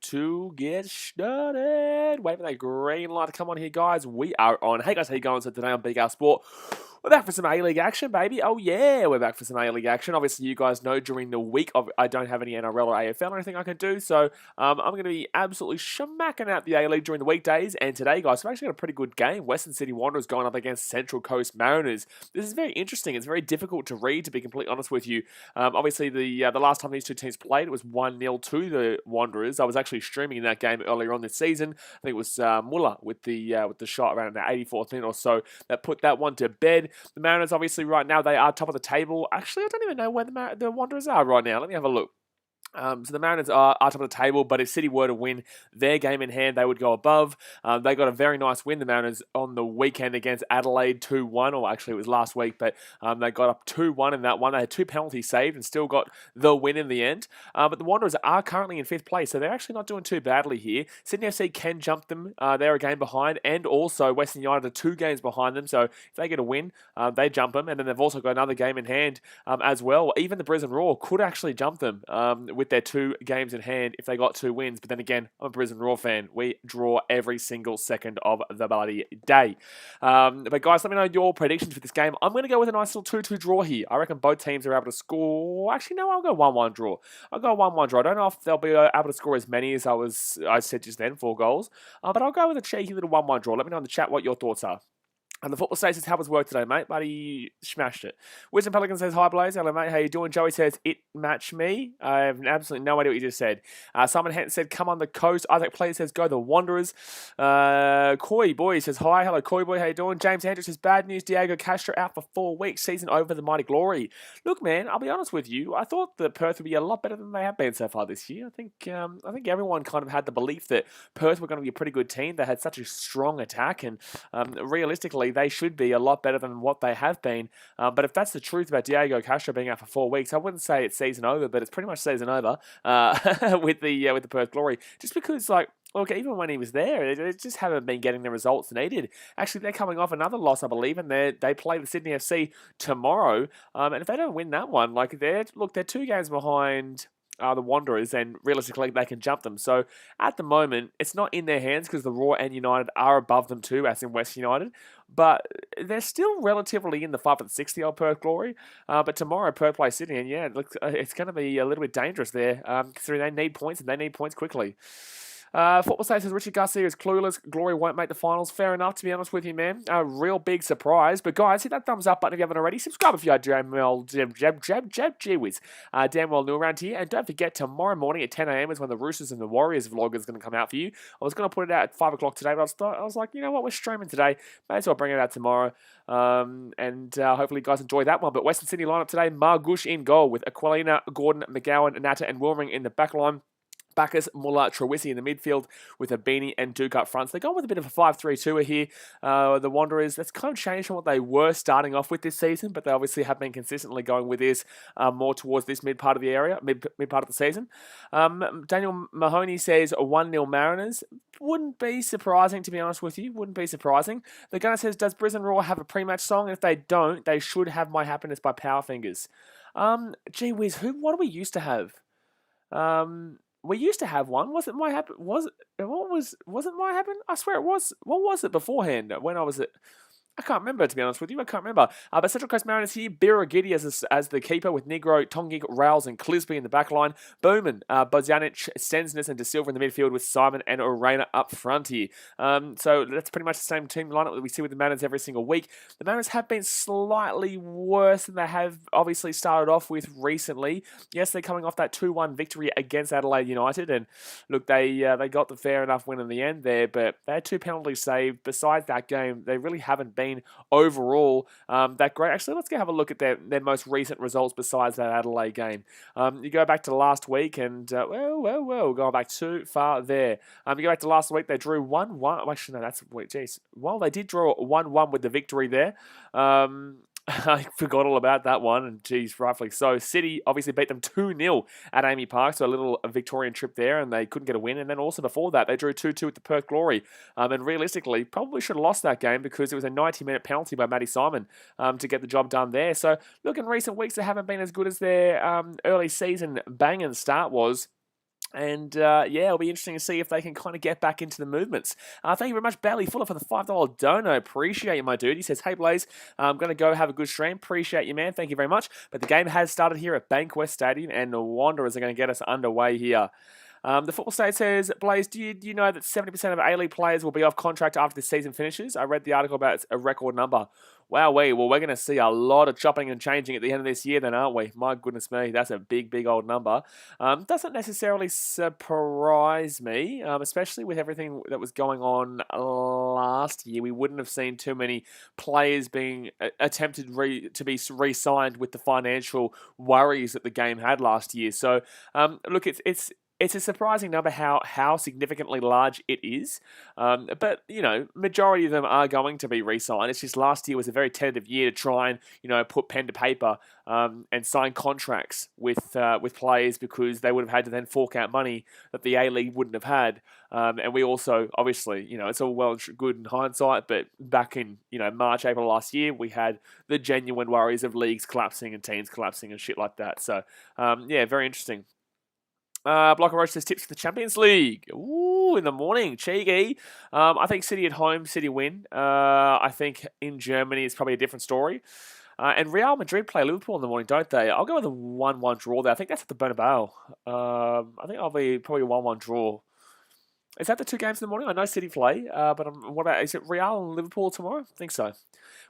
to get started. Wait for that green light to come on here, guys. We are on. Hey, guys, how you going? So today on BKRsport, we're back for some A-League action, baby. Oh, yeah, we're back for some A-League action. Obviously, you guys know during the week, I don't have any NRL or AFL or anything I can do, so I'm going to be absolutely smacking out the A-League during the weekdays. And today, guys, we've actually got a pretty good game. Western Sydney Wanderers going up against Central Coast Mariners. This is very interesting. It's very difficult to read, to be completely honest with you. Obviously, the last time these two teams played, it was 1-0 to the Wanderers. I was actually streaming that game earlier on this season. I think it was Muller with the shot around the 84th minute or so that put that one to bed. The Mariners, obviously, right now, they are top of the table. Actually, I don't even know where the Wanderers are right now. Let me have a look. So the Mariners are top of the table, but if City were to win their game in hand, they would go above. They got a very nice win, the Mariners, on the weekend against Adelaide 2-1, or actually it was last week, but they got up 2-1 in that one. They had 2 penalties saved and still got the win in the end. But the Wanderers are currently in 5th place, so they're actually not doing too badly here. Sydney FC can jump them. They're a game behind, and also Western United are 2 games behind them, so if they get a win, they jump them, and then they've also got another game in hand as well. Even the Brisbane Roar could actually jump them with their 2 games in hand if they got 2 wins. But then again, I'm a Brisbane Roar fan. We draw every single second of the bloody day. But guys, let me know your predictions for this game. I'm going to go with a nice little 2-2 draw here. I reckon both teams are able to score. Actually, no, I'll go 1-1 draw. I'll go 1-1 draw. I don't know if they'll be able to score as many as I said just then, 4 goals. But I'll go with a cheeky little 1-1 draw. Let me know in the chat what your thoughts are. And the football status, how was work today, mate? Buddy smashed it. Wisdom Pelican says, hi, Blaze. Hello, mate. How you doing? Joey says, it match me. I have absolutely no idea what you just said. Simon Henton said, come on the coast. Isaac Player says, go the Wanderers. Coy Boy says, hi. Hello, Coy Boy. How you doing? James Andrews says, bad news. Diego Castro out for 4 weeks. Season over the mighty glory. Look, man, I'll be honest with you. I thought that Perth would be a lot better than they have been so far this year. I think everyone kind of had the belief that Perth were going to be a pretty good team. They had such a strong attack, and realistically, they should be a lot better than what they have been. But if that's the truth about Diego Castro being out for 4 weeks, I wouldn't say it's season over, but it's pretty much season over with the Perth Glory. Just because, like, look, even when he was there, they just haven't been getting the results needed. Actually, they're coming off another loss, I believe, and they play the Sydney FC tomorrow. And if they don't win that one, like they're 2 games behind the Wanderers, and realistically they can jump them. So at the moment, it's not in their hands because the Raw and United are above them too, as in West United. But they're still relatively in the 5 and 60 old Perth Glory. But tomorrow Perth play Sydney, and yeah, it's going to be a little bit dangerous there, considering they need points, and they need points quickly. Football State says Richard Garcia is clueless. Glory won't make the finals. Fair enough, to be honest with you, man. A real big surprise. But guys, hit that thumbs up button if you haven't already. Subscribe if you are damn well, gee whiz. Damn well new around here. And don't forget, tomorrow morning at 10 a.m. is when the Roosters and the Warriors vlog is going to come out for you. I was going to put it out at 5 o'clock today, but I was like, you know what, we're streaming today. May as well bring it out tomorrow. And hopefully you guys enjoy that one. But Western Sydney lineup today, Margush in goal with Aquilina, Gordon, McGowan, Natta and Wilmering in the back line. Bacchus, Muller, Trewisi in the midfield with a Beanie and Duke up front. So they're going with a bit of a 5-3-2 here. The Wanderers, that's kind of changed from what they were starting off with this season, but they obviously have been consistently going with this more towards this mid part of the season. Daniel Mahoney says 1-0 Mariners. Wouldn't be surprising, to be honest with you. Wouldn't be surprising. The Gunner says, does Brisbane Roar have a pre-match song? And if they don't, they should have My Happiness by Powerfingers. Gee whiz, what do we used to have? We used to have one. Was it My Happen? Was it My Happen? I swear it was. What was it beforehand? When I was at, I can't remember, to be honest with you. I can't remember. But Central Coast Mariners here. Biragidi as the keeper with Negro, Tongic, Rouse and Clisby in the back line. Bowman, Bozjanic, Stensness and De Silva in the midfield with Simon and Orena up front here. So that's pretty much the same team lineup that we see with the Mariners every single week. The Mariners have been slightly worse than they have obviously started off with recently. Yes, they're coming off that 2-1 victory against Adelaide United. And look, they got the fair enough win in the end there, but they had 2 penalties saved. Besides that game, they really haven't been overall that great. Actually, let's go have a look at their most recent results besides that Adelaide game. You go back to last week and, going back too far there. You go back to last week, they drew 1-1. Actually, no, jeez. Well, they did draw 1-1 with the victory there. I forgot all about that one, and geez, rightfully so. City obviously beat them 2-0 at Amy Park, so a little Victorian trip there, and they couldn't get a win. And then also before that, they drew 2-2 at the Perth Glory. And realistically, probably should have lost that game because it was a 90-minute penalty by Matty Simon to get the job done there. So, look, in recent weeks, they haven't been as good as their early season bang and start was. And yeah, it'll be interesting to see if they can kind of get back into the movements. Thank you very much, Bailey Fuller, for the $5 dono. Appreciate you, my dude. He says, hey, Blaze, I'm going to go have a good stream. Appreciate you, man. Thank you very much. But the game has started here at Bankwest Stadium, and the Wanderers are going to get us underway here. The Football State says, Blaze, do you know that 70% of A-League players will be off contract after the season finishes? I read the article about a record number. Well, we're going to see a lot of chopping and changing at the end of this year then, aren't we? My goodness me, that's a big, big old number. Doesn't necessarily surprise me, especially with everything that was going on last year. We wouldn't have seen too many players being attempted to be re-signed with the financial worries that the game had last year. So, look, it's a surprising number how significantly large it is. But, majority of them are going to be re-signed. It's just last year was a very tentative year to try and, put pen to paper and sign contracts with players because they would have had to then fork out money that the A-League wouldn't have had. And we also, obviously, it's all well and good in hindsight, but back in, March, April last year, we had the genuine worries of leagues collapsing and teams collapsing and shit like that. So, very interesting. Blocker Roach says tips for the Champions League. Ooh, in the morning. Cheeky. I think City at home, City win. I think in Germany it's probably a different story. And Real Madrid play Liverpool in the morning, don't they? I'll go with a 1-1 draw there. I think that's at the Bernabeu. I think I'll be probably a 1-1 draw. Is that the two games in the morning? I know City play, but what about, is it Real and Liverpool tomorrow? I think so.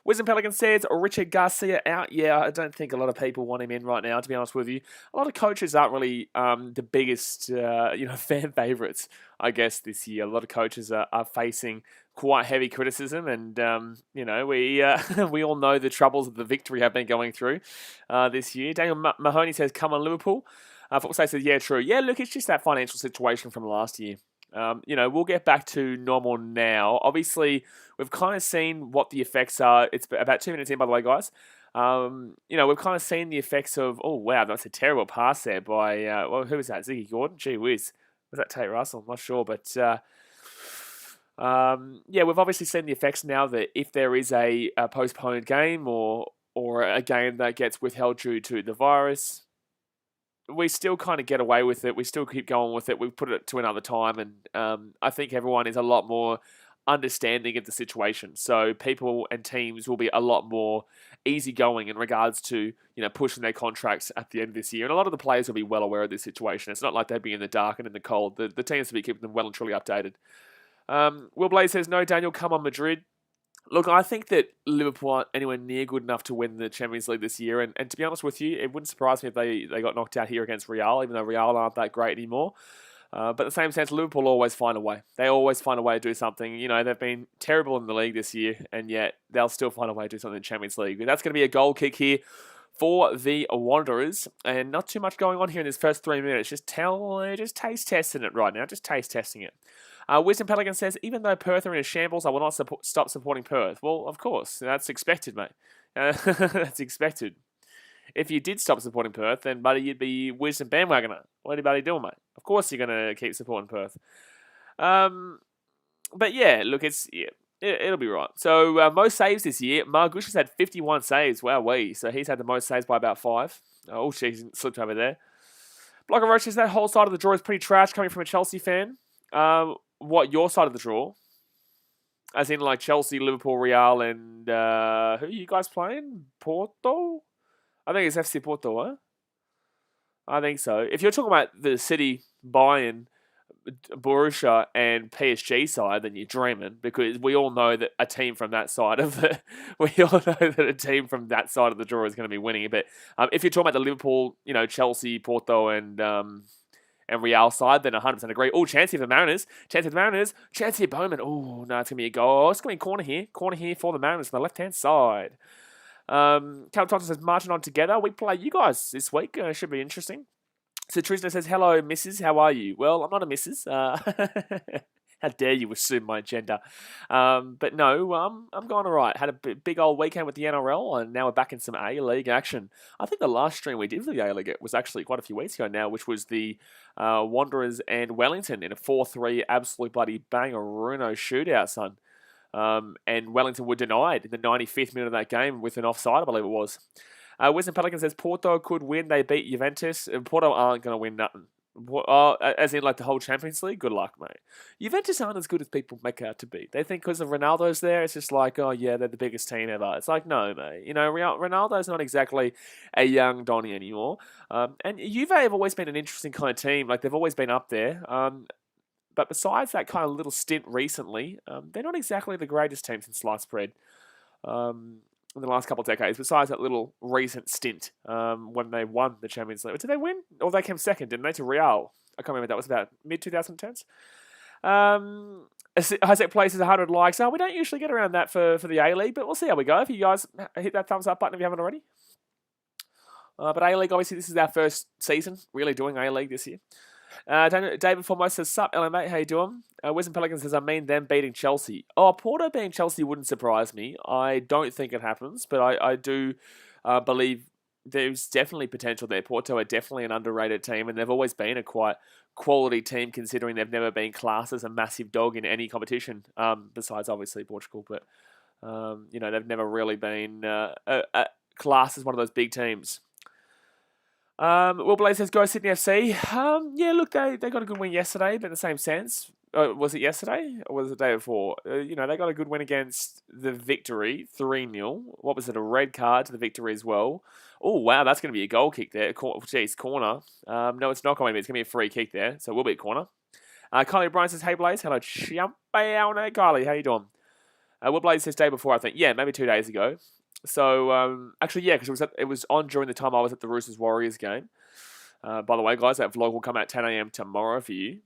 Wisdom Pelican says, Richard Garcia out. Yeah, I don't think a lot of people want him in right now, to be honest with you. A lot of coaches aren't really the biggest, fan favourites, I guess, this year. A lot of coaches are facing quite heavy criticism, and, we we all know the troubles that the Victory have been going through this year. Daniel Mahoney says, come on, Liverpool. Football says, yeah, true. Yeah, look, it's just that financial situation from last year. We'll get back to normal now. Obviously, we've kind of seen what the effects are. It's about 2 minutes in, by the way, guys. We've kind of seen the effects of, oh, wow, that's a terrible pass there by, who was that? Ziggy Gordon? Gee whiz. Was that Tate Russell? I'm not sure, but, we've obviously seen the effects now that if there is a postponed game or a game that gets withheld due to the virus, we still kind of get away with it. We still keep going with it. We put it to another time, and I think everyone is a lot more understanding of the situation. So people and teams will be a lot more easygoing in regards to pushing their contracts at the end of this year. And a lot of the players will be well aware of this situation. It's not like they'd be in the dark and in the cold. The teams will be keeping them well and truly updated. Will Blaze says, no, Daniel, come on, Madrid. Look, I think that Liverpool aren't anywhere near good enough to win the Champions League this year. And to be honest with you, it wouldn't surprise me if they got knocked out here against Real, even though Real aren't that great anymore. But in the same sense, Liverpool always find a way. They always find a way to do something. They've been terrible in the league this year, and yet they'll still find a way to do something in the Champions League. That's going to be a goal kick here for the Wanderers. And not too much going on here in this first 3 minutes. Just taste testing it right now. Just taste testing it. Wisdom Pelican says, even though Perth are in a shambles, I will not stop supporting Perth. Well, of course. That's expected, mate. That's expected. If you did stop supporting Perth, then, buddy, you'd be Wisdom bandwagoner. What are you, buddy, doing, mate? Of course you're going to keep supporting Perth. But, yeah, look, it'll be right. So, most saves this year. Margush has had 51 saves. Wowee. So, he's had the most saves by about 5. Oh, she's slipped over there. Blocker Roach says that whole side of the draw is pretty trash coming from a Chelsea fan. What, your side of the draw? As in, like, Chelsea, Liverpool, Real, and who are you guys playing? Porto? I think it's FC Porto, huh? I think so. If you're talking about the City, Bayern, Borussia, and PSG side, then you're dreaming, because we all know that a team from that side of the draw is going to be winning. But if you're talking about the Liverpool, Chelsea, Porto, and Real side, then 100% agree. Oh, chance here for the Mariners. Chance here, Bowman. Oh, no, it's going to be a goal. It's going to be a corner here. Corner here for the Mariners on the left-hand side. Cal Thompson says, marching on together. We play you guys this week. Should be interesting. So Tristan says, hello, missus. How are you? Well, I'm not a missus. How dare you assume my gender? But no, I'm going all right. Had a big old weekend with the NRL, and now we're back in some A-League action. I think the last stream we did for the A-League was actually quite a few weeks ago now, which was the Wanderers and Wellington in a 4-3 absolute bloody bangaruno shootout, son. And Wellington were denied in the 95th minute of that game with an offside, I believe it was. Wisdom Pelican says Porto could win. They beat Juventus. Porto aren't going to win nothing. As in like the whole Champions League? Good luck, mate. Juventus aren't as good as people make out to be. They think because of Ronaldo's there, it's just like, oh yeah, they're the biggest team ever. It's like, no, mate. You know, Ronaldo's not exactly a young Donny anymore. And Juve have always been an interesting kind of team. Like, they've always been up there. But besides that kind of little stint recently, they're not exactly the greatest team since sliced bread. In the last couple of decades, besides that little recent stint when they won the Champions League. Did they win? Or they came second, didn't they, to Real? I can't remember. That was about mid-2010s. Isaac places 100 likes. We don't usually get around that for the A-League, but we'll see how we go. If you guys hit that thumbs up button if you haven't already. But A-League, obviously, this is our first season really doing A-League this year. David Foremost says, sup, LA mate, how you doing? Wisdom Pelican says, I mean them beating Chelsea. Oh, Porto beating Chelsea wouldn't surprise me. I don't think it happens, but I do believe there's definitely potential there. Porto are definitely an underrated team, and they've always been a quite quality team considering they've never been classed as a massive dog in any competition, besides obviously Portugal, but you know, they've never really been classed as one of those big teams. Will Blaze says, go Sydney FC. Yeah, look, they got a good win yesterday, but in the same sense. Was it yesterday or was it the day before? You know, they got a good win against the Victory, 3-0. What was it, a red card to the Victory as well? Oh, wow, that's going to be a goal kick there. Jeez, corner. No, it's not going to be. It's going to be a free kick there, so it will be a corner. Kylie O'Brien says, hey, Blaze. Hello, champion. Kylie, how you doing? Will Blaze says, day before, I think. Yeah, maybe 2 days ago. So, actually, yeah, because it was on during the time I was at the Roosters Warriors game. By the way, guys, that vlog will come out 10 a.m. tomorrow for you.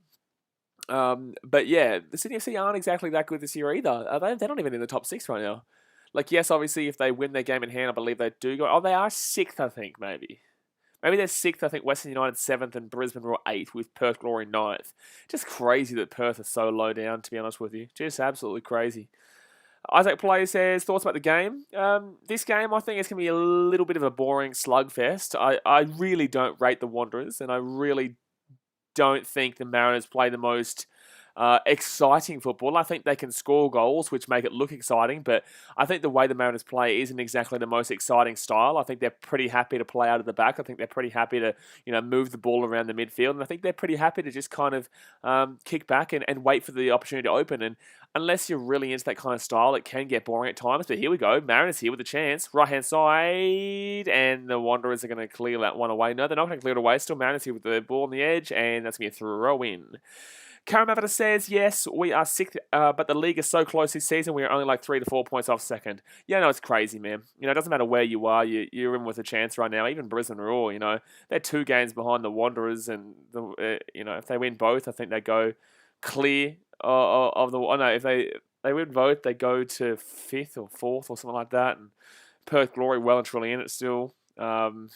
But yeah, the Sydney FC aren't exactly that good this year either. They're not even in the top 6 right now. Like, yes, obviously, if they win their game in hand, I believe they do go. Oh, they are 6th, I think, maybe. Maybe they're 6th, I think Western United 7th and Brisbane Roar 8th with Perth Glory 9th. Just crazy that Perth is so low down, to be honest with you. Just absolutely crazy. Isaac Play says, thoughts about the game? This game, I think it's going to be a little bit of a boring slugfest. I really don't rate the Wanderers, and I really don't think the Mariners play the most exciting football. I think they can score goals, which make it look exciting, but I think the way the Mariners play isn't exactly the most exciting style. I think they're pretty happy to play out of the back. I think they're pretty happy to, you know, move the ball around the midfield, and I think they're pretty happy to just kind of kick back and wait for the opportunity to open. And unless you're really into that kind of style, it can get boring at times. But here we go. Mariners here with a chance. Right-hand side. And the Wanderers are going to clear that one away. No, they're not going to clear it away. Still Mariners here with the ball on the edge. And that's going to be a throw-in. Karen Mavita says, yes, we are 6th, but the league is so close this season, we are only like 3 to 4 points off second. Yeah, no, it's crazy, man. You know, it doesn't matter where you are, you're in with a chance right now. Even Brisbane Roar, you know, they're 2 games behind the Wanderers, and, you know, if they win both, I think they go clear of the... Oh, no, if they win both, they go to 5th or 4th or something like that, and Perth Glory well and truly in it still. The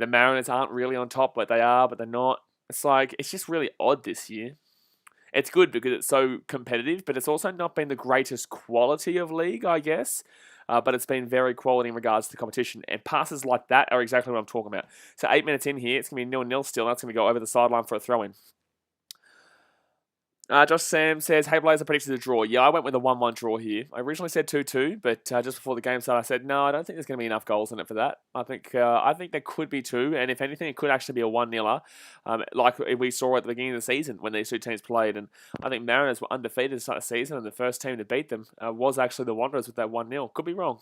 Mariners aren't really on top, but they are, but they're not. It's like, it's just really odd this year. It's good because it's so competitive, but it's also not been the greatest quality of league, I guess. But it's been very quality in regards to competition. And passes like that are exactly what I'm talking about. So 8 minutes in here, it's going to be 0-0 still. That's going to go over the sideline for a throw-in. Josh Sam says, hey Blaze, I predicted a draw. Yeah, I went with a 1-1 draw here. I originally said 2-2, but just before the game started, I said, no, I don't think there's going to be enough goals in it for that. I think there could be 2, and if anything, it could actually be a 1-0, like we saw at the beginning of the season when these 2 teams played. And I think Mariners were undefeated at the start of the season, and the first team to beat them was actually the Wanderers with that 1-0. Could be wrong.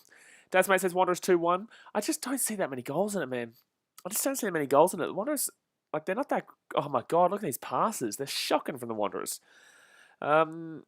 Dasmate says Wanderers 2-1. I just don't see that many goals in it, man. I just don't see that many goals in it. The Wanderers... Like, they're not that... Oh, my God, look at these passes. They're shocking from the Wanderers. Connie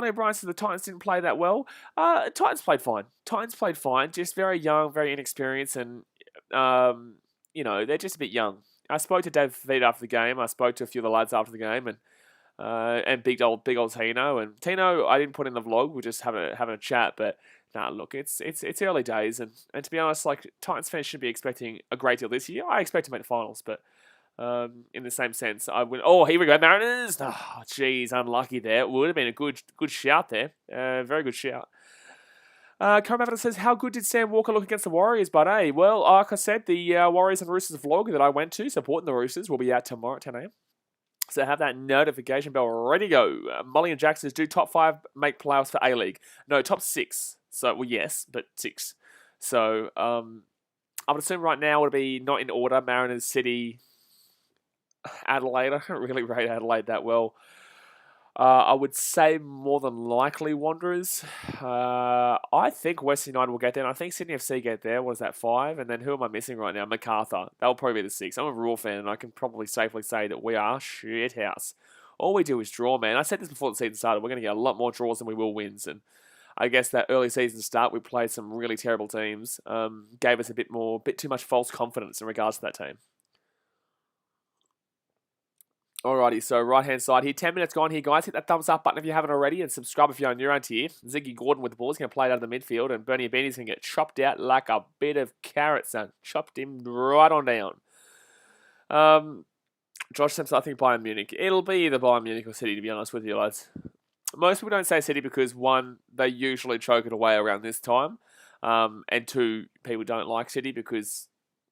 O'Brien says the Titans didn't play that well. Titans played fine. Just very young, very inexperienced, and, you know, they're just a bit young. I spoke to Dave Feed after the game. I spoke to a few of the lads after the game, and big old Tino. And Tino, I didn't put in the vlog. We're just having a chat, but... Nah, look, it's early days, and to be honest, like, Titans fans shouldn't be expecting a great deal this year. I expect to make the finals, but... in the same sense, I would. Oh, here we go, Mariners. Oh, jeez, unlucky there. It would have been a good shout there. Very good shout. Current says, how good did Sam Walker look against the Warriors, but hey, well, like I said, the Warriors and Roosters vlog that I went to supporting the Roosters will be out tomorrow at 10 a.m. So have that notification bell ready to go. Molly and Jack says, do top 5 make playoffs for A-League? No, top 6. So, well, yes, but 6. So, I would assume right now it would be not in order. Mariners, City... Adelaide. I don't really rate Adelaide that well. I would say more than likely Wanderers. I think West United will get there. And I think Sydney FC get there. What is that, 5? And then who am I missing right now? MacArthur. That'll probably be the 6. I'm a Roar fan, and I can probably safely say that we are shit house. All we do is draw, man. I said this before the season started. We're going to get a lot more draws than we will wins. And I guess that early season start, we played some really terrible teams. Gave us a bit too much false confidence in regards to that team. Alrighty, so right-hand side here. 10 minutes gone here, guys. Hit that thumbs up button if you haven't already, and subscribe if you're new around here. Ziggy Gordon with the ball. He's going to play it out of the midfield, and Bernie Benny's going to get chopped out like a bit of carrot, son. Chopped him right on down. Josh Simpson, I think Bayern Munich. It'll be either Bayern Munich or City, to be honest with you, lads. Most people don't say City because, 1, they usually choke it away around this time, and 2, people don't like City because,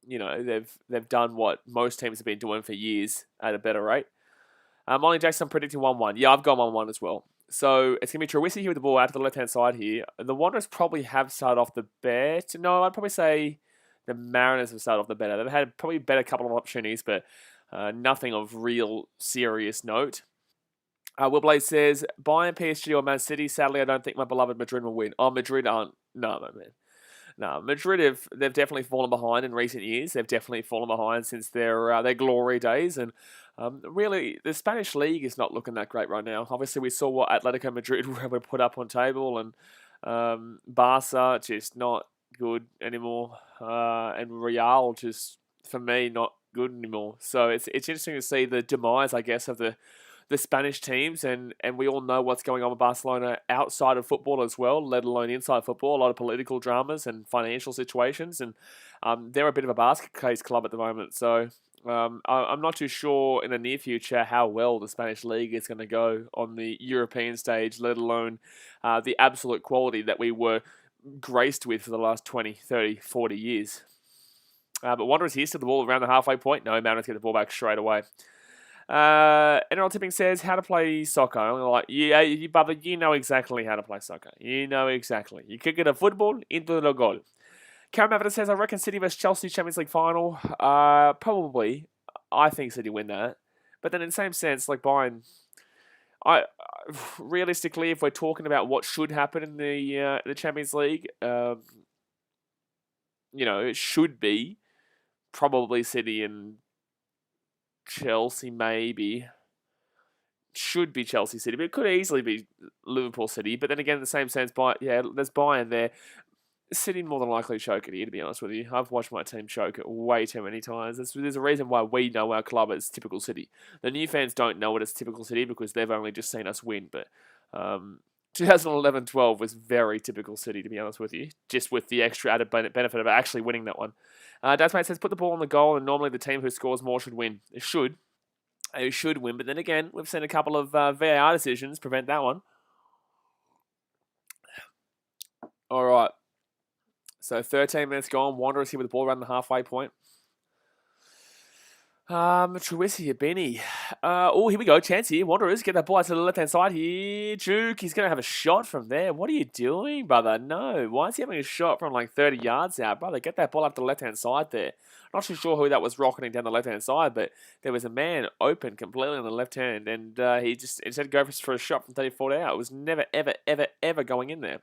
you know, they've done what most teams have been doing for years at a better rate. Molly Jackson, I'm predicting 1-1. Yeah, I've gone 1-1 as well. So it's going to be Trewisi here with the ball out to the left-hand side here. The Wanderers probably have started off the better. No, I'd probably say the Mariners have started off the better. They've had probably a better couple of opportunities, but nothing of real serious note. Will Blaze says, Bayern, PSG or Man City. Sadly, I don't think my beloved Madrid will win. Oh, Madrid aren't. No, man. No, Madrid they've definitely fallen behind in recent years. They've definitely fallen behind since their glory days, and really the Spanish league is not looking that great right now. Obviously, we saw what Atletico Madrid were able to put up on table, and Barca just not good anymore, and Real just for me not good anymore. So it's interesting to see the demise, I guess, of the Spanish teams, and we all know what's going on with Barcelona outside of football as well, let alone inside football. A lot of political dramas and financial situations, and they're a bit of a basket case club at the moment. So I'm not too sure in the near future how well the Spanish league is going to go on the European stage, let alone the absolute quality that we were graced with for the last 20, 30, 40 years. But Wanderers here, still the ball around the halfway point. No, Mariners get the ball back straight away. NRL Tipping says how to play soccer. I'm like, yeah, brother, you know exactly how to play soccer. You know exactly. You kick it a football into the goal. Karen Mavita says, I reckon City vs Chelsea Champions League final. Probably. I think City win that. But then in the same sense, like Bayern, realistically, if we're talking about what should happen in the Champions League, you know, it should be probably City and Chelsea, maybe. Should be Chelsea City, but it could easily be Liverpool City. But then again, in the same sense, there's Bayern there. City more than likely choke it here, to be honest with you. I've watched my team choke it way too many times. There's a reason why we know our club as typical City. The new fans don't know it as typical City because they've only just seen us win. But 2011-12 was very typical City, to be honest with you. Just with the extra added benefit of actually winning that one. Dasmate says, put the ball on the goal, and normally the team who scores more should win. It should win, but then again, we've seen a couple of VAR decisions prevent that one. All right. So 13 minutes gone. Wanderers here with the ball around the halfway point. Trewisi here, Benny. Oh, here we go. Chance here. Wanderers get that ball out to the left-hand side here. Juke, he's going to have a shot from there. What are you doing, brother? No. Why is he having a shot from like 30 yards out? Brother, get that ball up the left-hand side there. Not too sure who that was rocketing down the left-hand side, but there was a man open completely on the left hand, and he just instead of go for a shot from 34 out. It was never, ever, ever, ever going in there.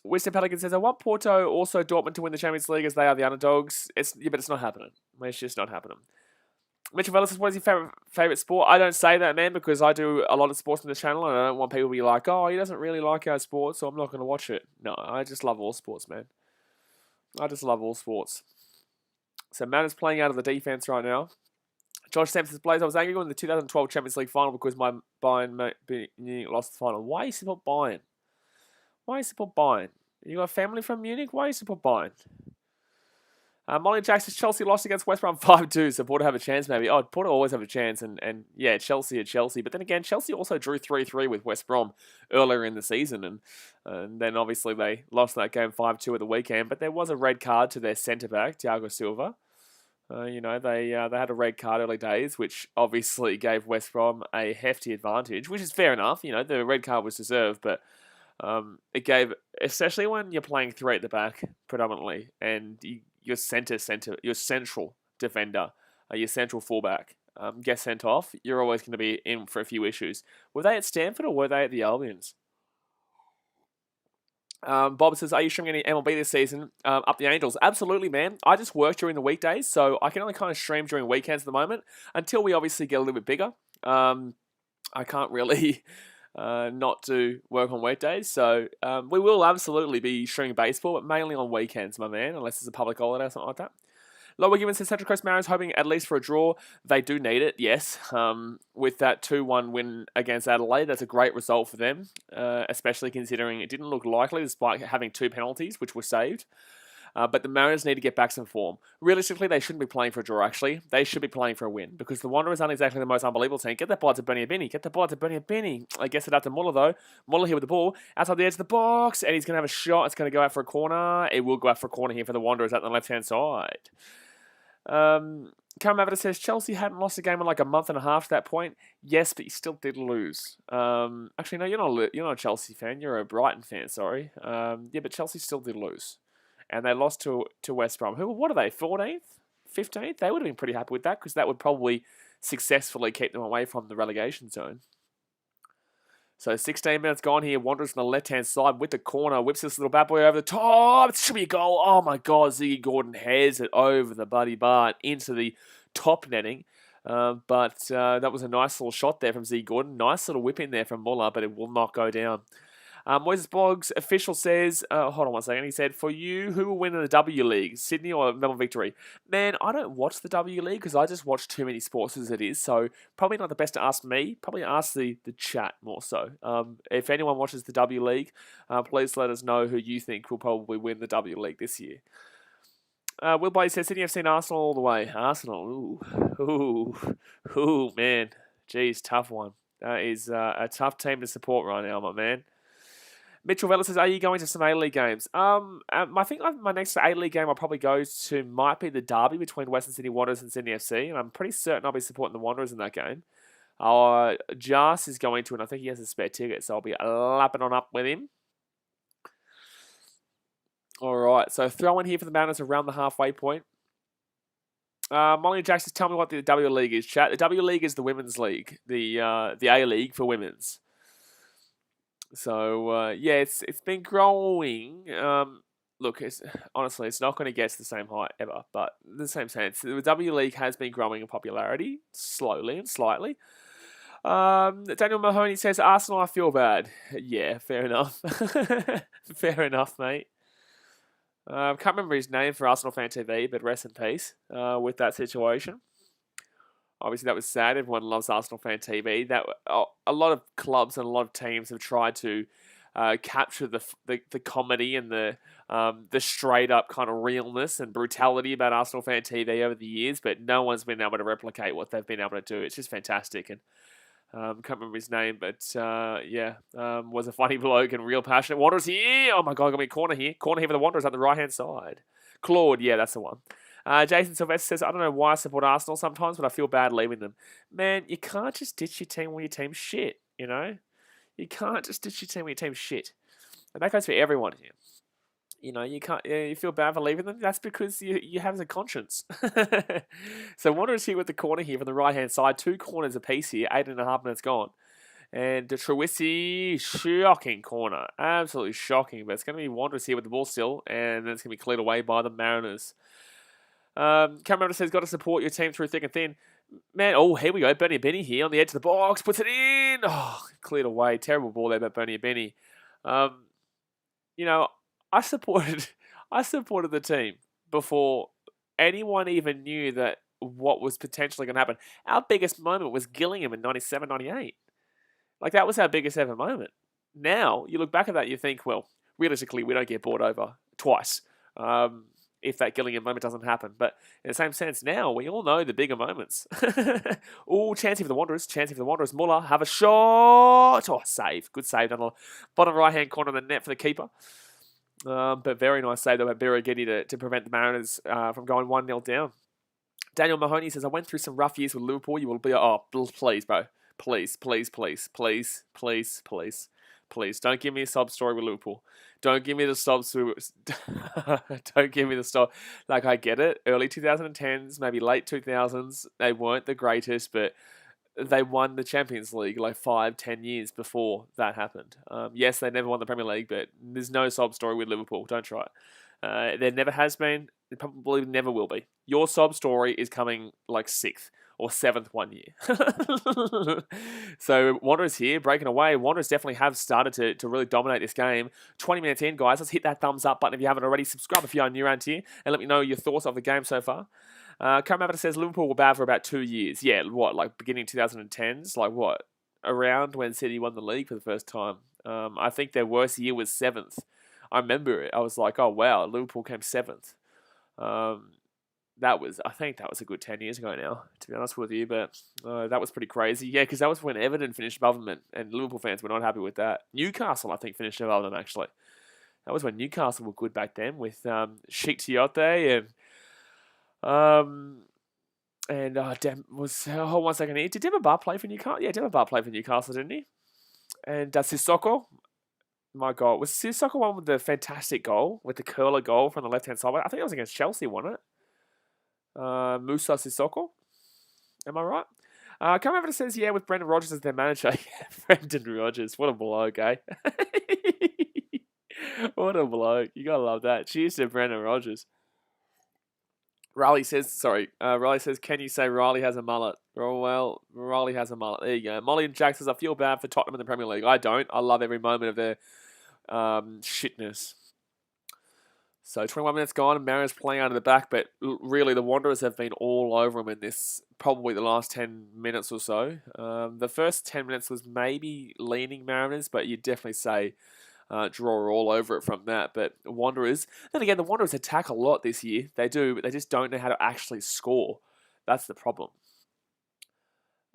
Winston Pelican says, I want Porto, also Dortmund to win the Champions League as they are the underdogs. But it's not happening. It's just not happening. Mitchell Vella says, what is your favourite sport? I don't say that, man, because I do a lot of sports on the channel, and I don't want people to be like, oh, he doesn't really like our sport, so I'm not going to watch it. No, I just love all sports, man. I just love all sports. So Man is playing out of the defence right now. Josh Sampson says, Blaze, I was angry in the 2012 Champions League final because my Bayern lost the final. Why you support Bayern? Why you support Bayern? You got a family from Munich? Why you support Bayern? Molly Jackson, Chelsea lost against West Brom 5-2, so Porto have a chance maybe. Oh, Porto always have a chance, and yeah, Chelsea are Chelsea. But then again, Chelsea also drew 3-3 with West Brom earlier in the season, and then obviously they lost that game 5-2 at the weekend. But there was a red card to their centre-back, Thiago Silva. You know, they had a red card early days, which obviously gave West Brom a hefty advantage, which is fair enough. You know, the red card was deserved, but it gave, especially when you're playing 3 at the back predominantly, and your central defender your central fullback, gets sent off, you're always going to be in for a few issues. Were they at Stanford or were they at the Albions? Bob says, are you streaming any MLB this season? Up the Angels. Absolutely, man. I just work during the weekdays, so I can only kind of stream during weekends at the moment until we obviously get a little bit bigger. I can't really not do work on weekdays, so we will absolutely be streaming baseball, but mainly on weekends, my man, unless it's a public holiday or something like that. Lower Given says Central Coast Mariners hoping at least for a draw. They do need it, yes. With that 2-1 win against Adelaide, that's a great result for them, especially considering it didn't look likely despite having 2 penalties, which were saved. But the Mariners need to get back some form. Realistically, they shouldn't be playing for a draw, actually. They should be playing for a win because the Wanderers aren't exactly the most unbelievable team. Get that ball to BKRmy. Get the ball to BKRmy. I guess it out to Muller, though. Muller here with the ball outside the edge of the box, and he's going to have a shot. It's going to go out for a corner. It will go out for a corner here for the Wanderers at the left-hand side. Karen Mavita says Chelsea hadn't lost a game in like a month and a half to that point. Yes, but you still did lose. Actually, no, you're not a Chelsea fan. You're a Brighton fan. Sorry. Yeah, but Chelsea still did lose, and they lost to West Brom. What are they? 14th, 15th? They would have been pretty happy with that because that would probably successfully keep them away from the relegation zone. So 16 minutes gone here. Wanderers on the left-hand side with the corner. Whips this little bad boy over the top. It should be a goal. Oh, my God. Ziggy Gordon heads it over the buddy bar into the top netting. But that was a nice little shot there from Ziggy Gordon. Nice little whip in there from Muller, but it will not go down. Moises Boggs, official says, hold on one second, he said, for you, who will win in the W League, Sydney or Melbourne Victory? Man, I don't watch the W League because I just watch too many sports as it is, so probably not the best to ask me, probably ask the chat more so. If anyone watches the W League, please let us know who you think will probably win the W League this year. Will Blade says, Sydney FC and Arsenal all the way. Arsenal, ooh, man. Jeez, tough one. That is a tough team to support right now, my man. Mitchell Vella says, are you going to some A-League games? I think my next A-League game I'll probably go to might be the derby between Western Sydney Wanderers and Sydney FC, and I'm pretty certain I'll be supporting the Wanderers in that game. Jas is going to, and I think he has a spare ticket, so I'll be lapping on up with him. All right, so throw in here for the Mariners around the halfway point. Molly Jackson, tell me what the W League is, chat. The W League is the women's league, the A League for women's. So, yeah, it's been growing. Look, honestly, it's not going to get to the same height ever, but in the same sense, the W League has been growing in popularity, slowly and slightly. Daniel Mahoney says, Arsenal, I feel bad. Yeah, fair enough. Fair enough, mate. Can't remember his name for Arsenal Fan TV, but rest in peace with that situation. Obviously, that was sad. Everyone loves Arsenal Fan TV. That a lot of clubs and a lot of teams have tried to capture the comedy and the straight up kind of realness and brutality about Arsenal Fan TV over the years, but no one's been able to replicate what they've been able to do. It's just fantastic. And can't remember his name, but was a funny bloke and real passionate. Wanderers here. Oh my God, got me a corner here. Corner here for the Wanderers on the right hand side. Claude, yeah, that's the one. Jason Sylvester says, I don't know why I support Arsenal sometimes, but I feel bad leaving them. Man, you can't just ditch your team when your team's shit, you know? You can't just ditch your team when your team's shit. And that goes for everyone here. You know, you can't. You feel bad for leaving them. That's because you have a conscience. So Wanderers here with the corner here from the right-hand side. 2 corners apiece here. 8.5 minutes gone. And Truissi, shocking corner. Absolutely shocking. But it's going to be Wanderers here with the ball still. And then it's going to be cleared away by the Mariners. Cameron says, got to support your team through thick and thin. Man, oh, here we go. BKRmy here on the edge of the box. Puts it in. Oh, cleared away. Terrible ball there by BKRmy. You know, I supported the team before anyone even knew that what was potentially going to happen. Our biggest moment was Gillingham in 97, 98. Like, that was our biggest ever moment. Now, you look back at that, you think, well, realistically, we don't get bought over twice. If that Gillingham moment doesn't happen. But in the same sense, now we all know the bigger moments. Oh, chance for the Wanderers. Chance for the Wanderers. Muller have a shot. Oh, save. Good save down the bottom right-hand corner of the net for the keeper. But very nice save though by BKRmy to prevent the Mariners from going 1-0 down. Daniel Mahoney says, I went through some rough years with Liverpool. You will be... Oh, please, bro. Please. Please don't give me a sob story with Liverpool. Don't give me the sob story. Don't give me the stop. Like, I get it. Early 2010s, maybe late 2000s, they weren't the greatest, but they won the Champions League like 5-10 years before that happened. Yes, they never won the Premier League, but there's no sob story with Liverpool. Don't try it. There never has been. It probably never will be. Your sob story is coming like 6th or 7th one year. So Wanderers here, breaking away. Wanderers definitely have started to really dominate this game. 20 minutes in, guys. Let's hit that thumbs up button if you haven't already. Subscribe if you're new around here, and let me know your thoughts of the game so far. Current says Liverpool were bad for about 2 years. Yeah, what, like beginning 2010s? Like what? Around when City won the league for the first time. I think their worst year was 7th. I remember it. I was like, oh wow, Liverpool came 7th. I think that was a good 10 years ago now, to be honest with you, but that was pretty crazy. Yeah, because that was when Everton finished above them, and Liverpool fans were not happy with that. Newcastle, I think, finished above them, actually. That was when Newcastle were good back then, with Sheikh Tiote hold 1 second here. Did Demba Ba play for Newcastle? Yeah, Demba Ba played for Newcastle, didn't he? And Sissoko, my God, was Sissoko one with the fantastic goal, with the curler goal from the left-hand side? I think it was against Chelsea, wasn't it? Musa Sissoko. Am I right? Come over says, yeah, with Brendan Rodgers as their manager. Yeah, Brendan Rodgers. What a bloke, eh? What a bloke. You gotta love that. Cheers to Brendan Rodgers. Riley says, can you say Riley has a mullet? Oh, well, Riley has a mullet. There you go. Molly and Jack says, I feel bad for Tottenham in the Premier League. I don't. I love every moment of their shitness. So 21 minutes gone, and Mariners playing out of the back, but really the Wanderers have been all over them in this, probably the last 10 minutes or so. The first 10 minutes was maybe leaning Mariners, but you'd definitely say draw all over it from that. But Wanderers, then again, the Wanderers attack a lot this year. They do, but they just don't know how to actually score. That's the problem.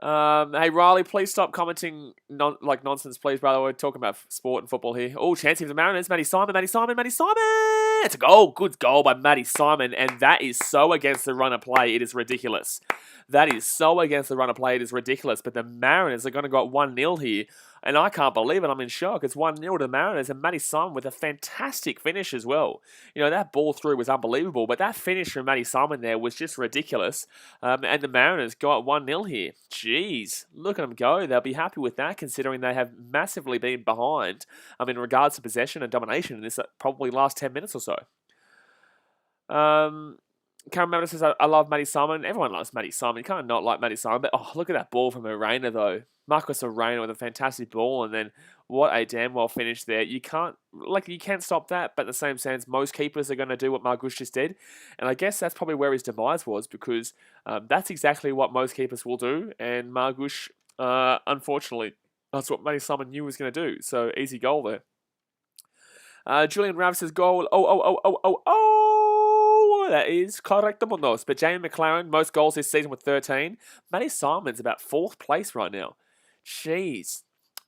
Hey, Riley, please stop commenting nonsense, please, brother. We're talking about sport and football here. Oh, chance for the Mariners. Matty Simon. It's a goal. Good goal by Matty Simon, and that is so against the run of play. It is ridiculous. But the Mariners are going to go 1-0 here, and I can't believe it. I'm in shock. It's 1-0 to the Mariners, and Matty Simon with a fantastic finish as well. You know, that ball through was unbelievable, but that finish from Matty Simon there was just ridiculous. And the Mariners got 1-0 here. Jeez, look at them go. They'll be happy with that, considering they have massively been behind in regards to possession and domination in this probably last 10 minutes or so. Karen Mamadou says, I love Matty Simon. Everyone loves Matty Simon. You can't not like Matty Simon. But, look at that ball from Arena, though. Marcus Arena with a fantastic ball. And then what a damn well finish there. You can't stop that. But in the same sense, most keepers are going to do what Margush just did. And I guess that's probably where his demise was, because that's exactly what most keepers will do. And Margush, unfortunately, that's what Matty Simon knew he was going to do. So, easy goal there. Julian Rav says, goal. That is correctamonos. But Jamie McLaren, most goals this season with 13. Matty Simon's about 4th place right now. Jeez.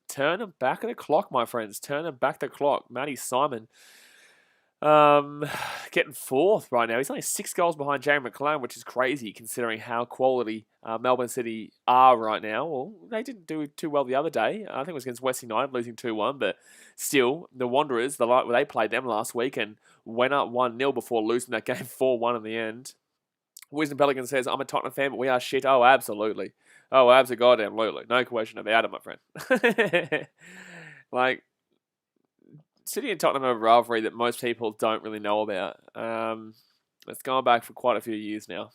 Turn him back the clock, my friends. Turn him back the clock. Matty Simon getting 4th right now. He's only 6 goals behind Jamie McLaren, which is crazy considering how quality Melbourne City are right now. Well, they didn't do too well the other day. I think it was against West United, losing 2-1. But still, the Wanderers, they played them last week and went up 1-0 before losing that game 4-1 in the end. Wisdom Pelican says, I'm a Tottenham fan, but we are shit. Oh, absolutely. Oh, absolutely. No question about it, my friend. City and Tottenham have a rivalry that most people don't really know about. It's gone back for quite a few years now.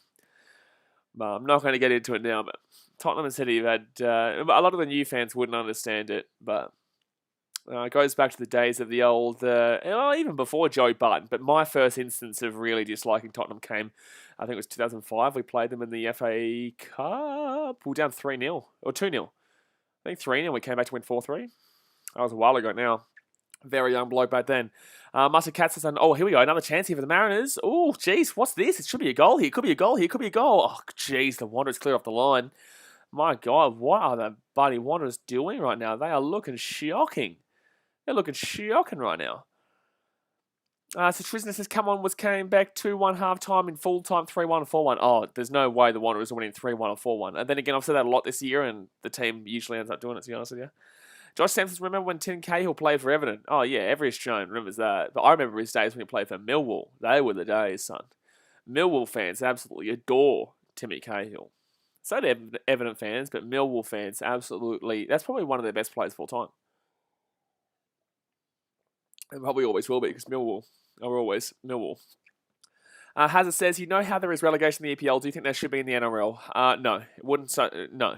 But I'm not going to get into it now, but Tottenham and City have had... a lot of the new fans wouldn't understand it, but it goes back to the days of the old... even before Joe Barton, but my first instance of really disliking Tottenham came, I think it was 2005. We played them in the FA Cup. We were down 3-0, or 2-0. I think 3-0. We came back to win 4-3. That was a while ago now. Very young bloke back then. Mustard Cat says, here we go. Another chance here for the Mariners. Oh, jeez, what's this? It should be a goal here. Could be a goal here. Could be a goal. Oh, jeez, the Wanderers clear off the line. My God, what are the bloody Wanderers doing right now? They are looking shocking. They're looking shocking right now. So Tristan says, came back 2-1 half-time in full-time, 3-1 4-1. Oh, there's no way the Wanderers are winning 3-1 or 4-1. And then again, I've said that a lot this year, and the team usually ends up doing it, to be honest with you. Josh Sampson's, remember when Tim Cahill played for Everton? Oh, yeah, every Australian remembers that. But I remember his days when he played for Millwall. They were the days, son. Millwall fans absolutely adore Timmy Cahill. So do Everton fans, but Millwall fans absolutely... That's probably one of their best players of all time. And probably always will be, because Millwall are always Millwall. Hazard says, you know how there is relegation in the EPL. Do you think there should be in the NRL? No, it wouldn't. No.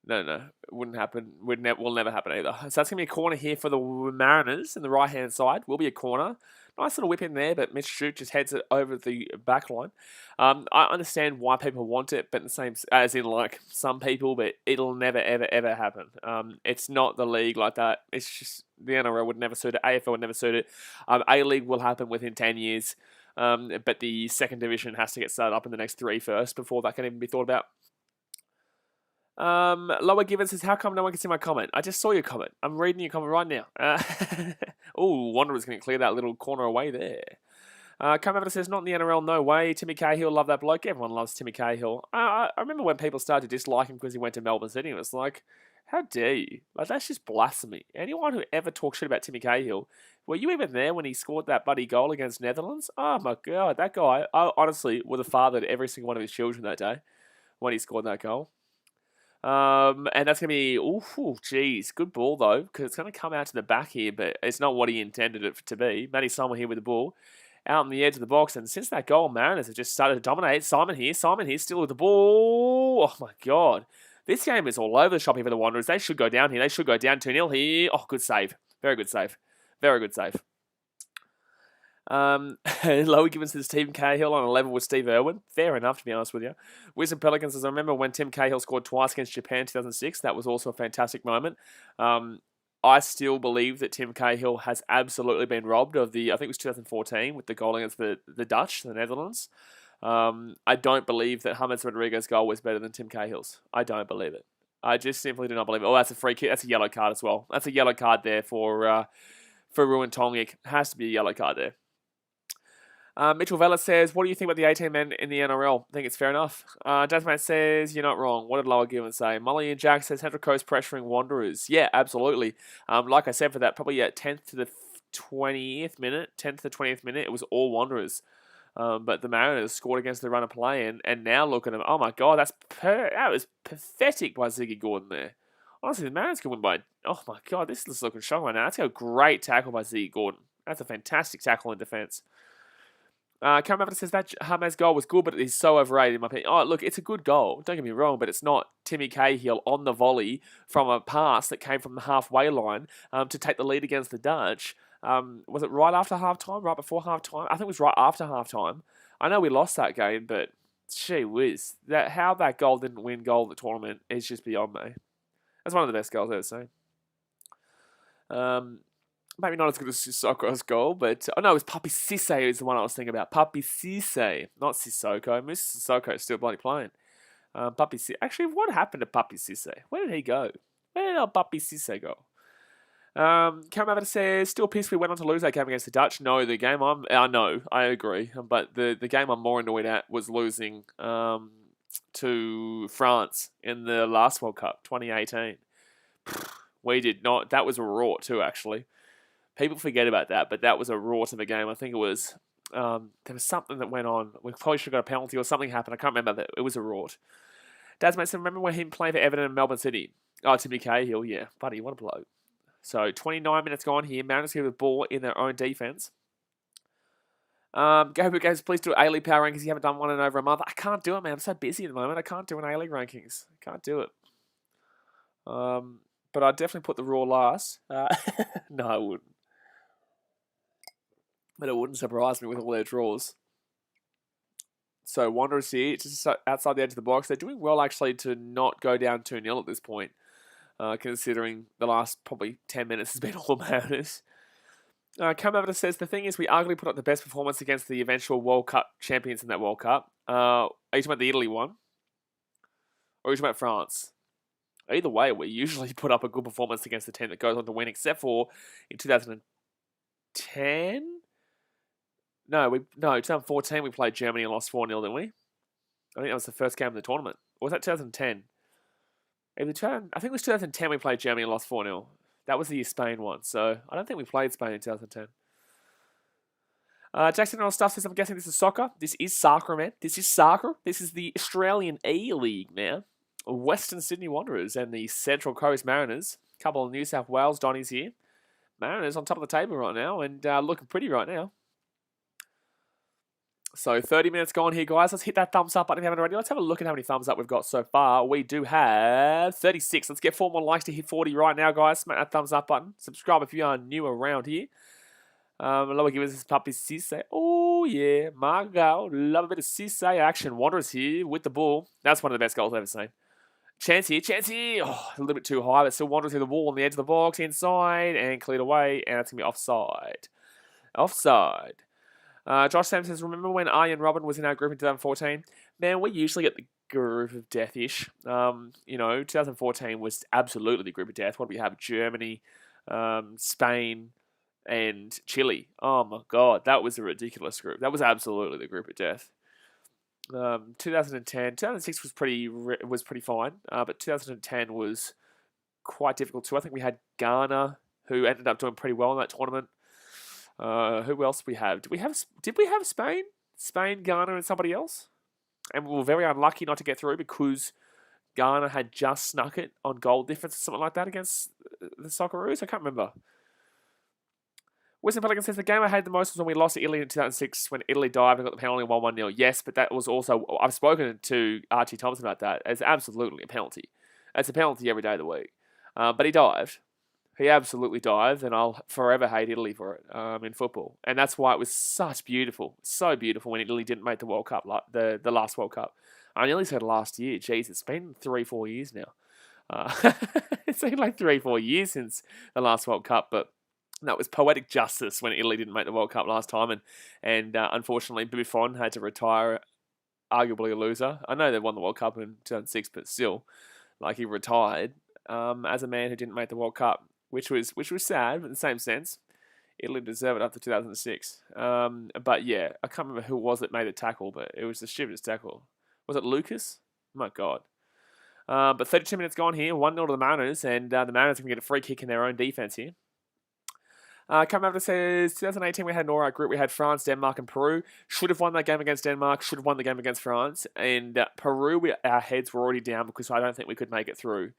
It wouldn't happen. Will never happen either. So that's going to be a corner here for the Mariners in the right-hand side. Will be a corner. Nice little whip in there, but Mitch Shute just heads it over the back line. I understand why people want it, but the same as in like some people, but it'll never, ever, ever happen. It's not the league like that. It's just the NRL would never suit it. AFL would never suit it. A-League will happen within 10 years, but the second division has to get started up in the next 3 first before that can even be thought about. Lower Given says, how come no one can see my comment? I just saw your comment. I'm reading your comment right now. Oh, Wanderer's going to clear that little corner away there. Come over says, not in the NRL, no way. Timmy Cahill, love that bloke. Everyone loves Timmy Cahill. I remember when people started to dislike him because he went to Melbourne City. It was like, how dare you? Like, that's just blasphemy. Anyone who ever talks shit about Timmy Cahill, were you even there when he scored that bloody goal against Netherlands? Oh my God, that guy, I honestly was a father to every single one of his children that day when he scored that goal. And that's going to be, geez, good ball though, because it's going to come out to the back here, but it's not what he intended it to be. Matty Simon here with the ball, out on the edge of the box, and since that goal, Mariners have just started to dominate. Simon here, still with the ball. Oh my God. This game is all over the shop here for the Wanderers. They should go down here. They should go down 2-0 here. Oh, good save. Very good save. Very good save. Lowy Gibbons says Tim Cahill on a level with Steve Irwin. Fair enough, to be honest with you. Wisdom Pelicans says, I remember when Tim Cahill scored twice against Japan in 2006. That was also a fantastic moment. I still believe that Tim Cahill has absolutely been robbed of I think it was 2014 with the goal against the Dutch, the Netherlands. I don't believe that James Rodriguez's goal was better than Tim Cahill's. I don't believe it. I just simply do not believe it. Oh, that's a free kick. That's a yellow card as well. That's a yellow card there for Ruin Tongic. Has to be a yellow card there. Mitchell Vella says, what do you think about the 18 men in the NRL? I think it's fair enough. Dasman says, you're not wrong. What did Lower Given say? Molly and Jack says, Central Coast pressuring Wanderers. Yeah, absolutely. Like I said, for that, probably at 10th to the 20th minute, it was all Wanderers. But the Mariners scored against the run of play, and now look at them. Oh my God, that was pathetic by Ziggy Gordon there. Honestly, the Mariners can win by, oh my God, this is looking shocking right now. That's a great tackle by Ziggy Gordon. That's a fantastic tackle in defence. Cameron Evans says that James' goal was good, but it is so overrated in my opinion. Oh, look, it's a good goal. Don't get me wrong, but it's not Timmy Cahill on the volley from a pass that came from the halfway line to take the lead against the Dutch. Was it right after halftime? Right before halftime? I think it was right after halftime. I know we lost that game, but gee whiz, how that goal didn't win goal of the tournament is just beyond me. That's one of the best goals I've ever seen. Maybe not as good as Sissoko's goal, but... Oh, no, it was Papi Cisse is the one I was thinking about. Papi Cisse, not Sissoko. Mr. Sissoko is still bloody playing. Papi Cisse... Actually, what happened to Papi Cisse? Where did he go? Where did our Papi Cisse go? Cameron says, still pissed we went on to lose that game against the Dutch. No, the game no, I agree. But the game I'm more annoyed at was losing to France in the last World Cup, 2018. We did not... That was a rort too, actually. People forget about that, but that was a rort of a game. I think it was... there was something that went on. We probably should have got a penalty or something happened. I can't remember. That it was a rort. Dad's mate said, remember when him playing for Everton and Melbourne City? Oh, Timmy Cahill, yeah. Buddy, what a bloke. So, 29 minutes gone here. Mariners give the ball in their own defence. Gabriel goes, please do A-League power rankings. You haven't done one in over a month. I can't do it, man. I'm so busy at the moment. I can't do an A-League rankings. I can't do it. But I'd definitely put the Raw last. No, I wouldn't. But it wouldn't surprise me with all their draws. So Wanderers here, just outside the edge of the box. They're doing well, actually, to not go down 2-0 at this point, considering the last probably 10 minutes has been all Mariners. Come over to says, the thing is, we arguably put up the best performance against the eventual World Cup champions in that World Cup. Are you talking about the Italy one? Or are you talking about France? Either way, we usually put up a good performance against the team that goes on to win, except for in 2010... No, 2014 we played Germany and lost 4-0, didn't we? I think that was the first game of the tournament. Or was that 2010? I think it was 2010 we played Germany and lost 4-0. That was the Spain one, so I don't think we played Spain in 2010. Jackson Earl Stuff says, I'm guessing this is soccer. This is soccer, man. This is soccer. This is the Australian A-League now. Western Sydney Wanderers and the Central Coast Mariners. Couple of New South Wales Donnies here. Mariners on top of the table right now and looking pretty right now. So 30 minutes gone here, guys. Let's hit that thumbs up button if you haven't already. Let's have a look at how many thumbs up we've got so far. We do have 36. Let's get 4 more likes to hit 40 right now, guys. Smack that thumbs up button. Subscribe if you are new around here. Love giving this puppy Cisse. Oh, yeah. Margot. Love a bit of Cisse action. Wanderers here with the ball. That's one of the best goals I've ever seen. Chance here. Oh, a little bit too high, but still Wanderers with the ball on the edge of the box, inside, and cleared away, and that's going to be offside. Offside. Josh Sam says, remember when Arjen Robben was in our group in 2014? Man, we usually get the group of death-ish. 2014 was absolutely the group of death. What do we have? Germany, Spain, and Chile. Oh my God, that was a ridiculous group. That was absolutely the group of death. 2006 was pretty fine, but 2010 was quite difficult too. I think we had Ghana, who ended up doing pretty well in that tournament. Who else did we have? Did we have Spain? Spain, Ghana, and somebody else? And we were very unlucky not to get through because Ghana had just snuck it on goal difference or something like that against the Socceroos. I can't remember. Weston Pelican says, the game I hated the most was when we lost to Italy in 2006 when Italy dived and got the penalty 1-1-0. Yes, but that was also, I've spoken to Archie Thompson about that. It's absolutely a penalty. It's a penalty every day of the week. But he dived. He absolutely dived, and I'll forever hate Italy for it in football. And that's why it was so beautiful when Italy didn't make the World Cup, like the last World Cup. I nearly said last year. Jeez, it's been 3-4 years now. It's been like 3-4 years since the last World Cup, but that was poetic justice when Italy didn't make the World Cup last time, and unfortunately Buffon had to retire, arguably a loser. I know they won the World Cup in 2006, but still, like he retired as a man who didn't make the World Cup, which was sad, but in the same sense, Italy deserved it after 2006. But yeah, I can't remember who it was that made the tackle, but it was the stupidest tackle. Was it Lucas? My God. But 32 minutes gone here, 1-0 to the Mariners, and the Mariners can get a free kick in their own defense here. Coming over says, 2018 we had an alright group. We had France, Denmark, and Peru. Should have won that game against Denmark. Should have won the game against France. And Peru, our heads were already down because I don't think we could make it through.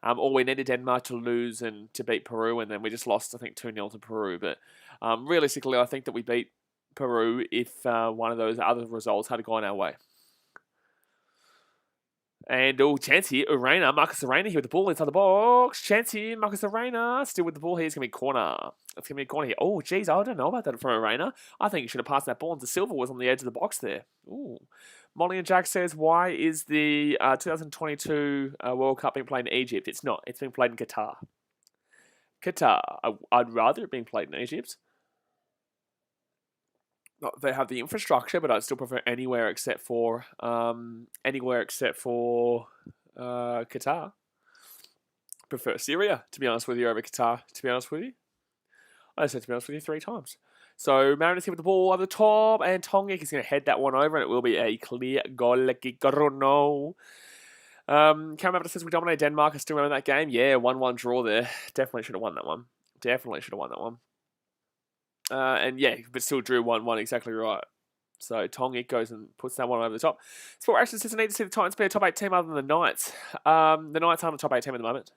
Or we needed Denmark to lose and to beat Peru, and then we just lost, I think, 2-0 to Peru. But realistically, I think that we beat Peru if one of those other results had gone our way. And, chance here, Marcus Arena here with the ball inside the box. Chance here, Marcus Arena, still with the ball here. It's going to be corner. It's going to be a corner here. Oh, geez, I don't know about that from Arena. I think you should have passed that ball into Silva, was on the edge of the box there. Ooh. Molly and Jack says, why is the 2022 World Cup being played in Egypt? It's not. It's being played in Qatar. I'd rather it being played in Egypt. They have the infrastructure, but I'd still prefer anywhere except for Qatar. Prefer Syria, to be honest with you, over Qatar, to be honest with you. I said to be honest with you 3 times. So Mariners here with the ball over the top, and Tongik is going to head that one over, and it will be a clear goal. Cam says we dominated Denmark. I still remember that game. Yeah, 1-1 draw there. Definitely should have won that one. And yeah, but still drew 1-1, exactly right. So Tongik goes and puts that one over the top. Sport Action says I need to see the Titans be a top 8 team other than the Knights. The Knights aren't a top 8 team at the moment,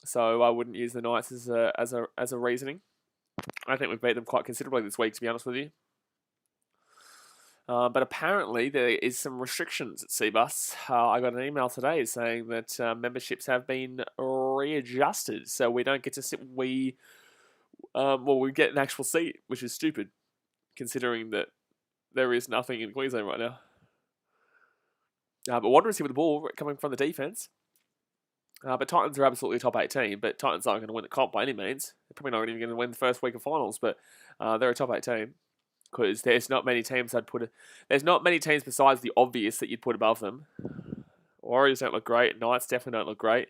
so I wouldn't use the Knights as a reasoning. I think we've beat them quite considerably this week, to be honest with you. But apparently there is some restrictions at Cbus. I got an email today saying that memberships have been readjusted, so we don't get to sit. We get an actual seat, which is stupid, considering that there is nothing in Queensland right now. But Wanderers here with the ball coming from the defence. But Titans are absolutely a top 8 team, but Titans aren't going to win the comp by any means. They're probably not even going to win the first week of finals, but they're a top 8 team. Because there's not many teams there's not many teams besides the obvious that you'd put above them. Warriors don't look great. Knights definitely don't look great.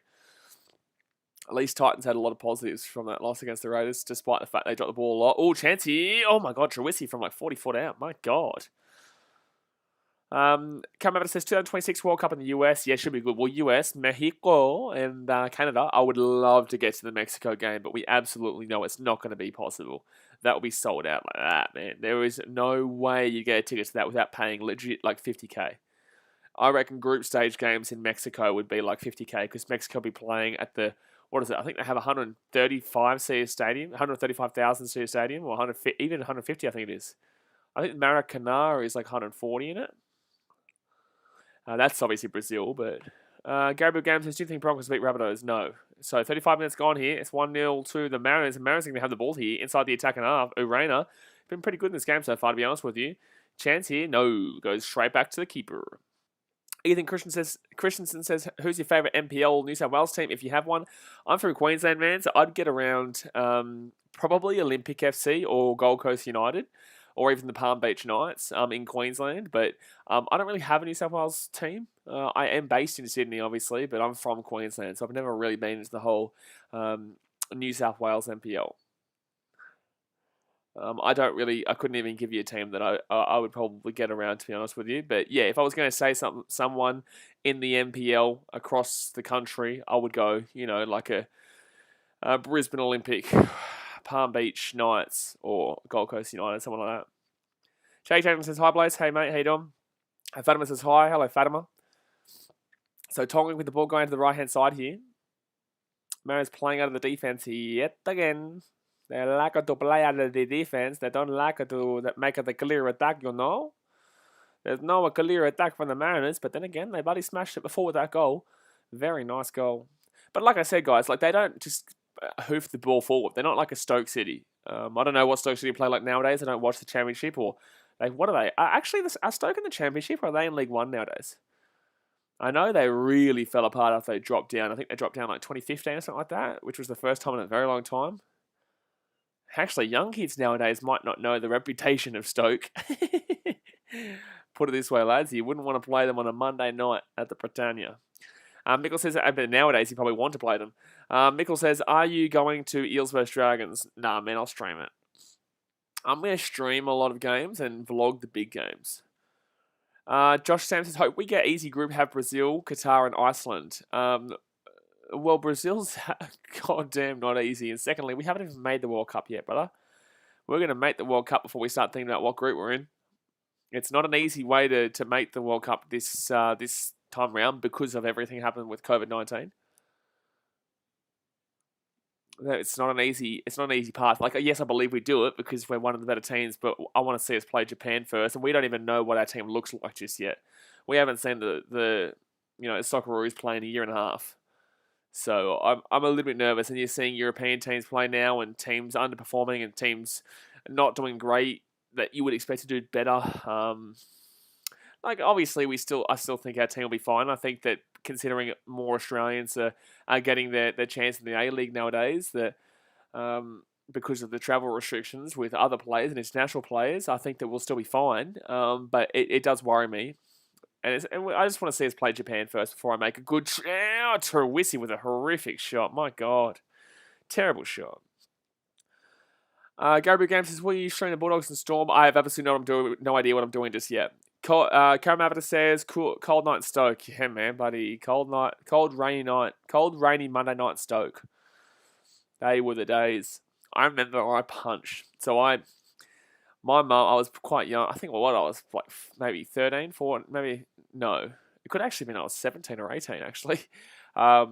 At least Titans had a lot of positives from that loss against the Raiders, despite the fact they dropped the ball a lot. Oh, chance here. Oh my God, Trewisi from like 40 foot out. My God. Come says 2026 World Cup in the US. Yeah, should be good. Well, US, Mexico, and Canada. I would love to get to the Mexico game, but we absolutely know it's not going to be possible. That will be sold out like that, man. There is no way you get a ticket to that without paying legit like 50K. I reckon group stage games in Mexico would be like 50K because Mexico will be playing at the, what is it? I think they have 135 seat stadium, 135,000 seat stadium, or 100, even 150, I think it is. I think Maracanã is like 140 in it. That's obviously Brazil, but Gabriel Games says, do you think Broncos beat Rabbitohs? No. So 35 minutes gone here. It's 1-0 to the Mariners. The Mariners are going to have the ball here inside the attack and half. Urena, been pretty good in this game so far, to be honest with you. Chance here, no. Goes straight back to the keeper. Ethan Christensen says, who's your favourite NPL New South Wales team if you have one? I'm from Queensland, man, so I'd get around probably Olympic FC or Gold Coast United, or even the Palm Beach Knights in Queensland. But I don't really have a New South Wales team. I am based in Sydney, obviously, but I'm from Queensland, so I've never really been into the whole New South Wales NPL. I couldn't even give you a team that I would probably get around, to be honest with you. But yeah, if I was going to say someone in the NPL across the country, I would go, like a Brisbane Olympic, Palm Beach Knights, or Gold Coast United, someone like that. Jake Jackson says, hi, Blaze. Hey, mate. How you doing? Fatima says, hi. Hello, Fatima. So Tongan with the ball going to the right-hand side here. Mariners playing out of the defense yet again. They like to play out of the defense. They don't like to make a clear attack, There's no clear attack from the Mariners, but then again, they bloody smashed it before with that goal. Very nice goal. But like I said, guys, like they don't just hoof the ball forward. They're not like a Stoke City. I don't know what Stoke City play like nowadays. I don't watch the Championship, or what are they? Actually, are Stoke in the Championship, or are they in League One nowadays? I know they really fell apart after they dropped down. I think they dropped down like 2015 or something like that, which was the first time in a very long time. Actually, young kids nowadays might not know the reputation of Stoke. Put it this way, lads, you wouldn't want to play them on a Monday night at the Britannia. Mickle says, but nowadays you probably want to play them. Mickle says, are you going to Eels vs Dragons? Nah, man, I'll stream it. I'm going to stream a lot of games and vlog the big games. Josh Sam says, hope we get easy group, have Brazil, Qatar and Iceland. Well, Brazil's goddamn not easy. And secondly, we haven't even made the World Cup yet, brother. We're going to make the World Cup before we start thinking about what group we're in. It's not an easy way to make the World Cup this time round because of everything happened with COVID-19. It's not an easy path. Like, yes, I believe we do it because we're one of the better teams, but I want to see us play Japan first, and we don't even know what our team looks like just yet. We haven't seen the Socceroos play in a year and a half. So I'm a little bit nervous, and you're seeing European teams play now and teams underperforming and teams not doing great that you would expect to do better. Obviously, I still think our team will be fine. I think that considering more Australians are getting their chance in the A-League nowadays, that because of the travel restrictions with other players and international players, I think that we'll still be fine. But it does worry me. And I just want to see us play Japan first before I make a good... Terwisi with a horrific shot. My God. Terrible shot. Gabriel Games says, will you stream the Bulldogs and Storm? I have absolutely no idea what I'm doing just yet. Karen Avatar says, cold night in Stoke. Yeah, man, buddy. Cold rainy Monday night in Stoke. They were the days. I remember I punched. So my mum, I was quite young. I think I was like maybe 13, 14, maybe, no. It could actually have been I was 17 or 18, actually. But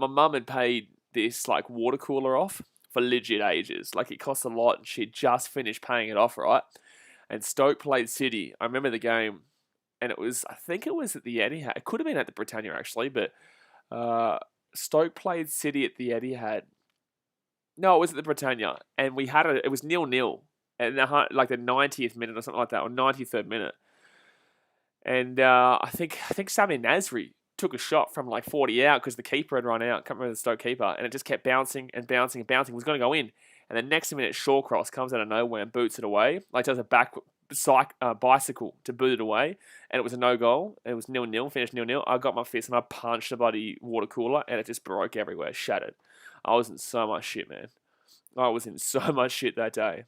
my mum had paid this like water cooler off for legit ages. Like, it cost a lot, and she'd just finished paying it off, right? And Stoke played City. I remember the game, and I think it was at the Etihad. It could have been at the Britannia, actually, but Stoke played City at the Etihad. No, it was at the Britannia, and it was 0-0. And the 90th minute or something like that, or 93rd minute. And I think Sami Nasri took a shot from like 40 out because the keeper had run out. Can't remember the Stoke keeper. And it just kept bouncing and bouncing and bouncing. It was going to go in. And the next minute, Shawcross comes out of nowhere and boots it away. Like, does a bicycle to boot it away. And it was a no-goal. It was 0-0, finished 0-0. I got my fist and I punched the bloody water cooler, and it just broke everywhere, shattered. I was in so much shit, man. I was in so much shit that day.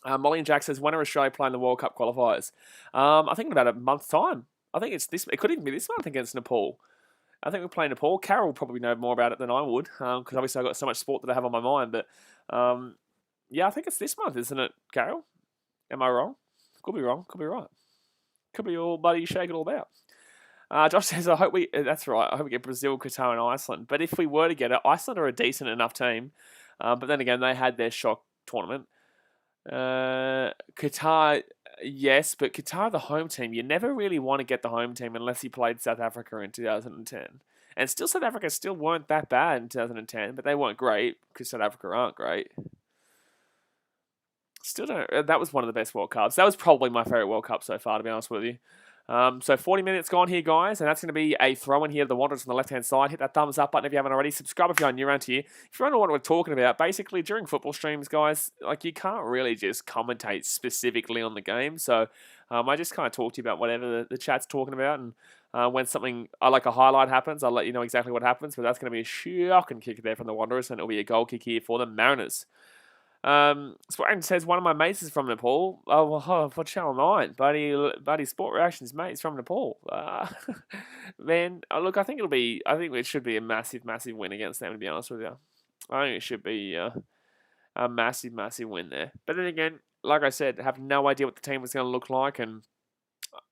Molly and Jack says, when are Australia playing the World Cup qualifiers? I think in about a month's time. I think it's this. It could even be this month against Nepal. I think we're playing Nepal. Carol will probably know more about it than I would, because obviously I've got so much sport that I have on my mind. But yeah, I think it's this month, isn't it, Carol? Am I wrong? Could be wrong. Could be right. Could be all bloody shake it all about. Josh says, I hope we. That's right. I hope we get Brazil, Qatar, and Iceland. But if we were to get it, Iceland are a decent enough team. But then again, they had their shock tournament. Qatar, yes, but Qatar, the home team. You never really want to get the home team unless you played South Africa in 2010. And still, South Africa still weren't that bad in 2010, but they weren't great because South Africa aren't great. Still don't. That was one of the best World Cups. That was probably my favorite World Cup so far, to be honest with you. So 40 minutes gone here, guys, and that's going to be a throw-in here to the Wanderers on the left-hand side. Hit that thumbs up button if you haven't already. Subscribe if you're new around here. If you don't know what we're talking about, basically during football streams, guys, like you can't really just commentate specifically on the game. So I just kind of talk to you about whatever the chat's talking about, and when something like a highlight happens, I'll let you know exactly what happens. But that's going to be a shocking kick there from the Wanderers, and it'll be a goal kick here for the Mariners. Sporting says one of my mates is from Nepal. For Channel 9, buddy Sport Reactions mate's from Nepal. Man, look, I think it should be a massive win against them, to be honest with you. I think it should be a massive win there. But then again, like I said, I have no idea what the team was going to look like. And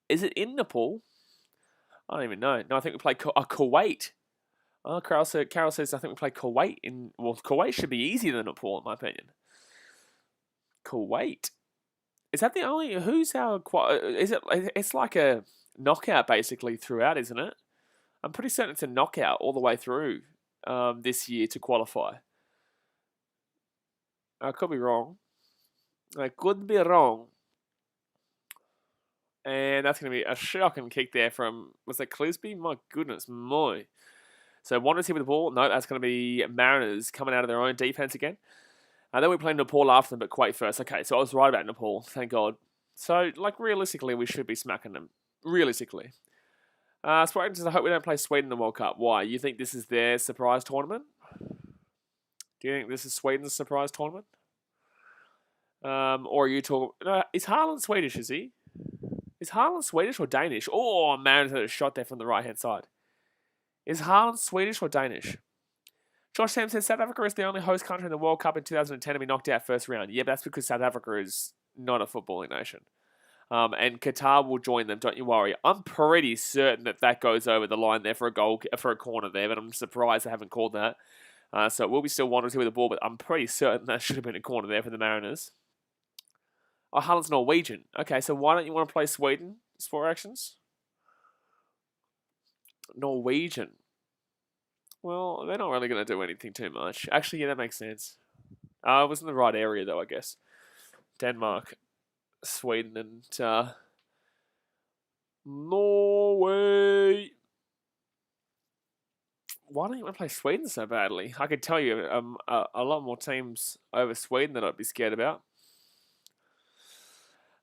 is it in Nepal? I don't even know. No, I think we play Kuwait. Oh, Carol says I think we play Kuwait Kuwait should be easier than Nepal, in my opinion. Kuwait. Is that the only? Who's our? Is it? It's like a knockout basically throughout, isn't it? I'm pretty certain it's a knockout all the way through this year to qualify. I could be wrong. I could be wrong. And that's going to be a shocking kick there from, was that Clisby? My goodness, my. So Wanderers here with the ball. No, that's going to be Mariners coming out of their own defense again. And then we play Nepal after them, but Kuwait first. Okay, so I was right about Nepal. Thank God. So, like, realistically, we should be smacking them. Realistically. Sporting says, I hope we don't play Sweden in the World Cup. Why? You think this is their surprise tournament? Do you think this is Sweden's surprise tournament? Or are you talking... No, is Haaland Swedish, is he? Is Haaland Swedish or Danish? Oh, Mariners had a shot there from the right-hand side. Is Haaland Swedish or Danish? Josh Sam says South Africa is the only host country in the World Cup in 2010 to be knocked out first round. Yeah, but that's because South Africa is not a footballing nation. And Qatar will join them, don't you worry. I'm pretty certain that goes over the line there for a corner there, but I'm surprised they haven't called that. So it will be still Wanderers here with the ball, but I'm pretty certain that should have been a corner there for the Mariners. Oh, Haaland's Norwegian. Okay, so why don't you want to play Sweden? Sport Actions? Norwegian. Well, they're not really going to do anything too much. Actually, yeah, that makes sense. It was in the right area, though, I guess. Denmark, Sweden, and Norway. Why don't you want to play Sweden so badly? I could tell you a lot more teams over Sweden that I'd be scared about.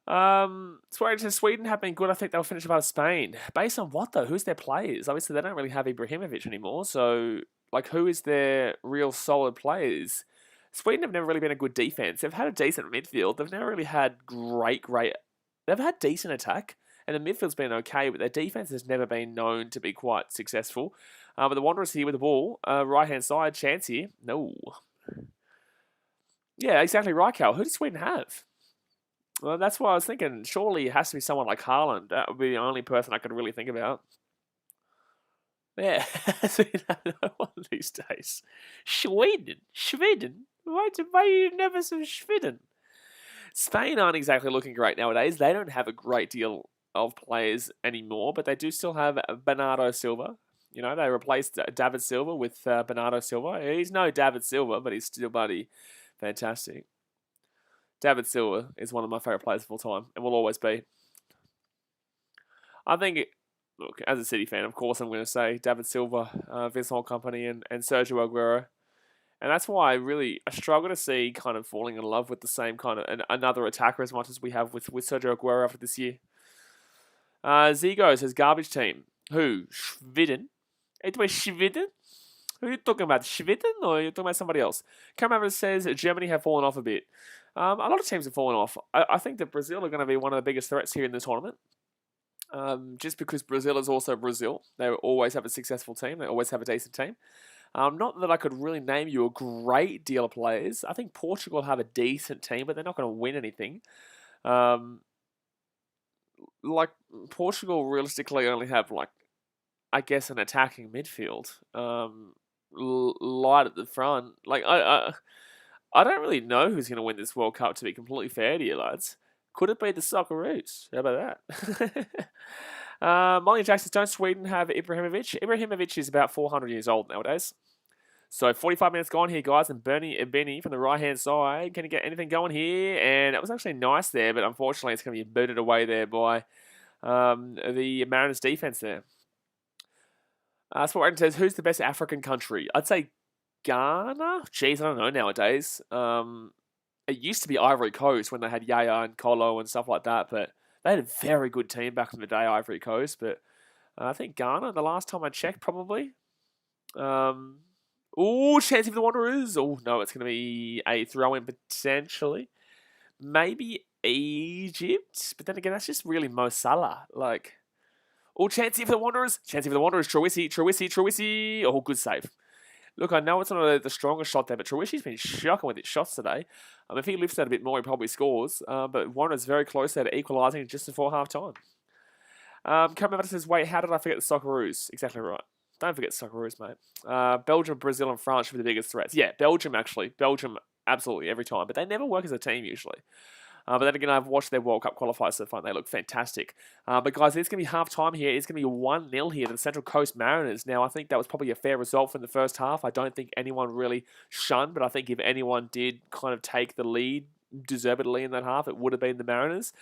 Sweden have been good. I think they'll finish above Spain. Based on what, though? Who's their players? Obviously, they don't really have Ibrahimovic anymore. So, like, who is their real solid players? Sweden have never really been a good defense. They've had a decent midfield. They've never really had great... They've had decent attack, and the midfield's been okay, but their defense has never been known to be quite successful. But the Wanderers here with the ball. Right-hand side, chance here. No. Yeah, exactly right, Cal. Who does Sweden have? Well, that's why I was thinking, surely it has to be someone like Haaland. That would be the only person I could really think about. Yeah, one of these days. Sweden? Why you never say Sweden? Spain aren't exactly looking great nowadays. They don't have a great deal of players anymore, but they do still have Bernardo Silva. You know, they replaced David Silva with Bernardo Silva. He's no David Silva, but he's still bloody fantastic. David Silva is one of my favourite players of all time and will always be. I think, look, as a City fan, of course I'm going to say David Silva, Vincent Kompany and Sergio Aguero. And that's why I struggle to see kind of falling in love with the same kind of another attacker as much as we have with Sergio Aguero after this year. Zigo says garbage team. Who? Sweden? It was Sweden? Who are you talking about? Sweden or are you talking about somebody else? Cameron says Germany have fallen off a bit. A lot of teams have fallen off. I think that Brazil are going to be one of the biggest threats here in the tournament. Just because Brazil is also Brazil. They always have a successful team. They always have a decent team. Not that I could really name you a great deal of players. I think Portugal have a decent team, but they're not going to win anything. Like Portugal realistically only have I guess an attacking midfield. Light at the front. I don't really know who's going to win this World Cup. To be completely fair to you, lads, could it be the Socceroos? How about that? Molly Jackson, don't Sweden have Ibrahimovic? Ibrahimovic is about 400 years old nowadays. So 45 minutes gone here, guys, and Benny from the right-hand side. Can he get anything going here? And it was actually nice there, but unfortunately it's going to be booted away there by the Mariners defense there. Sport says, who's the best African country? I'd say Ghana? Jeez, I don't know nowadays. It used to be Ivory Coast when they had Yaya and Kolo and stuff like that, but they had a very good team back in the day, Ivory Coast. But I think Ghana, the last time I checked, probably. Chance of the Wanderers. Oh, no, it's going to be a throw-in potentially. Maybe Egypt, but then again, that's just really Mo Salah. Chancey for the Wanderers. Chancey for the Wanderers. Truisi. Oh, good save. Look, I know it's not the strongest shot there, but Truisi's been shocking with his shots today. If he lifts that a bit more, he probably scores. But Wanderers very close there to equalising just before half-time. Cameron says, wait, how did I forget the Socceroos? Exactly right. Don't forget Socceroos, mate. Belgium, Brazil, and France should be the biggest threats. Yeah, Belgium, actually. Belgium, absolutely, every time. But they never work as a team, usually. But then again, I've watched their World Cup qualifiers so far. They look fantastic. But guys, it's going to be half-time here. It's going to be 1-0 here to the Central Coast Mariners. Now, I think that was probably a fair result from the first half. I don't think anyone really shunned, but I think if anyone did kind of take the lead deservedly in that half, it would have been the Mariners.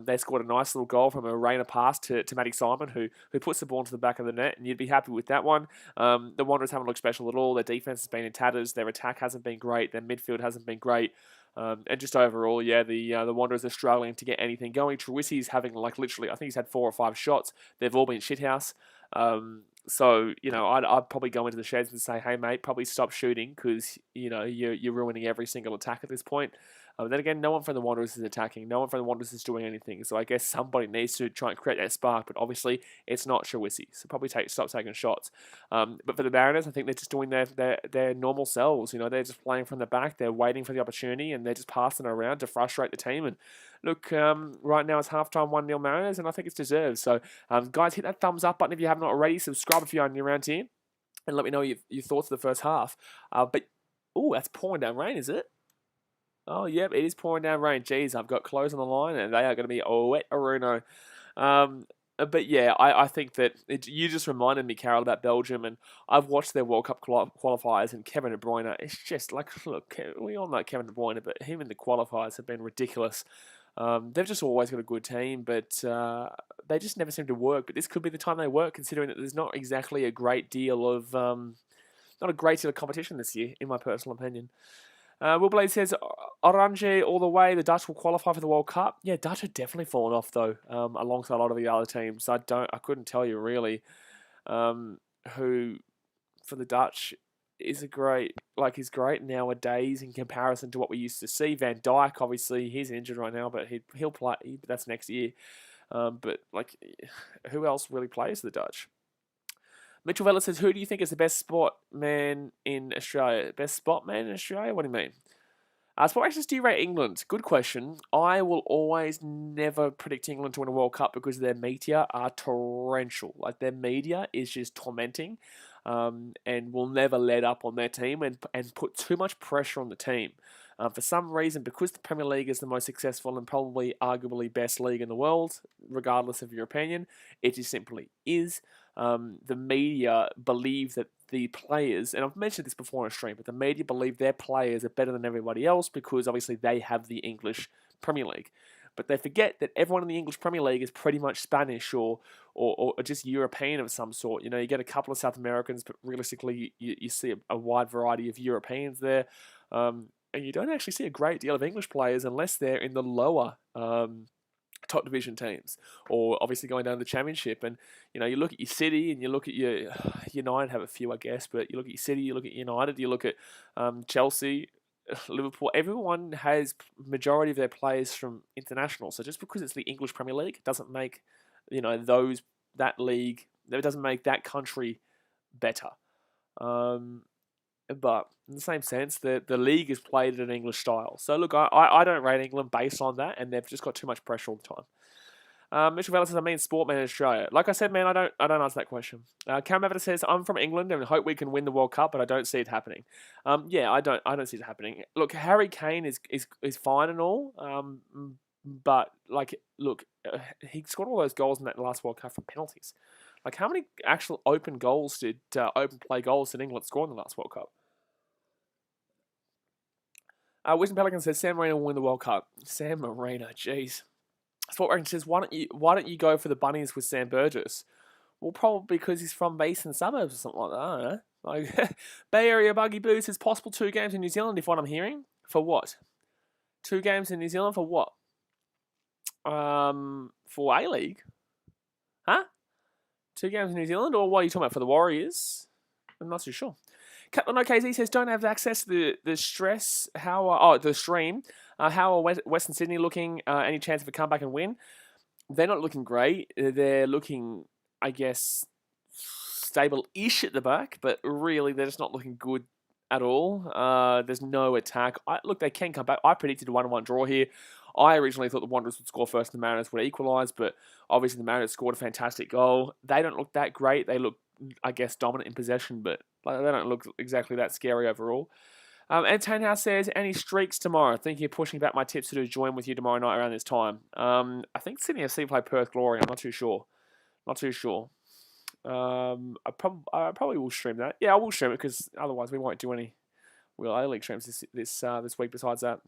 They scored a nice little goal from a Rayner pass to Matty Simon, who puts the ball into the back of the net, and you'd be happy with that one. The Wanderers haven't looked special at all. Their defense has been in tatters. Their attack hasn't been great. Their midfield hasn't been great. And just overall, yeah, the Wanderers are struggling to get anything going. Truisi's having literally, I think he's had 4 or 5 shots. They've all been shithouse. So, I'd probably go into the sheds and say, hey, mate, probably stop shooting because, you're ruining every single attack at this point. Then again, no one from the Wanderers is attacking. No one from the Wanderers is doing anything. So I guess somebody needs to try and create that spark. But obviously, it's not Truisi. So probably stop taking shots. But for the Mariners, I think they're just doing their normal selves. They're just playing from the back. They're waiting for the opportunity. And they're just passing it around to frustrate the team. And look, right now it's halftime 1-0 Mariners. And I think it's deserved. So, guys, hit that thumbs up button if you haven't already. Subscribe if you're new around here. And let me know your thoughts of the first half. That's pouring down rain, is it? Oh, yep, it is pouring down rain. Jeez, I've got clothes on the line, and they are going to be wet aruno. But yeah, I think that you just reminded me, Carol, about Belgium, and I've watched their World Cup qualifiers, and Kevin De Bruyne, it's just look, we all know Kevin De Bruyne, but him in the qualifiers have been ridiculous. They've just always got a good team, but they just never seem to work. But this could be the time they work, considering that there's not exactly a great deal of competition this year, in my personal opinion. Will Blaze says, Orange all the way, the Dutch will qualify for the World Cup. Yeah, Dutch have definitely fallen off, though, alongside a lot of the other teams. I couldn't tell you, really, who, for the Dutch, is great nowadays in comparison to what we used to see. Van Dijk, obviously, he's injured right now, but he'll play, but that's next year. But, who else really plays the Dutch? Mitchell Vella says, who do you think is the best spot man in Australia? Best spot man in Australia? What do you mean? Sport Access, do you rate England? Good question. I will always never predict England to win a World Cup because their media are torrential. Their media is just tormenting and will never let up on their team and put too much pressure on the team. For some reason, because the Premier League is the most successful and probably arguably best league in the world, regardless of your opinion, it just simply is. The media believe that the players, and I've mentioned this before on a stream, but the media believe their players are better than everybody else because obviously they have the English Premier League. But they forget that everyone in the English Premier League is pretty much Spanish or just European of some sort. You get a couple of South Americans, but realistically you see a wide variety of Europeans there. And you don't actually see a great deal of English players unless they're in the lower top division teams, or obviously going down to the Championship. And you look at your City and you look at your United have a few, I guess, but you look at your City, you look at United, you look at Chelsea. Liverpool, everyone has majority of their players from international. So just because it's the English Premier League doesn't make, that league, that doesn't make that country better. But in the same sense, the league is played in an English style. So look, I don't rate England based on that, and they've just got too much pressure all the time. Mitchell Vella says, I mean sport man in Australia. Like I said, man, I don't answer that question. Cam Evans says, I'm from England and hope we can win the World Cup, but I don't see it happening. Yeah, I don't see it happening. Look, Harry Kane is fine and all. But look, he scored all those goals in that last World Cup from penalties. Like, how many actual open play goals did England score in the last World Cup? Wisdom Pelican says Sam Marino will win the World Cup. Sam Marino, jeez. Sport Ranking says, why don't you go for the bunnies with Sam Burgess? Well, probably because he's from Eastern Suburbs or something like that. I don't know. Like, Bay Area Buggy Boo says possible 2 games in New Zealand, if what I'm hearing. For what? 2 games in New Zealand for what? For A-League? Huh? 2 games in New Zealand? Or what are you talking about? For the Warriors? I'm not too sure. Captain OKZ says, don't have access to the stress. The stream. How are Western Sydney looking? Any chance of a comeback and win? They're not looking great. They're looking, I guess, stable-ish at the back, but really they're just not looking good at all. There's no attack. Look, they can come back. I predicted a 1-1 draw here. I originally thought the Wanderers would score first and the Mariners would equalise, but obviously the Mariners scored a fantastic goal. They don't look that great. They look, I guess, dominant in possession, but they don't look exactly that scary overall. And House says, any streaks tomorrow? Thinking of pushing back my tips to do join with you tomorrow night around this time. I think Sydney FC play Perth Glory. I'm not too sure. I probably will stream that. Yeah, I will stream it because otherwise we won't do any real A-League streams this week besides that.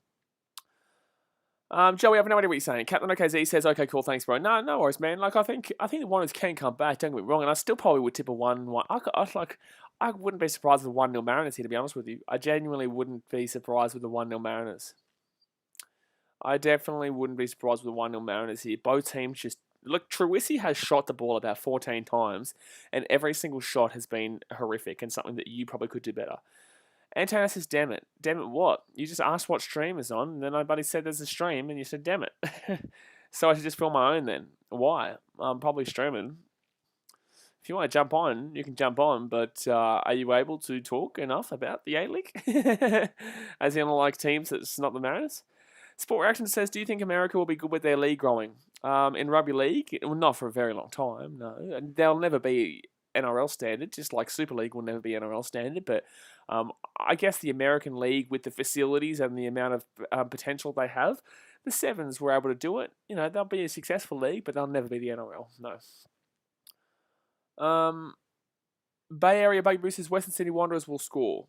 Joey, I have no idea what you're saying. Captain OKZ says, okay, cool, thanks, bro. No worries, man. Like, I think the Wanderers can come back, don't get me wrong, and I still probably would tip a 1-1. I wouldn't be surprised with 1-0 Mariners here, to be honest with you. I genuinely wouldn't be surprised with the 1-0 Mariners. I definitely wouldn't be surprised with the 1-0 Mariners here. Both teams just... Look, Truisi has shot the ball about 14 times, and every single shot has been horrific and something that you probably could do better. Antonio says, damn it. Damn it what? You just asked what stream is on, and then nobody said there's a stream, and you said, damn it. So I should just film my own then. Why? I'm probably streaming. If you want to jump on, you can jump on, but are you able to talk enough about the A-League? As in, like, teams that's not the Mariners? Sport Reaction says, do you think America will be good with their league growing? In rugby league? Well, not for a very long time, no. They'll never be NRL standard, just like Super League will never be NRL standard, but I guess the American League, with the facilities and the amount of potential they have, the Sevens were able to do it. You know, they'll be a successful league, but they'll never be the NRL, no. Bay Area Buggy Boosters, Western Sydney Wanderers will score.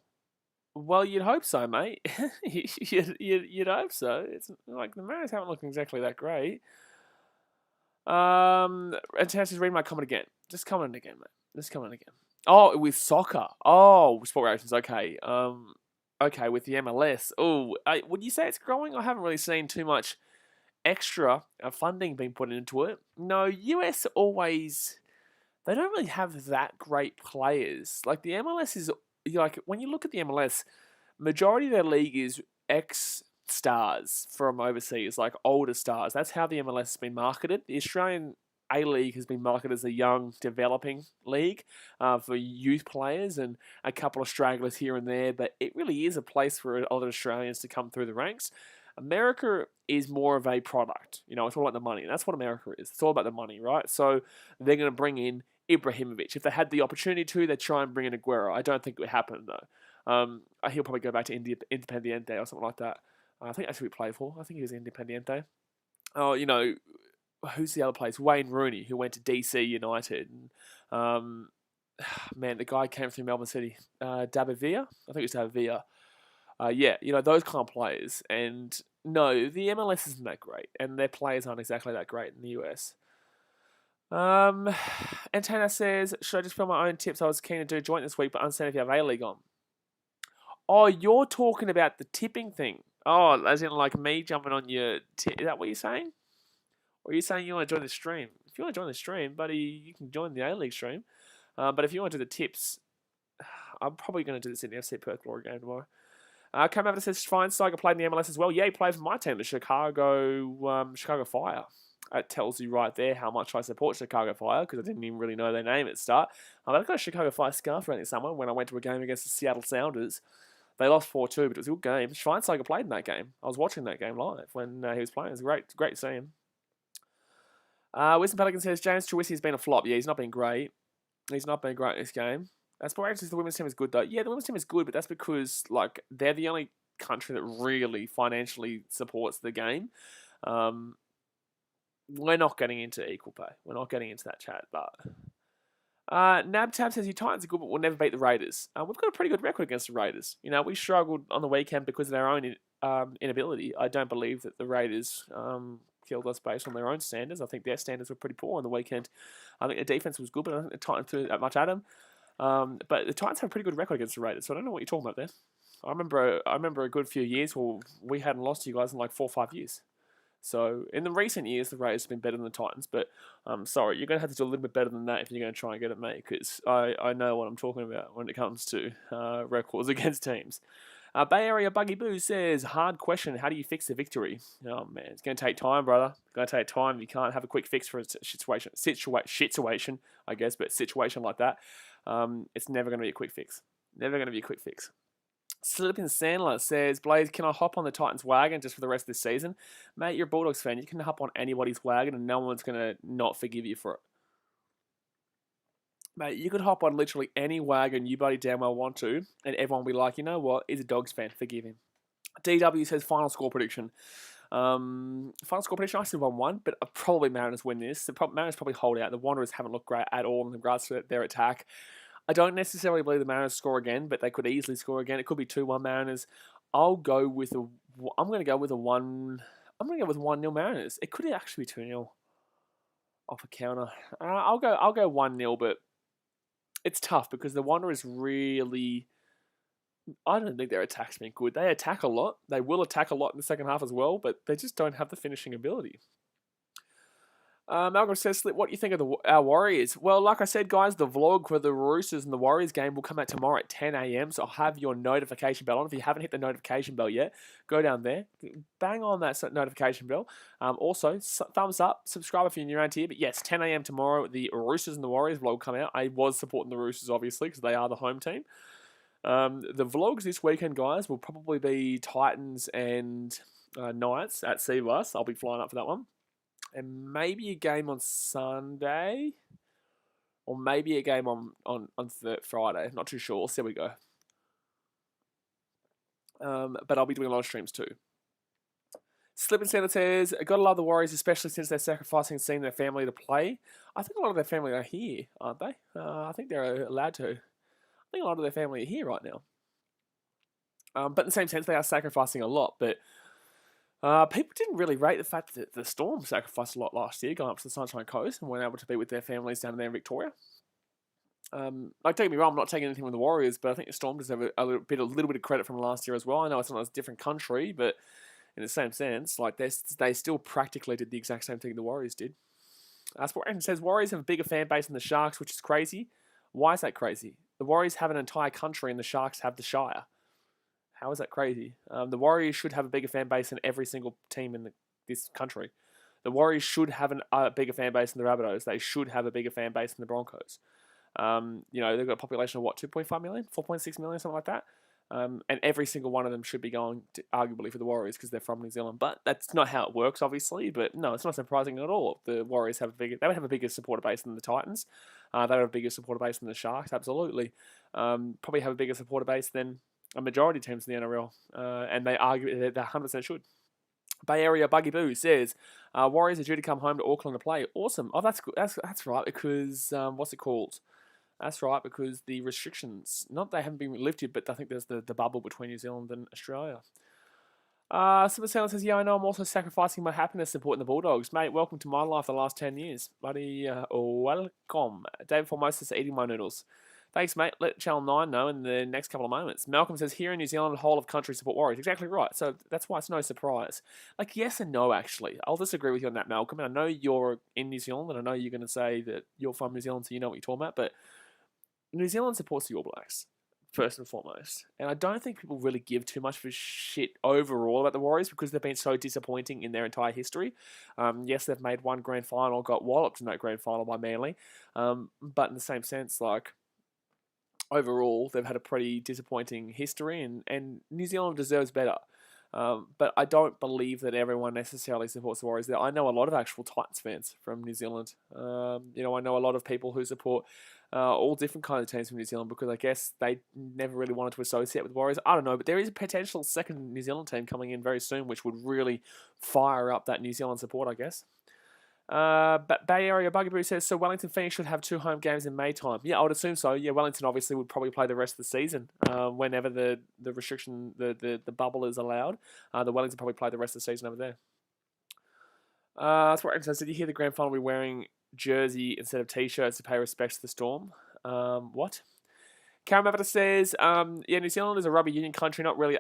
Well, you'd hope so, mate. you'd hope so. It's like the Mariners haven't looked exactly that great. Fantastic, read my comment again. Just comment again, mate. Just comment again. Oh, with soccer. Oh, sport reactions. Okay. Okay, with the MLS. Oh, would you say it's growing? I haven't really seen too much extra funding being put into it. No, US always... They don't really have that great players. Like, the MLS is... Like, when you look at the MLS, majority of their league is ex-stars from overseas, like older stars. That's how the MLS has been marketed. The Australian A-League has been marketed as a young, developing league for youth players and a couple of stragglers here and there, but it really is a place for a lot of Australians to come through the ranks. America is more of a product. You know, it's all about the money. That's what America is. It's all about the money, right? So they're going to bring in Ibrahimovic. If they had the opportunity to, they'd try and bring in Aguero. I don't think it would happen, though. He'll probably go back to Independiente or something like that. I think that's who he played for. I think he was Independiente. Oh, you know, who's the other place? Wayne Rooney, who went to DC United. Man, the guy came through Melbourne City. David Villa? I think it was David Villa. Yeah, you know, those kind of players. And no, the MLS isn't that great. And their players aren't exactly that great in the US. Antenna says, should I just film my own tips? I was keen to do a joint this week, but understand if you have A-League on. Oh, you're talking about the tipping thing. Oh, as in like me jumping on your tip. Is that what you're saying? Or are you saying you want to join the stream? If you want to join the stream, buddy, you can join the A-League stream. But if you want to do the tips, I'm probably going to do the Sydney FC Perth Glory game tomorrow. Come over says Schweinsteiger played in the MLS as well. Yeah, he played for my team, the Chicago Fire. That tells you right there how much I support Chicago Fire because I didn't even really know their name at the start. I've got a Chicago Fire scarf around it somewhere when I went to a game against the Seattle Sounders. They lost 4-2, but it was a good game. Schweinsteiger played in that game. I was watching that game live when he was playing. It was great to see him. Wisdom Pelican says James Trewisi has been a flop. Yeah, he's not been great. He's not been great in this game. Sporadic says the women's team is good though. Yeah, the women's team is good, but that's because like they're the only country that really financially supports the game. We're not getting into equal pay. We're not getting into that chat, but Nabtab says your Titans are good, but we'll never beat the Raiders. We've got a pretty good record against the Raiders. You know, we struggled on the weekend because of their own inability. I don't believe that the Raiders killed us based on their own standards. I think their standards were pretty poor on the weekend. I think the defense was good, but I don't think the Titans threw that much at them. But the Titans have a pretty good record against the Raiders, so I don't know what you're talking about there. I remember a good few years where we hadn't lost to you guys in like 4 or 5 years. So in the recent years, the Raiders have been better than the Titans, but sorry, you're going to have to do a little bit better than that if you're going to try and get at me, because I know what I'm talking about when it comes to records against teams. Bay Area Buggy Boo says, hard question, how do you fix the victory? Oh man, it's going to take time, brother. It's going to take time. You can't have a quick fix for a situation, I guess, but situation like that, it's never going to be a quick fix. Never going to be a quick fix. Slippin' Sandler says, Blaze, can I hop on the Titans wagon just for the rest of this season? Mate, you're a Bulldogs fan. You can hop on anybody's wagon and no one's going to not forgive you for it. Mate, you could hop on literally any wagon you bloody damn well want to, and everyone will be like, you know what? He's a Dogs fan. Forgive him. DW says, final score prediction. Final score prediction, I said 1-1, but probably Mariners win this. The Mariners probably hold out. The Wanderers haven't looked great at all in regards to their attack. I don't necessarily believe the Mariners score again, but they could easily score again. It could be 2-1 Mariners. I'm going to go with 1-0 Mariners. It could actually be 2-0 off a counter. I'll go 1-0, but it's tough because the Wanderers really, I don't think their attack's been good. They attack a lot. They will attack a lot in the second half as well, but they just don't have the finishing ability. Malcolm says, what do you think of our Warriors? Well, like I said, guys, the vlog for the Roosters and the Warriors game will come out tomorrow at 10 a.m. So I'll have your notification bell on. If you haven't hit the notification bell yet, go down there, bang on that notification bell. Also, thumbs up, subscribe if you're new around here. But yes, 10 a.m. tomorrow, the Roosters and the Warriors vlog will come out. I was supporting the Roosters, obviously, because they are the home team. The vlogs this weekend, guys, will probably be Titans and Knights at Seabus. I'll be flying up for that one. And maybe a game on Sunday, or maybe a game on Friday. Not too sure. We'll see how we go. But I'll be doing a lot of streams too. Slip and Santa says, gotta love the Warriors, especially since they're sacrificing seeing their family to play. I think a lot of their family are here, aren't they? I think they're allowed to. I think a lot of their family are here right now. But in the same sense, they are sacrificing a lot. But people didn't really rate the fact that the Storm sacrificed a lot last year, going up to the Sunshine Coast and weren't able to be with their families down there in Victoria. Don't get me wrong, I'm not taking anything with the Warriors, but I think the Storm deserve a little bit of credit from last year as well. I know it's not a different country, but in the same sense, like they still practically did the exact same thing the Warriors did. Sport Action says Warriors have a bigger fan base than the Sharks, which is crazy. Why is that crazy? The Warriors have an entire country and the Sharks have the Shire. How is that crazy? The Warriors should have a bigger fan base than every single team in this country. The Warriors should have a bigger fan base than the Rabbitohs. They should have a bigger fan base than the Broncos. They've got a population of what, 2.5 million, 4.6 million, something like that. And every single one of them should be going to, arguably for the Warriors because they're from New Zealand. But that's not how it works, obviously. But no, it's not surprising at all. The Warriors they would have a bigger supporter base than the Titans. They would have a bigger supporter base than the Sharks, absolutely. Probably have a bigger supporter base than a majority of teams in the NRL, and they argue they 100% should. Bay Area Buggy Boo says, Warriors are due to come home to Auckland to play. Awesome. Oh, that's good. That's right, because, what's it called? That's right, because the restrictions, not they haven't been lifted, but I think there's the bubble between New Zealand and Australia. Super Sailor says, yeah, I know I'm also sacrificing my happiness supporting the Bulldogs. Mate, welcome to my life the last 10 years. Buddy, welcome. David Formosa says, eating my noodles. Thanks, mate. Let Channel 9 know in the next couple of moments. Malcolm says, here in New Zealand, the whole of country support Warriors. Exactly right. So that's why it's no surprise. Like, yes and no, actually. I'll disagree with you on that, Malcolm. And I know you're in New Zealand, and I know you're going to say that you're from New Zealand, so you know what you're talking about. But New Zealand supports the All Blacks. first and foremost. And I don't think people really give too much of a shit overall about the Warriors because they've been so disappointing in their entire history. Yes, they've made one grand final, got walloped in that grand final by Manly. But in the same sense, like, overall, they've had a pretty disappointing history, and New Zealand deserves better. But I don't believe that everyone necessarily supports the Warriors there. I know a lot of actual Titans fans from New Zealand. I know a lot of people who support all different kinds of teams from New Zealand because I guess they never really wanted to associate with Warriors. I don't know, but there is a potential second New Zealand team coming in very soon, which would really fire up that New Zealand support, I guess. But Bay Area Bugaboo says, so Wellington Phoenix should have 2 home games in May time. Yeah, I would assume so. Yeah, Wellington obviously would probably play the rest of the season whenever the restriction, the bubble is allowed. The Wellington probably play the rest of the season over there. That's what Aaron says. Did you hear the grand final will be wearing jersey instead of t-shirts to pay respects to the Storm? What? Karen Mavata says, New Zealand is a rugby union country, not really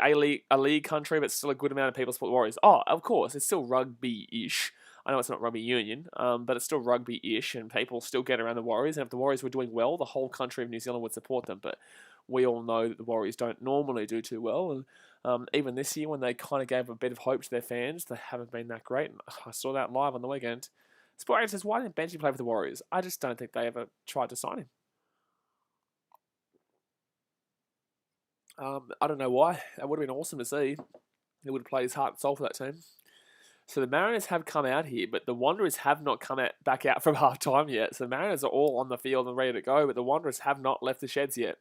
a league country, but still a good amount of people support the Warriors. Oh, of course, it's still rugby-ish. I know it's not rugby union, but it's still rugby-ish, and people still get around the Warriors. And if the Warriors were doing well, the whole country of New Zealand would support them. But we all know that the Warriors don't normally do too well. And even this year, when they kind of gave a bit of hope to their fans, they haven't been that great. And I saw that live on the weekend. Sport says, why didn't Benji play for the Warriors? I just don't think they ever tried to sign him. I don't know why. That would have been awesome to see. He would have played his heart and soul for that team. So the Mariners have come out here, but the Wanderers have not come back out from half-time yet. So the Mariners are all on the field and ready to go, but the Wanderers have not left the sheds yet.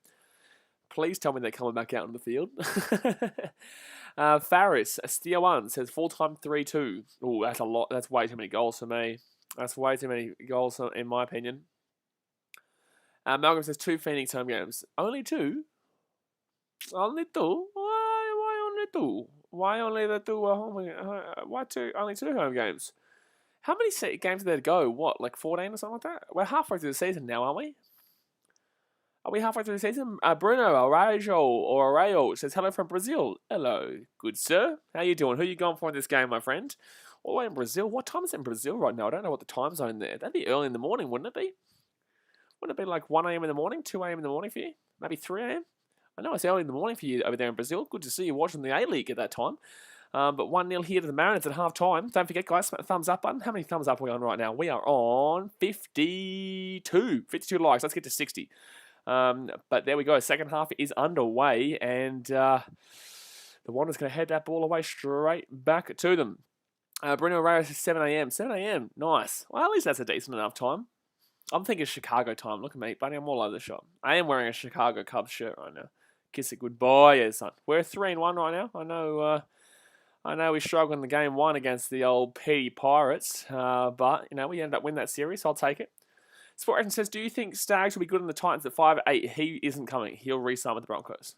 Please tell me they're coming back out on the field. Faris, Steer 1, says full-time 3-2. Oh, that's a lot. That's way too many goals for me. That's way too many goals, in my opinion. Malcolm says 2 Phoenix home games. Only 2? Only 2? Why only 2? Why only the 2 home? Why only 2 home games? How many games are there to go? What, like 14 or something like that? We're halfway through the season now, aren't we? Are we halfway through the season? Bruno Arajo says hello from Brazil. Hello, good sir. How you doing? Who are you going for in this game, my friend? All the way in Brazil. What time is it in Brazil right now? I don't know what the time zone there. That'd be early in the morning, wouldn't it be? Wouldn't it be like 1 a.m. in the morning, 2 a.m. in the morning for you? Maybe 3 a.m.? I know it's early in the morning for you over there in Brazil. Good to see you watching the A-League at that time. But 1-0 here to the Mariners at half-time. Don't forget, guys, smack the thumbs up button. How many thumbs up are we on right now? We are on 52. 52 likes. Let's get to 60. But there we go. Second half is underway, and the Wanderers going to head that ball away straight back to them. Bruno Reyes is 7 a.m. 7 a.m. Nice. Well, at least that's a decent enough time. I'm thinking Chicago time. Look at me, buddy. I'm all over the shop. I am wearing a Chicago Cubs shirt right now. Kiss it goodbye, yeah, son. We're 3-1 right now. I know we struggled in the game 1 against the old petty Pirates, but we ended up winning that series. So I'll take it. Sport Agent says, do you think Staggs will be good in the Titans at 5'8"? He isn't coming. He'll re-sign with the Broncos.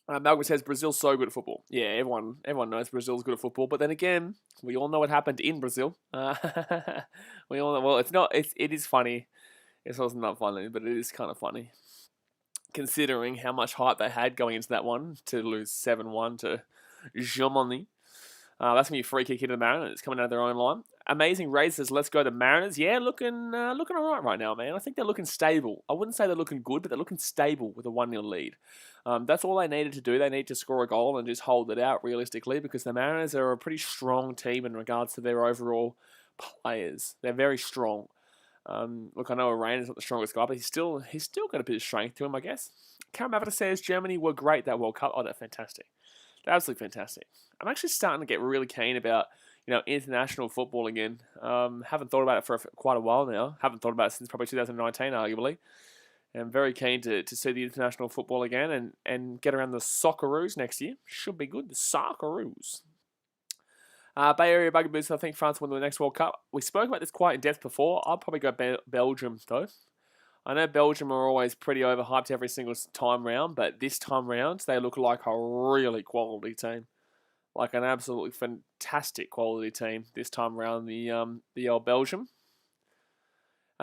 Malcolm says, Brazil's so good at football. Yeah, everyone knows Brazil's good at football. But then again, we all know what happened in Brazil. We all know. Well, it is funny. It's also not funny, but it is kind of funny. Considering how much hype they had going into that one to lose 7-1 to Germany. That's going to be a free kick into the Mariners coming out of their own line. Amazing Ray says, let's go to Mariners. Yeah, looking all right now, man. I think they're looking stable. I wouldn't say they're looking good, but they're looking stable with a 1-0 lead. That's all they needed to do. They need to score a goal and just hold it out realistically because the Mariners are a pretty strong team in regards to their overall players. They're very strong. Look, I know Arain is not the strongest guy, but he's still got a bit of strength to him, I guess. Karen Mavata says, Germany were great that World Cup. Oh, they're fantastic. They're absolutely fantastic. I'm actually starting to get really keen about international football again. Haven't thought about it for quite a while now. Haven't thought about it since probably 2019, arguably. And I'm very keen to see the international football again and get around the Socceroos next year. Should be good, the Socceroos. Bay Area Bugaboos, I think France will win the next World Cup. We spoke about this quite in depth before. I'll probably go Belgium, though. I know Belgium are always pretty overhyped every single time round, but this time round, they look like a really quality team. Like an absolutely fantastic quality team this time round, the old Belgium.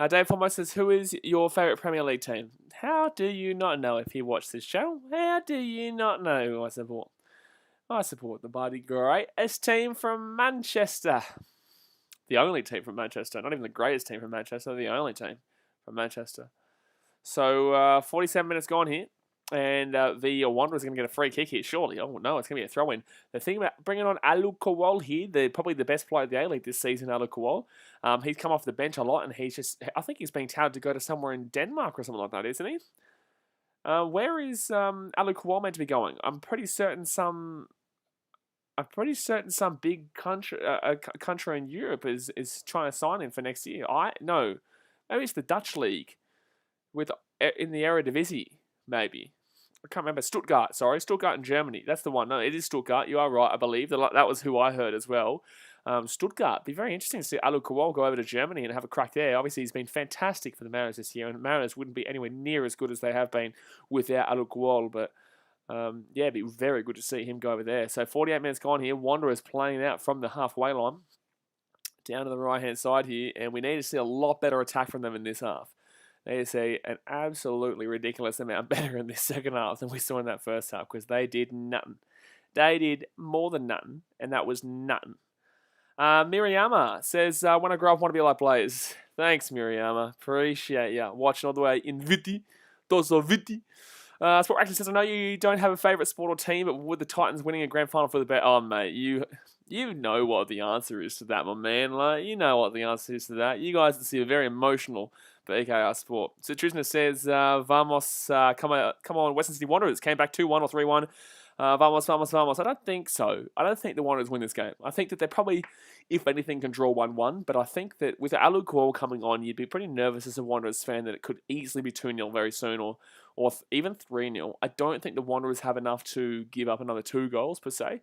Dave Foremost says, who is your favourite Premier League team? How do you not know if you watch this show? How do you not know who I support? I support the bloody greatest team from Manchester. The only team from Manchester. Not even the greatest team from Manchester, the only team from Manchester. So 47 minutes gone here. And the Wanderers are going to get a free kick here, surely. Oh, no, it's going to be a throw-in. The thing about bringing on Alu Kowal here, probably the best player of the A-League this season, Alu Kowal. He's come off the bench a lot, and I think he's being touted to go to somewhere in Denmark or something like that, isn't he? Where is Alu Kowal meant to be going? I'm pretty certain some big country in Europe is trying to sign him for next year. No, maybe it's the Dutch league in the Eredivisie, maybe. I can't remember. Stuttgart in Germany. That's the one. No, it is Stuttgart. You are right, I believe. That was who I heard as well. Stuttgart. Be very interesting to see Alu Kowal go over to Germany and have a crack there. Obviously, he's been fantastic for the Mariners this year, and Mariners wouldn't be anywhere near as good as they have been without Alu Kowal, but yeah, it'd be very good to see him go over there. So 48 minutes gone here. Wanderers playing out from the halfway line down to the right-hand side here, and we need to see a lot better attack from them in this half. They see an absolutely ridiculous amount better in this second half than we saw in that first half, because they did nothing. They did more than nothing, and that was nothing. Miriyama says, when I grow up, I want to be like Blaze. Thanks, Miriyama. Appreciate you watching all the way in Viti. Doso Viti. Sport actually says, I know you don't have a favourite sport or team, but would the Titans winning a grand final for the bet? Oh, mate, you know what the answer is to that, my man. Like, you know what the answer is to that. You guys see a very emotional BKRsport. So Trisna says, Vamos, come on, Western City Wanderers came back 2-1 or 3-1. Vamos. I don't think so. I don't think the Wanderers win this game. I think that they probably, if anything, can draw 1-1. But I think that with Alu Kowal coming on, you'd be pretty nervous as a Wanderers fan that it could easily be 2-0 very soon or even 3-0. I don't think the Wanderers have enough to give up another 2 goals, per se.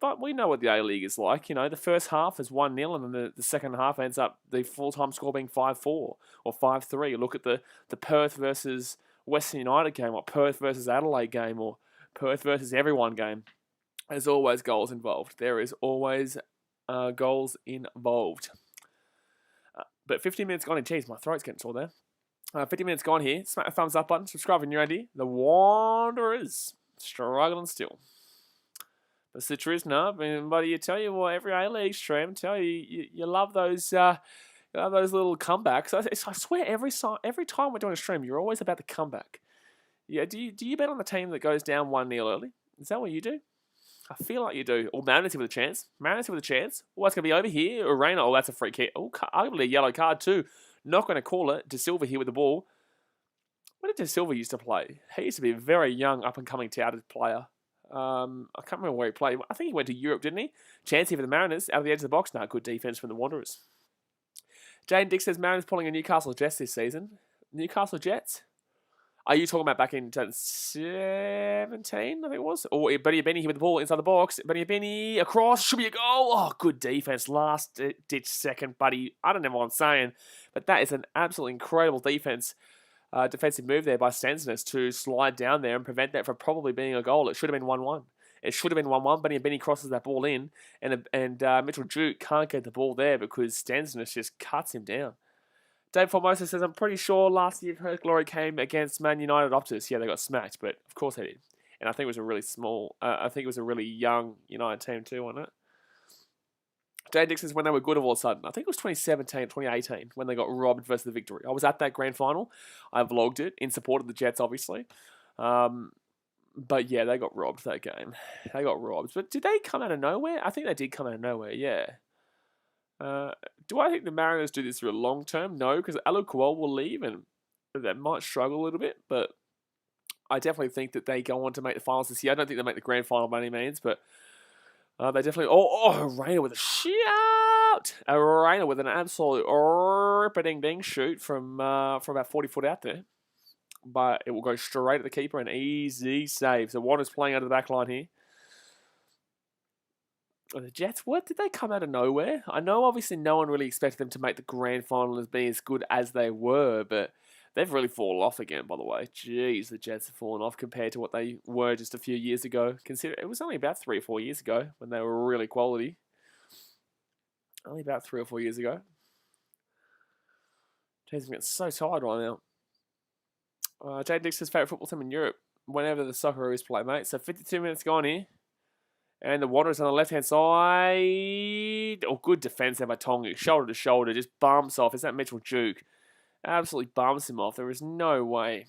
But we know what the A-League is like. You know, the first half is 1-0, and then the second half ends up the full-time score being 5-4 or 5-3. Look at the Perth versus Western United game, or Perth versus Adelaide game, or Perth versus everyone game. There's always goals involved. There is always goals involved. But 15 minutes gone in. Jeez, my throat's getting sore there. 50 minutes gone here. Smack the thumbs up button. Subscribe if you're new. The Wanderers struggling still. But the truth, no, buddy, you tell you what, every A-League stream, tell you love those little comebacks. I swear, every time we're doing a stream, you're always about the comeback. Yeah, do you bet on the team that goes down 1-0 early? Is that what you do? I feel like you do. Or Mariners with a chance. Oh, it's going to be over here. Arena. Oh, that's a free kick. Oh, arguably a yellow card too. Not going to call it. De Silva here with the ball. Where did De Silva used to play? He used to be a very young, up-and-coming touted player. I can't remember where he played. I think he went to Europe, didn't he? Chance here for the Mariners. Out of the edge of the box. No, good defense from the Wanderers. Jane Dick says Mariners pulling a Newcastle Jets this season. Newcastle Jets? Are you talking about back in 2017, I think it was? Or Benny here with the ball inside the box. Benny across. Should be a goal. Oh, good defense. Last ditch second, buddy. I don't know what I'm saying. But that is an absolutely incredible defensive move there by Stansness to slide down there and prevent that from probably being a goal. It should have been 1-1. It should have been 1-1. Benny crosses that ball in, and Mitchell Duke can't get the ball there because Stansness just cuts him down. Dave Formosa says, I'm pretty sure last year her glory came against Man United Optus. Yeah, they got smacked, but of course they did. And I think it was a really really young United team too, wasn't it? Jay Dix says when they were good all of a sudden. I think it was 2017, 2018 when they got robbed versus the Victory. I was at that grand final. I vlogged it in support of the Jets, obviously. But yeah, they got robbed that game. They got robbed. But did they come out of nowhere? I think they did come out of nowhere, yeah. Do I think the Mariners do this for a long term? No, because Alu Kowal will leave and they might struggle a little bit. But I definitely think that they go on to make the finals this year. I don't think they make the grand final by any means, but they definitely... Oh, Rainer with a shout! Rainer with an absolute rip-a-ding-ding shoot from about 40 foot out there. But it will go straight at the keeper, an easy save. So Warner's playing out of the back line here. The Jets, what? Did they come out of nowhere? I know obviously no one really expected them to make the grand final as being as good as they were, but they've really fallen off again, by the way. Jeez, the Jets have fallen off compared to what they were just a few years ago. Consider it was only about 3 or 4 years ago when they were really quality. Only about 3 or 4 years ago. Jeez, I'm getting so tired right now. Jade Dix's favourite football team in Europe whenever the Socceroos play, mate. So 52 minutes gone here. And the Wanderers on the left-hand side. Oh, good defence there by Tongu. Shoulder to shoulder. Just bumps off. Is that Mitchell Duke? Absolutely bums him off. There is no way.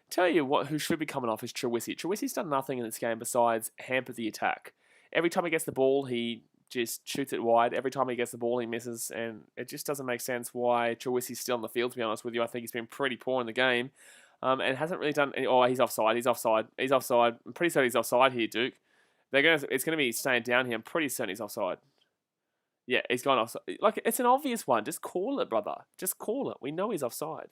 Tell you what, who should be coming off is Trewisi. Trewisi's done nothing in this game besides hamper the attack. Every time he gets the ball, he just shoots it wide. Every time he gets the ball, he misses, and it just doesn't make sense why Trewisi's still on the field, to be honest with you. I think he's been pretty poor in the game, and hasn't really done any... Oh, he's offside. He's offside. He's offside. I'm pretty certain he's offside here, Duke. It's going to be staying down here. I'm pretty certain he's offside. Yeah, he's gone offside. Like, it's an obvious one. Just call it, brother. Just call it. We know he's offside.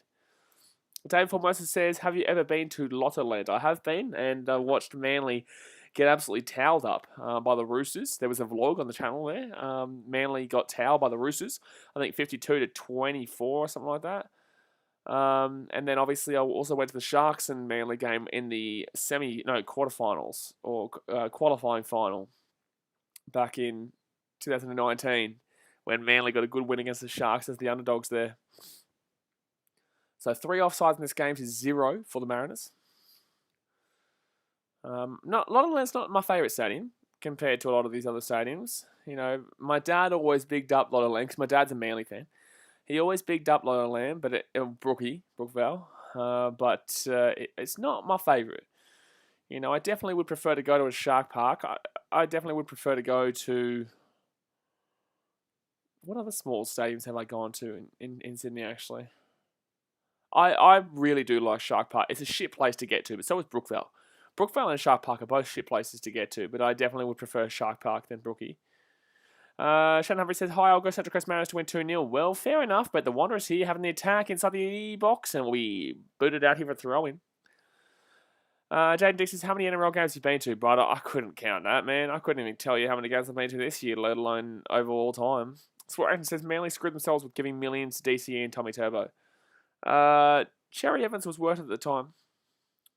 Dave Formosa says, have you ever been to Lottoland? I have been, and watched Manly get absolutely towed up by the Roosters. There was a vlog on the channel there. Manly got towed by the Roosters. I think 52-24 or something like that. And then obviously I also went to the Sharks and Manly game in the quarterfinals or qualifying final back in 2019 when Manly got a good win against the Sharks as the underdogs there. So 3 offsides in this game to 0 for the Mariners. Lottoland's not my favourite stadium compared to a lot of these other stadiums. You know, my dad always bigged up Lottoland because my dad's a Manly fan. He always bigged up Lottoland, but Brookvale. But it's not my favourite. You know, I definitely would prefer to go to a Shark Park. I definitely would prefer to go to... What other small stadiums have I gone to in Sydney, actually? I really do like Shark Park. It's a shit place to get to, but so is Brookvale. Brookvale and Shark Park are both shit places to get to, but I definitely would prefer Shark Park than Brookie. Shannon Humphrey says, hi, I'll go Central Coast Mariners to win 2-0. Well, fair enough, but the Wanderers here having the attack inside the box, and we booted out here for a throw-in. Jaden Dix says, how many NRL games have you been to, brother? I couldn't count that, man. I couldn't even tell you how many games I've been to this year, let alone over all time. Swart says, Manly screwed themselves with giving millions to DCE and Tommy Turbo. Cherry Evans was worth it at the time.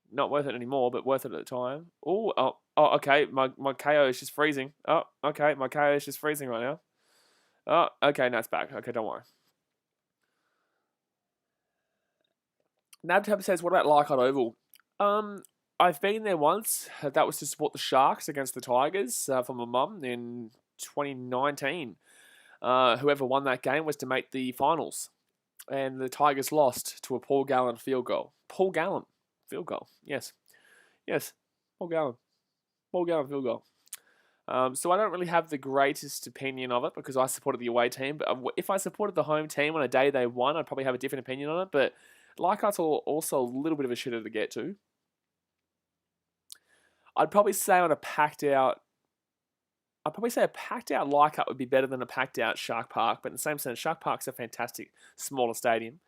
Not worth it anymore, but worth it at the time. Oh, okay. My KO is just freezing. Oh, okay. My KO is just freezing right now. Oh, okay. Now it's back. Okay, don't worry. Nabtab says, what about Leichhardt Oval? I've been there once. That was to support the Sharks against the Tigers for my mum in 2019. Whoever won that game was to make the finals. And the Tigers lost to a Paul Gallen field goal. Paul Gallen field goal. Yes. Paul Gallen field goal. So I don't really have the greatest opinion of it because I supported the away team. But if I supported the home team on a day they won, I'd probably have a different opinion on it. But Leichhardt's also a little bit of a shitter to get to. I'd probably say a packed out Leichhardt would be better than a packed out Shark Park, but in the same sense, Shark Park's a fantastic smaller stadium.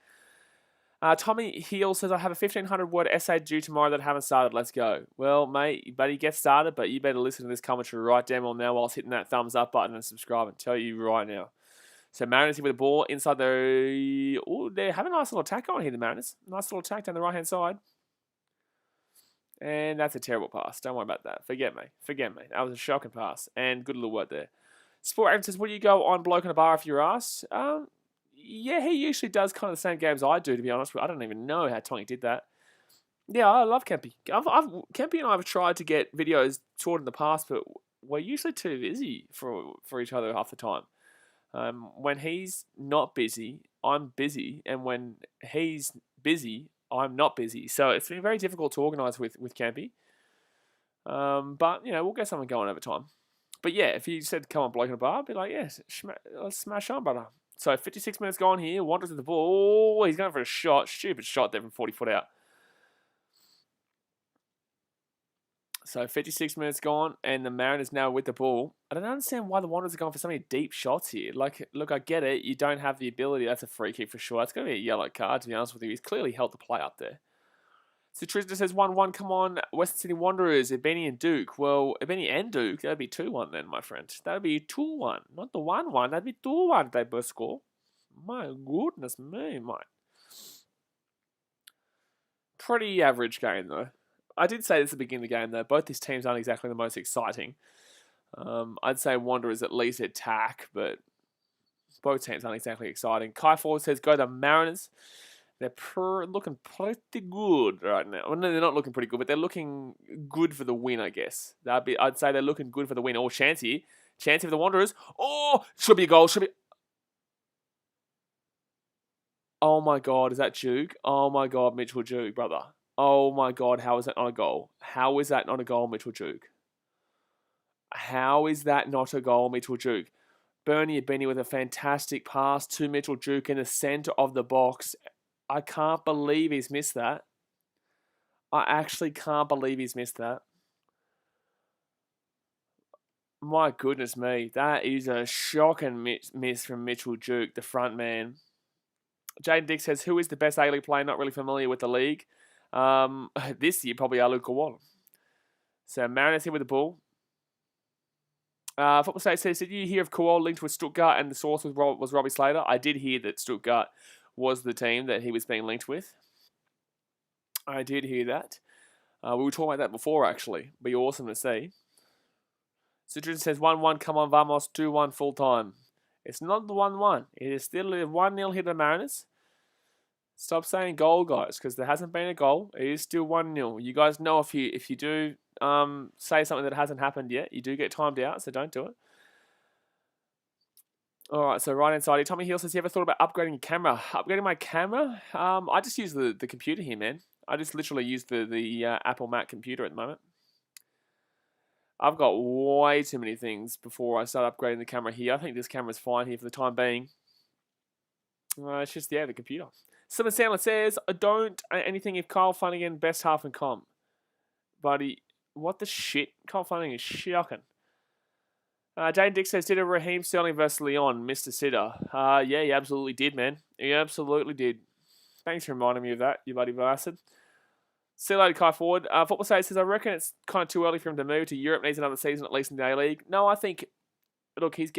Tommy Heel says, I have a 1,500 word essay due tomorrow that I haven't started. Let's go. Well, mate, you better get started, but you better listen to this commentary right damn well now whilst hitting that thumbs up button and subscribe and tell you right now. So Mariners here with the ball inside the... Oh, they have a nice little attack going here, the Mariners. Nice little attack down the right-hand side. And that's a terrible pass. Don't worry about that. Forget me. That was a shocking pass. And good little word there. Sport Aaron says, would you go on Bloke in a Bar if you're asked? Yeah, he usually does kind of the same games I do, to be honest. I don't even know how Tony did that. Yeah, I love Kempy. Kempy and I have tried to get videos sorted in the past, but we're usually too busy for each other half the time. When he's not busy, I'm busy. And when he's busy, I'm not busy. So it's been very difficult to organise with Campy. But, you know, we'll get something going over time. But yeah, if you said come on Bloke in a Bar, I'd be like, yes, let's smash on, brother. So 56 minutes gone here. Wanderers at the ball. Oh, he's going for a shot. Stupid shot there from 40 foot out. So 56 minutes gone, and the Mariners now with the ball. I don't understand why the Wanderers are going for so many deep shots here. Like, look, I get it. You don't have the ability. That's a free kick for sure. That's going to be a yellow card, to be honest with you. He's clearly held the play up there. So Tristan says 1-1. Come on, Western Sydney Wanderers, Ebeni and Duke. Well, Ebeni and Duke, that'd be 2-1 then, my friend. That'd be 2-1. Not the 1-1. That'd be 2-1 they both score. My goodness me, mate. Pretty average game, though. I did say this at the beginning of the game, though. Both these teams aren't exactly the most exciting. I'd say Wanderers at least attack, but both teams aren't exactly exciting. Kai Ford says, go the Mariners. They're looking pretty good right now. Well, no, they're not looking pretty good, but they're looking good for the win, I guess. I'd say they're looking good for the win. Oh, chance here. Chance for the Wanderers. Oh, should be a goal. Should be... Oh my God, is that Duke? Oh my God, Mitchell Duke, brother. Oh my God, how is that not a goal? How is that not a goal, Mitchell Duke? How is that not a goal, Mitchell Duke? Bernie Benny with a fantastic pass to Mitchell Duke in the centre of the box. I can't believe he's missed that. I actually can't believe he's missed that. My goodness me. That is a shocking miss from Mitchell Duke, the front man. Jaden Dick says, who is the best A-League player? Not really familiar with the league. This year, probably Alu Kawal. So Mariners here with the ball. Football State says, did you hear of Kawal linked with Stuttgart and the source was Robbie Slater? I did hear that Stuttgart was the team that he was being linked with. I did hear that. We were talking about that before, actually. Be awesome to see. Citron says 1-1, come on, Vamos, 2-1 full time. It's not the 1-1. It is still a 1-0 hit of Mariners. Stop saying goal, guys, because there hasn't been a goal. It is still 1-0. You guys know if you do say something that hasn't happened yet, you do get timed out, so don't do it. All right, so right inside here, Tommy Hill says, you ever thought about upgrading your camera? Upgrading my camera? I just use the computer here, man. I just literally use the Apple Mac computer at the moment. I've got way too many things before I start upgrading the camera here. I think this camera's fine here for the time being. It's just, the computer. Simon Sandler says, don't anything if Kyle Flanagan best half and comp. Buddy, what the shit? Kyle Flanagan is shocking. Jane Dick says, did a Raheem Sterling versus Leon, Mr. Sitter? Yeah, he absolutely did, man. He absolutely did. Thanks for reminding me of that, you bloody bastard. See you later, Kai Ford. Football State says, I reckon it's kind of too early for him to move to Europe. Needs another season at least in the A-League. No, I think, look, he's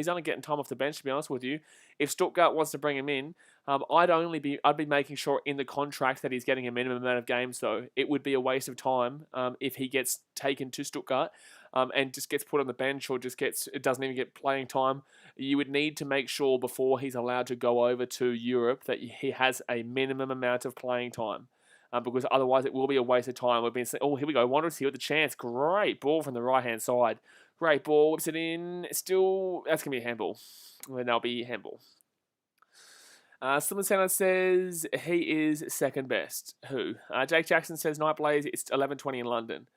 only getting time off the bench, to be honest with you. If Stuttgart wants to bring him in, I'd be making sure in the contract that he's getting a minimum amount of games, though. It would be a waste of time if he gets taken to Stuttgart and just gets put on the bench or it doesn't even get playing time. You would need to make sure before he's allowed to go over to Europe that he has a minimum amount of playing time. Because otherwise it will be a waste of time. We've been saying, oh, here we go. Wanderers here with the chance. Great ball from the right-hand side. Great ball. Whips it in. Still, that's going to be a handball. And that'll be handball. Slimmer Sandler says he is second best. Who? Jake Jackson says, Night Blaze, it's 11:20 in London.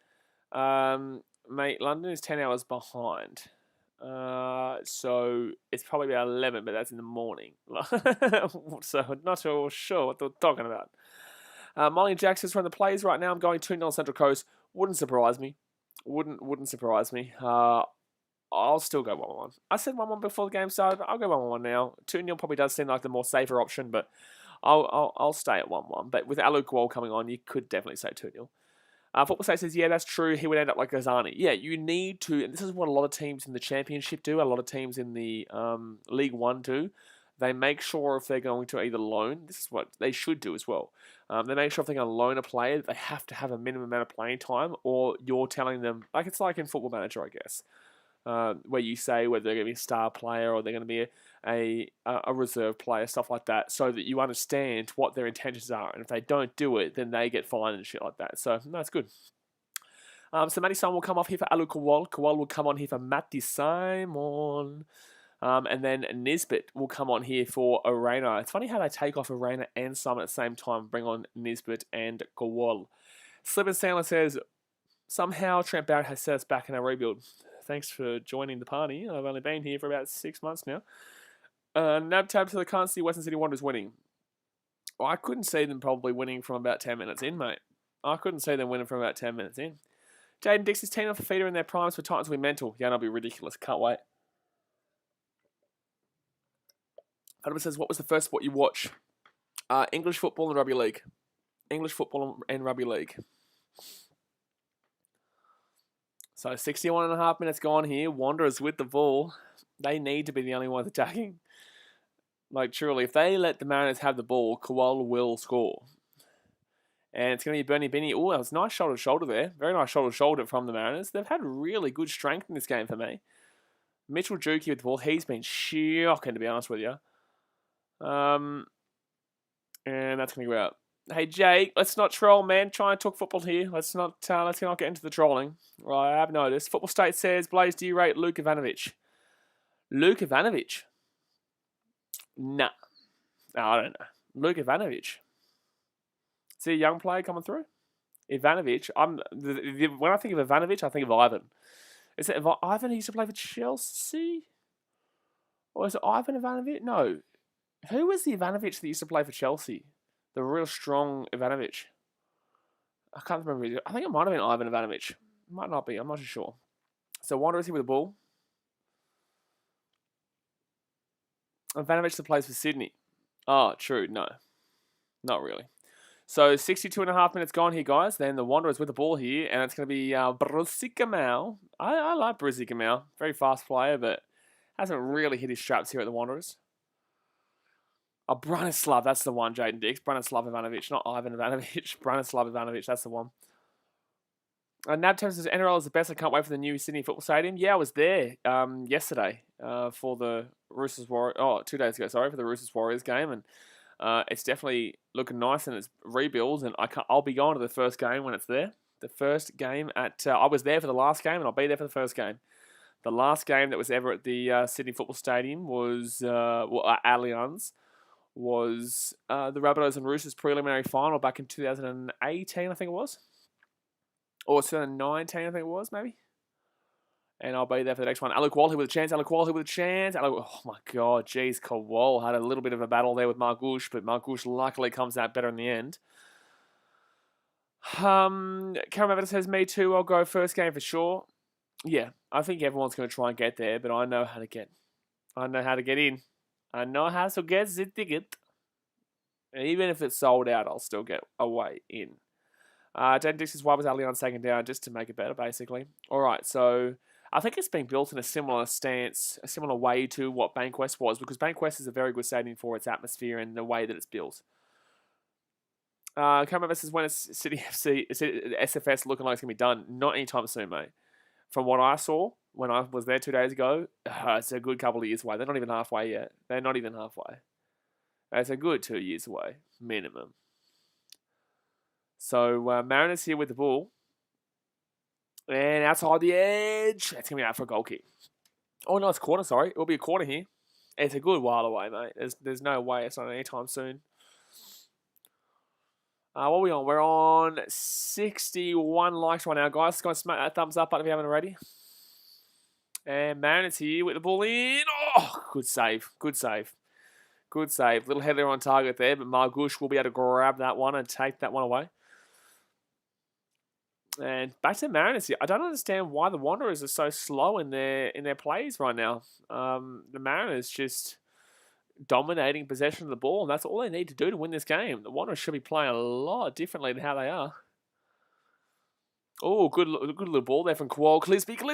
Mate, London is 10 hours behind. So it's probably about 11, but that's in the morning. So not so sure what they're talking about. Molly Jackson's from the plays right now. I'm going 2-0 Central Coast. Wouldn't surprise me. Wouldn't surprise me. I'll still go 1-1. I said 1-1 before the game started. I'll go 1-1 now. 2-0 probably does seem like the more safer option, but I'll stay at 1-1. But with Alu Kuol coming on, you could definitely say 2-0. Football State says, yeah, that's true. He would end up like Gazani. Yeah, you need to, and this is what a lot of teams in the Championship do, a lot of teams in the League One do. They make sure if they're going to either loan, this is what they should do as well. They make sure if they're going to loan a player, they have to have a minimum amount of playing time, or you're telling them, like it's like in Football Manager, I guess, where you say whether they're going to be a star player or they're going to be a reserve player, stuff like that, so that you understand what their intentions are. And if they don't do it, then they get fined and shit like that. So that's good. So Matty Simon will come off here for Alu Kawal. Kawal will come on here for Matty Simon. And then Nisbet will come on here for Arena. It's funny how they take off Arena and Simon at the same time, bring on Nisbet and Kawal. Slip and Sandler says, somehow Trent Barrett has set us back in our rebuild. Thanks for joining the party. I've only been here for about 6 months now. Nab tab to the can't see Western City Wanderers winning. Well, I couldn't see them probably winning from about 10 minutes in, mate. I couldn't see them winning from about 10 minutes in. Jaden Dix's team off a feeder in their primes for Titans will be mental. Yeah, that'll be ridiculous. Can't wait. Fatima says, what was the first sport you watch? English football and rugby league. English football and rugby league. So 61.5 minutes gone here. Wanderers with the ball. They need to be the only ones attacking. Like, truly, if they let the Mariners have the ball, Kawal will score. And it's going to be Bernie Binney. Oh, that was nice shoulder-to-shoulder there. Very nice shoulder-to-shoulder from the Mariners. They've had really good strength in this game for me. Mitchell Juki with the ball. He's been shocking, to be honest with you. And that's going to go out. Hey, Jake, let's not troll, man. Try and talk football here. Let's not get into the trolling. Right, I have noticed. Football State says, Blaze, do you rate Luke Ivanovic? Luke Ivanovic? Nah. No, I don't know. Luke Ivanovic. See a young player coming through? Ivanovic. When I think of Ivanovic, I think of Ivan. Is it Ivan who used to play for Chelsea? Or is it Ivan Ivanovic? No. Who was the Ivanovic that used to play for Chelsea? The real strong Ivanovic. I can't remember. I think it might have been Ivan Ivanovic. Might not be. I'm not sure. So Wanderers here with the ball. Ivanovic that plays for Sydney. Oh, true. No. Not really. So 62.5 minutes gone here, guys. Then the Wanderers with the ball here, and it's going to be blazekippaxross. I like blazekippaxross. Very fast player, but hasn't really hit his straps here at the Wanderers. Oh, Branislav, that's the one, Jaden Dix. Branislav Ivanovic, not Ivan Ivanovic. Branislav Ivanovic, that's the one. Nab Thames says NRL is the best. I can't wait for the new Sydney Football Stadium. Yeah, I was there yesterday for the Roosters Warriors. Oh, 2 days ago, sorry, for the Roosters Warriors game, and it's definitely looking nice and it's rebuilds. And I'll be going to the first game when it's there. The first game at I was there for the last game, and I'll be there for the first game. The last game that was ever at the Sydney Football Stadium was Allianz. Was the Rabbitohs and Roosters preliminary final back in 2018, I think it was. Or 2019, I think it was, maybe. And I'll be there for the next one. Alec Wall here with a chance. Oh, my God. Jeez, Kowal had a little bit of a battle there with Margush, but Margush luckily comes out better in the end. Karen Evans says, me too. I'll go first game for sure. Yeah, I think everyone's going to try and get there, but I know how to get. I know how to get in. I know how to get the ticket. And even if it's sold out, I'll still get a way in. Dan Dix says, why was Allianz taken down? Just to make it better, basically. All right, so I think it's been built in a similar stance, a similar way to what Bankwest was, because Bankwest is a very good stadium for its atmosphere and the way that it's built. Cameron says, when is City FC, SFS looking like it's going to be done? Not anytime soon, mate. From what I saw when I was there 2 days ago, it's a good couple of years away. They're not even halfway yet. They're not even halfway. It's a good 2 years away, minimum. So Mariners here with the ball. And outside the edge. That's going to be out for a goal kick. Oh, no, it's a quarter, sorry. It'll be a quarter here. It's a good while away, mate. There's no way it's not anytime soon. What are we on? We're on 61 likes right now, guys. Go and smack that thumbs up button if you haven't already. And Mariners here with the ball in. Oh, good save. Good save. Good save. Little header on target there, but Margush will be able to grab that one and take that one away. And back to Mariners here. I don't understand why the Wanderers are so slow in their plays right now. The Mariners just dominating possession of the ball, and that's all they need to do to win this game. The Wanderers should be playing a lot differently than how they are. Oh, good little ball there from Qual. Clisby!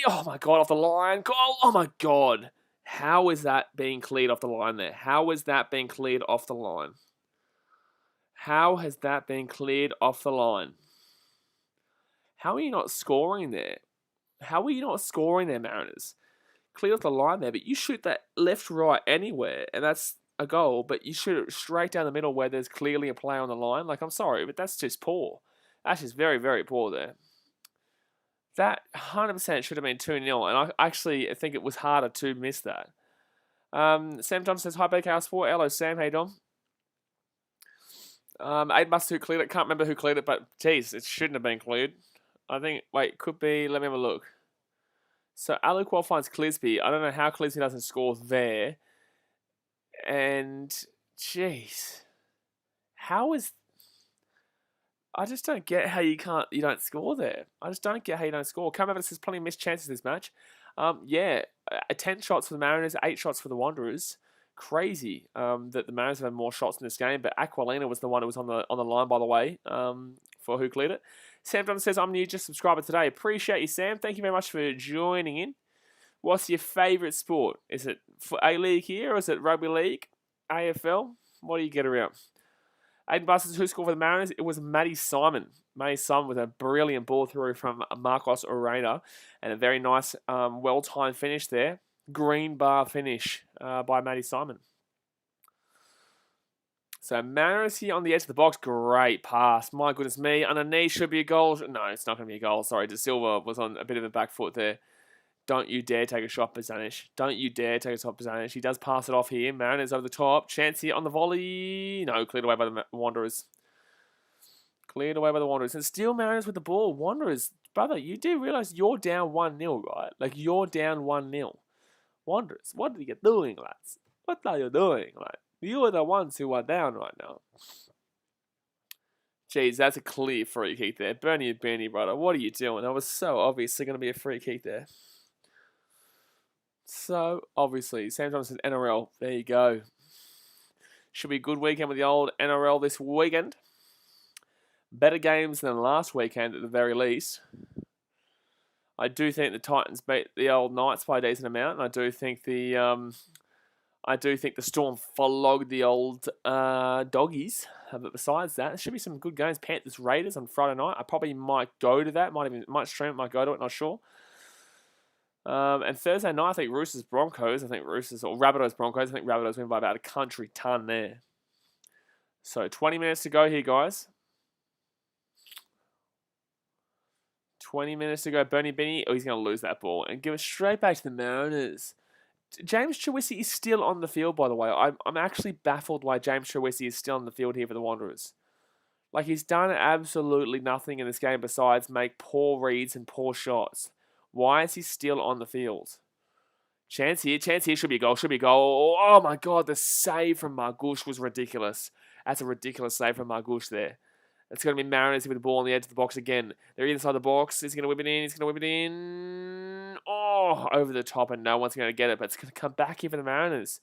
Oh my God, off the line. Goal! Oh my God. How is that being cleared off the line there? How is that being cleared off the line? How has that been cleared off the line? How are you not scoring there? How are you not scoring there, Mariners? Clear off the line there, but you shoot that left, right, anywhere, and that's a goal, but you shoot it straight down the middle where there's clearly a player on the line. Like, I'm sorry, but that's just poor. That's just very, very poor there. That 100% should have been 2-0, and I actually think it was harder to miss that. Sam John says, hi, BKRsport. Hello, Sam. How you doing? Aid Mustard who cleared it. Can't remember who cleared it, but geez, it shouldn't have been cleared. I think, wait, could be, let me have a look. So Aluqual finds Clisby. I don't know how Clisby doesn't score there. And, jeez. How is... I just don't get how you don't score there. I just don't get how you don't score. Come over, there's plenty of missed chances this match. 10 shots for the Mariners, 8 shots for the Wanderers. Crazy that the Mariners have had more shots in this game, but Aquilina was the one who was on the line, by the way, for who cleared it. Sam Johnson says, I'm new, just subscriber today. Appreciate you, Sam. Thank you very much for joining in. What's your favourite sport? Is it for A-League here, or is it Rugby League? AFL? What do you get around? Aiden Busters, who scored for the Mariners? It was Matty Simon. Matty Simon with a brilliant ball through from Marcos Orena, and a very nice, well-timed finish there. Green bar finish by Matty Simon. So Mariners here on the edge of the box. Great pass. My goodness me. Underneath should be a goal. No, it's not going to be a goal. Sorry, De Silva was on a bit of a back foot there. Don't you dare take a shot, Bazanish. Don't you dare take a shot, Bazanish. He does pass it off here. Mariners over the top. Chance here on the volley. No, cleared away by the Wanderers. Cleared away by the Wanderers. And still Mariners with the ball. Wanderers, brother, you do realise you're down 1-0, right? Like, you're down 1-0. Wanderers, what are you doing, lads? What are you doing, like? You are the ones who are down right now. Jeez, that's a clear free kick there. Bernie, brother, what are you doing? That was so obviously going to be a free kick there. So, obviously, Sam Johnson, NRL. There you go. Should be a good weekend with the old NRL this weekend. Better games than last weekend at the very least. I do think the Titans beat the old Knights by a decent amount, and I do think the Storm flogged the old Doggies. But besides that, there should be some good games. Panthers Raiders on Friday night. I probably might go to that. Might stream it. Might go to it. Not sure. And Thursday night, I think Roosters Broncos. Rabbitohs Broncos. I think Rabbitohs win by about a country ton there. So 20 minutes to go here, guys. 20 minutes to go. Bernie Benny. Oh, he's going to lose that ball and give it straight back to the Mariners. James Trewisi is still on the field, by the way. I'm actually baffled why James Trewisi is still on the field here for the Wanderers. Like, he's done absolutely nothing in this game besides make poor reads and poor shots. Why is he still on the field? Chance here. Should be a goal. Oh, my God. The save from Margush was ridiculous. That's a ridiculous save from Margush there. It's going to be Mariners with the ball on the edge of the box again. They're inside the box. He's going to whip it in. Oh, over the top, and no one's going to get it. But it's going to come back here for the Mariners.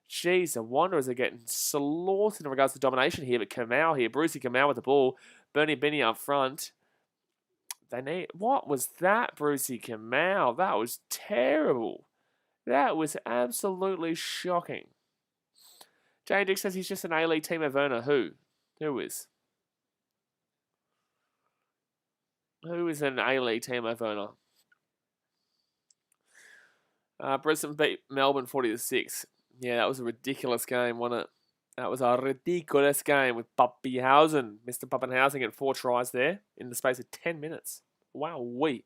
Jeez, the Wanderers are getting slaughtered in regards to domination here. But Kamau here, Brucey Kamau with the ball. Bernie Benny up front. What was that, Brucey Kamau? That was terrible. That was absolutely shocking. Jay Dick says he's just an A-League team of Werner. Who? Who is? Who is an A-League team of Werner? Brisbane beat Melbourne 40-6. Yeah, that was a ridiculous game, wasn't it? That was a ridiculous game with Pappenhausen. Mr. Pappenhausen getting 4 tries there in the space of 10 minutes. Wow-wee.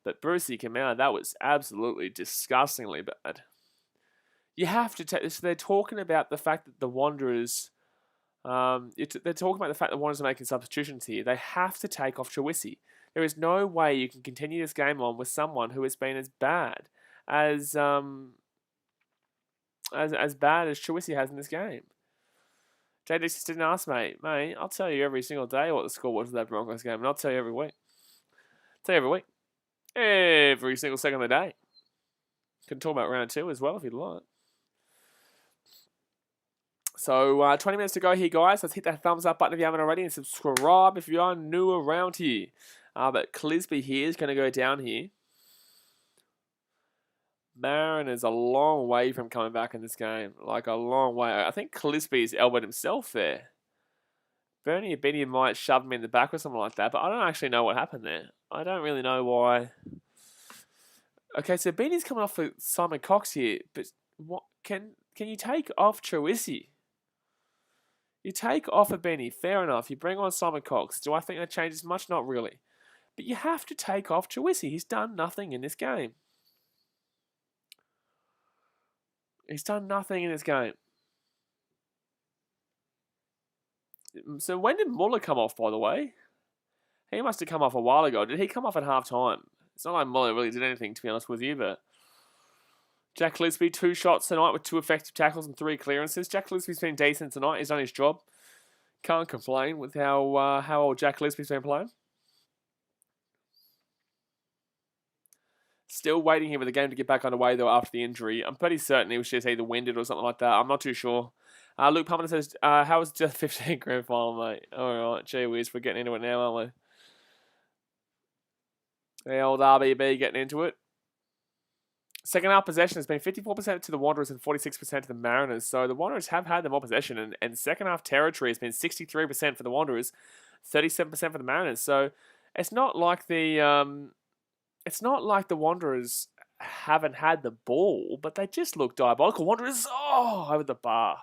But Brucey came out. That was absolutely disgustingly bad. You have to take this. They're talking about the fact that the Wanderers... they're talking about the fact that the Wanderers are making substitutions here. They have to take off Trewisi. There is no way you can continue this game on with someone who has been as bad as bad as Trewisi has in this game. JD just didn't ask, mate, I'll tell you every single day what the score was of that Broncos game, and I'll tell you every week. Every single second of the day. Can talk about round 2 as well if you'd like. So 20 minutes to go here, guys. Let's hit that thumbs up button if you haven't already, and subscribe if you are new around here. But Clisby here is going to go down here. Mariners a long way from coming back in this game. Like, a long way. I think Clisby's elbowed himself there. Bernie might shove him in the back or something like that, but I don't actually know what happened there. I don't really know why. Okay, so Benny's coming off for Simon Cox here, but what can you take off Trewisi? You take off a Benny, fair enough. You bring on Simon Cox. Do I think that changes much? Not really. But you have to take off Trewisi. He's done nothing in this game. So when did Muller come off, by the way? He must have come off a while ago. Did he come off at half-time? It's not like Muller really did anything, to be honest with you, but... Jack Clisby, 2 shots tonight with 2 effective tackles and 3 clearances. Jack Clisby's been decent tonight. He's done his job. Can't complain with how old Jack Clisby's been playing. Still waiting here for the game to get back underway, though, after the injury. I'm pretty certain he was just either winded or something like that. I'm not too sure. Luke Pumman says, how was the 15 grand final, mate? All right, gee whiz, we're getting into it now, aren't we? The old RBB getting into it. Second half possession has been 54% to the Wanderers and 46% to the Mariners. So the Wanderers have had the more possession, and second half territory has been 63% for the Wanderers, 37% for the Mariners. So it's not like the Wanderers haven't had the ball, but they just look diabolical. Wanderers, over the bar.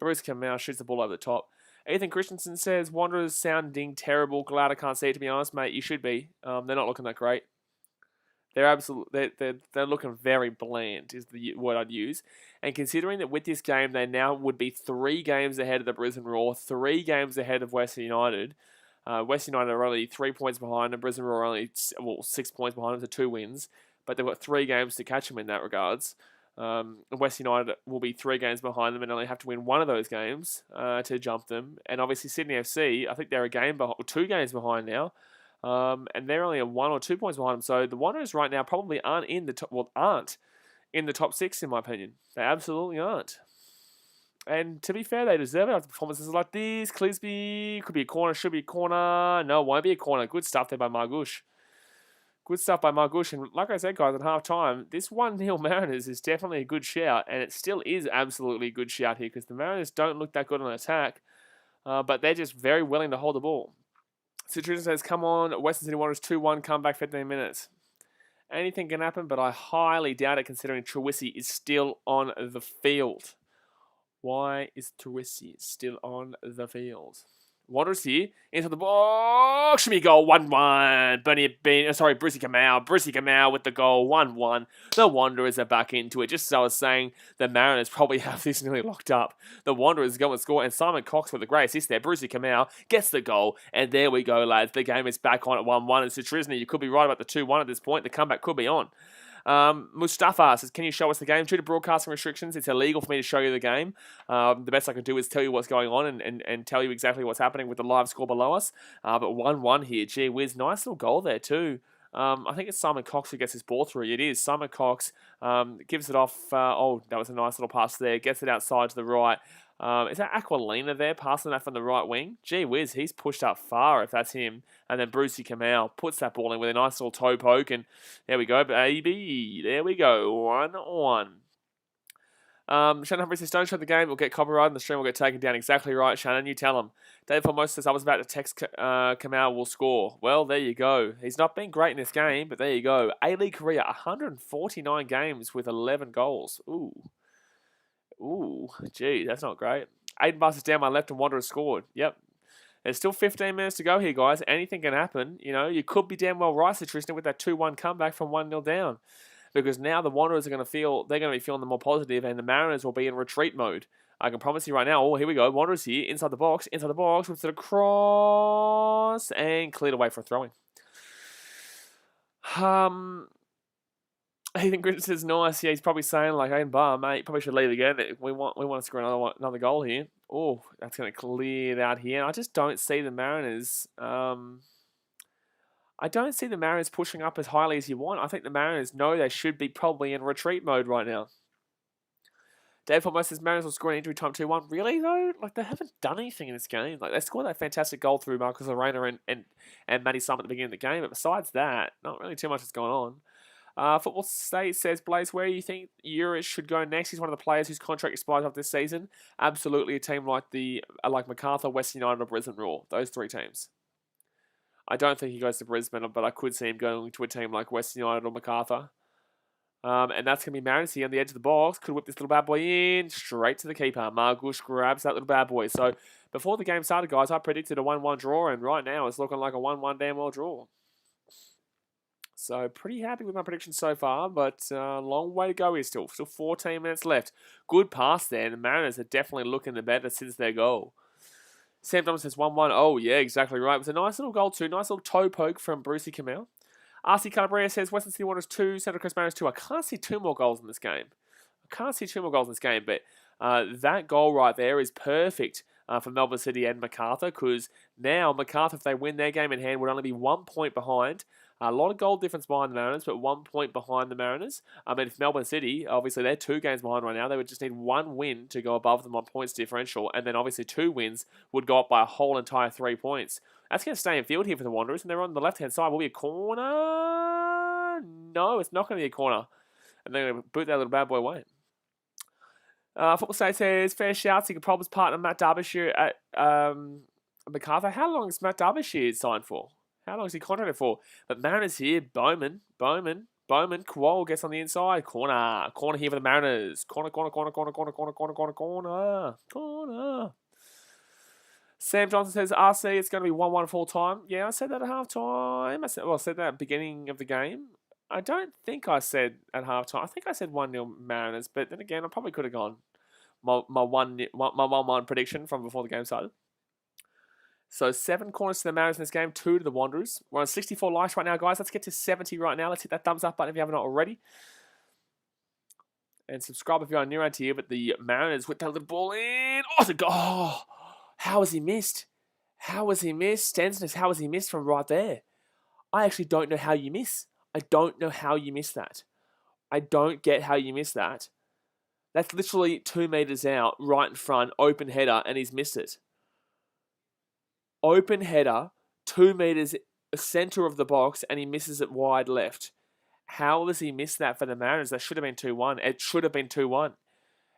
Bruce Kamau shoots the ball over the top. Ethan Christensen says, Wanderers sounding terrible. Glad I can't see it, to be honest, mate. You should be. They're not looking that great. They're looking very bland is the word I'd use. And considering that with this game they now would be 3 games ahead of the Brisbane Roar, 3 games ahead of Western United. Western United are only 3 points behind, and Brisbane Roar are only 6 points behind them, so 2 wins. But they've got 3 games to catch them in that regards. West United will be 3 games behind them and only have to win one of those games to jump them. And obviously Sydney FC, I think they're 2 games behind now, and they're only 1 or 2 points behind them. So the Wanderers right now probably aren't in the top 6 in my opinion. They absolutely aren't. And to be fair, they deserve it after performances like this. Clisby could be a corner, should be a corner. No, it won't be a corner. Good stuff there by Margush. Good stuff by Margush. And like I said, guys, at half time, this 1-0 Mariners is definitely a good shout. And it still is absolutely a good shout here because the Mariners don't look that good on attack. But they're just very willing to hold the ball. Citrus says, come on, Western Sydney Wanderers 2-1, come back 15 minutes. Anything can happen, but I highly doubt it considering Trewisi is still on the field. Why is Trewisi still on the field? Wanderers here, into the box, should be goal, 1-1. Brucey Kamau with the goal, 1-1. The Wanderers are back into it. Just as I was saying, the Mariners probably have this nearly locked up. The Wanderers go and score, and Simon Cox with a great assist there. Brucey Kamau gets the goal, and there we go, lads. The game is back on at 1-1, and Citrisny, you could be right about the 2-1 at this point. The comeback could be on. Mustafa says, can you show us the game? Due to broadcasting restrictions, it's illegal for me to show you the game. The best I can do is tell you what's going on and tell you exactly what's happening with the live score below us. But 1-1 here. Gee whiz, nice little goal there too. I think it's Simon Cox who gets his ball through. It is. Simon Cox gives it off. That was a nice little pass there. Gets it outside to the right. Is that Aquilina there passing that from the right wing? Gee whiz, he's pushed up far if that's him. And then Brucey Kamau puts that ball in with a nice little toe poke. And there we go, baby. There we go. 1-1. Shannon Humphrey says, don't show the game. We'll get copyright and the stream will get taken down. Exactly right, Shannon. You tell him. Dave Formosa says, I was about to text Kamau will score. Well, there you go. He's not been great in this game, but there you go. A-League career, 149 games with 11 goals. Ooh, gee, that's not great. Aiden passes down my left and Wanderers scored. Yep. There's still 15 minutes to go here, guys. Anything can happen. You know, you could be damn well right, Tristan, with that 2-1 comeback from 1-0 down. Because now the Wanderers are going to be feeling the more positive, and the Mariners will be in retreat mode. I can promise you right now. Oh, here we go. Wanderers here, inside the box, with it across, and cleared away for a throw-in. Ethan Gritton says, nice. Yeah, he's probably saying, like, Aiden Barr, mate, probably should leave again. We want to score another goal here. Oh, that's going to clear it out here. And I just don't see the Mariners... I don't see the Mariners pushing up as highly as you want. I think the Mariners know they should be probably in retreat mode right now. Dave Formosa says, Mariners will score in injury time 2-1. Really, though? Like, they haven't done anything in this game. Like, they scored that fantastic goal through Marcus Arena and Matty Simon at the beginning of the game. But besides that, not really too much has gone on. Football State says, Blaze, where do you think Urish should go next? He's one of the players whose contract expires after this season. Absolutely a team like MacArthur, Western United, or Brisbane Roar. Those 3 teams. I don't think he goes to Brisbane, but I could see him going to a team like Western United or MacArthur. And that's going to be Mariners here on the edge of the box. Could whip this little bad boy in. Straight to the keeper. Margush grabs that little bad boy. So, before the game started, guys, I predicted a 1-1 draw. And right now, it's looking like a 1-1 damn well draw. So, pretty happy with my prediction so far. But long way to go here still. Still 14 minutes left. Good pass there. And the Mariners are definitely looking the better since their goal. Sam Thomas says 1-1. Oh, yeah, exactly right. It was a nice little goal too. Nice little toe poke from Brucey Kamau. RC Calabria says Western Sydney Wanderers 2, Central Coast Mariners 2. I can't see 2 more goals in this game. But that goal right there is perfect for Melbourne City and MacArthur, because now MacArthur, if they win their game in hand, would only be 1 point behind. A lot of goal difference behind the Mariners, but 1 point behind the Mariners. I mean, if Melbourne City, obviously they're 2 games behind right now, they would just need 1 win to go above them on points differential, and then obviously 2 wins would go up by a whole entire 3 points. That's going to stay in field here for the Wanderers, and they're on the left-hand side. Will be a corner? No, it's not going to be a corner. And they're going to boot that little bad boy away. Football State says, fair shouts, he could problems partner Matt Derbyshire at MacArthur. How long is Matt Derbyshire signed for? How long is he contracted for? But Mariners here, Bowman, Kuol gets on the inside. Corner here for the Mariners. Corner. Sam Johnson says, RC, it's going to be 1-1 full time. Yeah, I said that at half time. I said that at the beginning of the game. I don't think I said at halftime. I think I said 1-0 Mariners, but then again, I probably could have gone my 1-1 prediction from before the game started. So 7 corners to the Mariners in this game, 2 to the Wanderers. We're on 64 likes right now, guys. Let's get to 70 right now. Let's hit that thumbs up button if you haven't already. And subscribe if you're new around here. But the Mariners with that little ball in. Oh, it's a goal. Oh, how has he missed? How has he missed? Stensness, how has he missed from right there? I actually don't know how you miss. I don't know how you miss that. I don't get how you miss that. That's literally 2 meters out, right in front, open header, and he's missed it. Open header, 2 meters center of the box, and he misses it wide left. How does he miss that for the Mariners? That should have been 2-1. It should have been 2-1.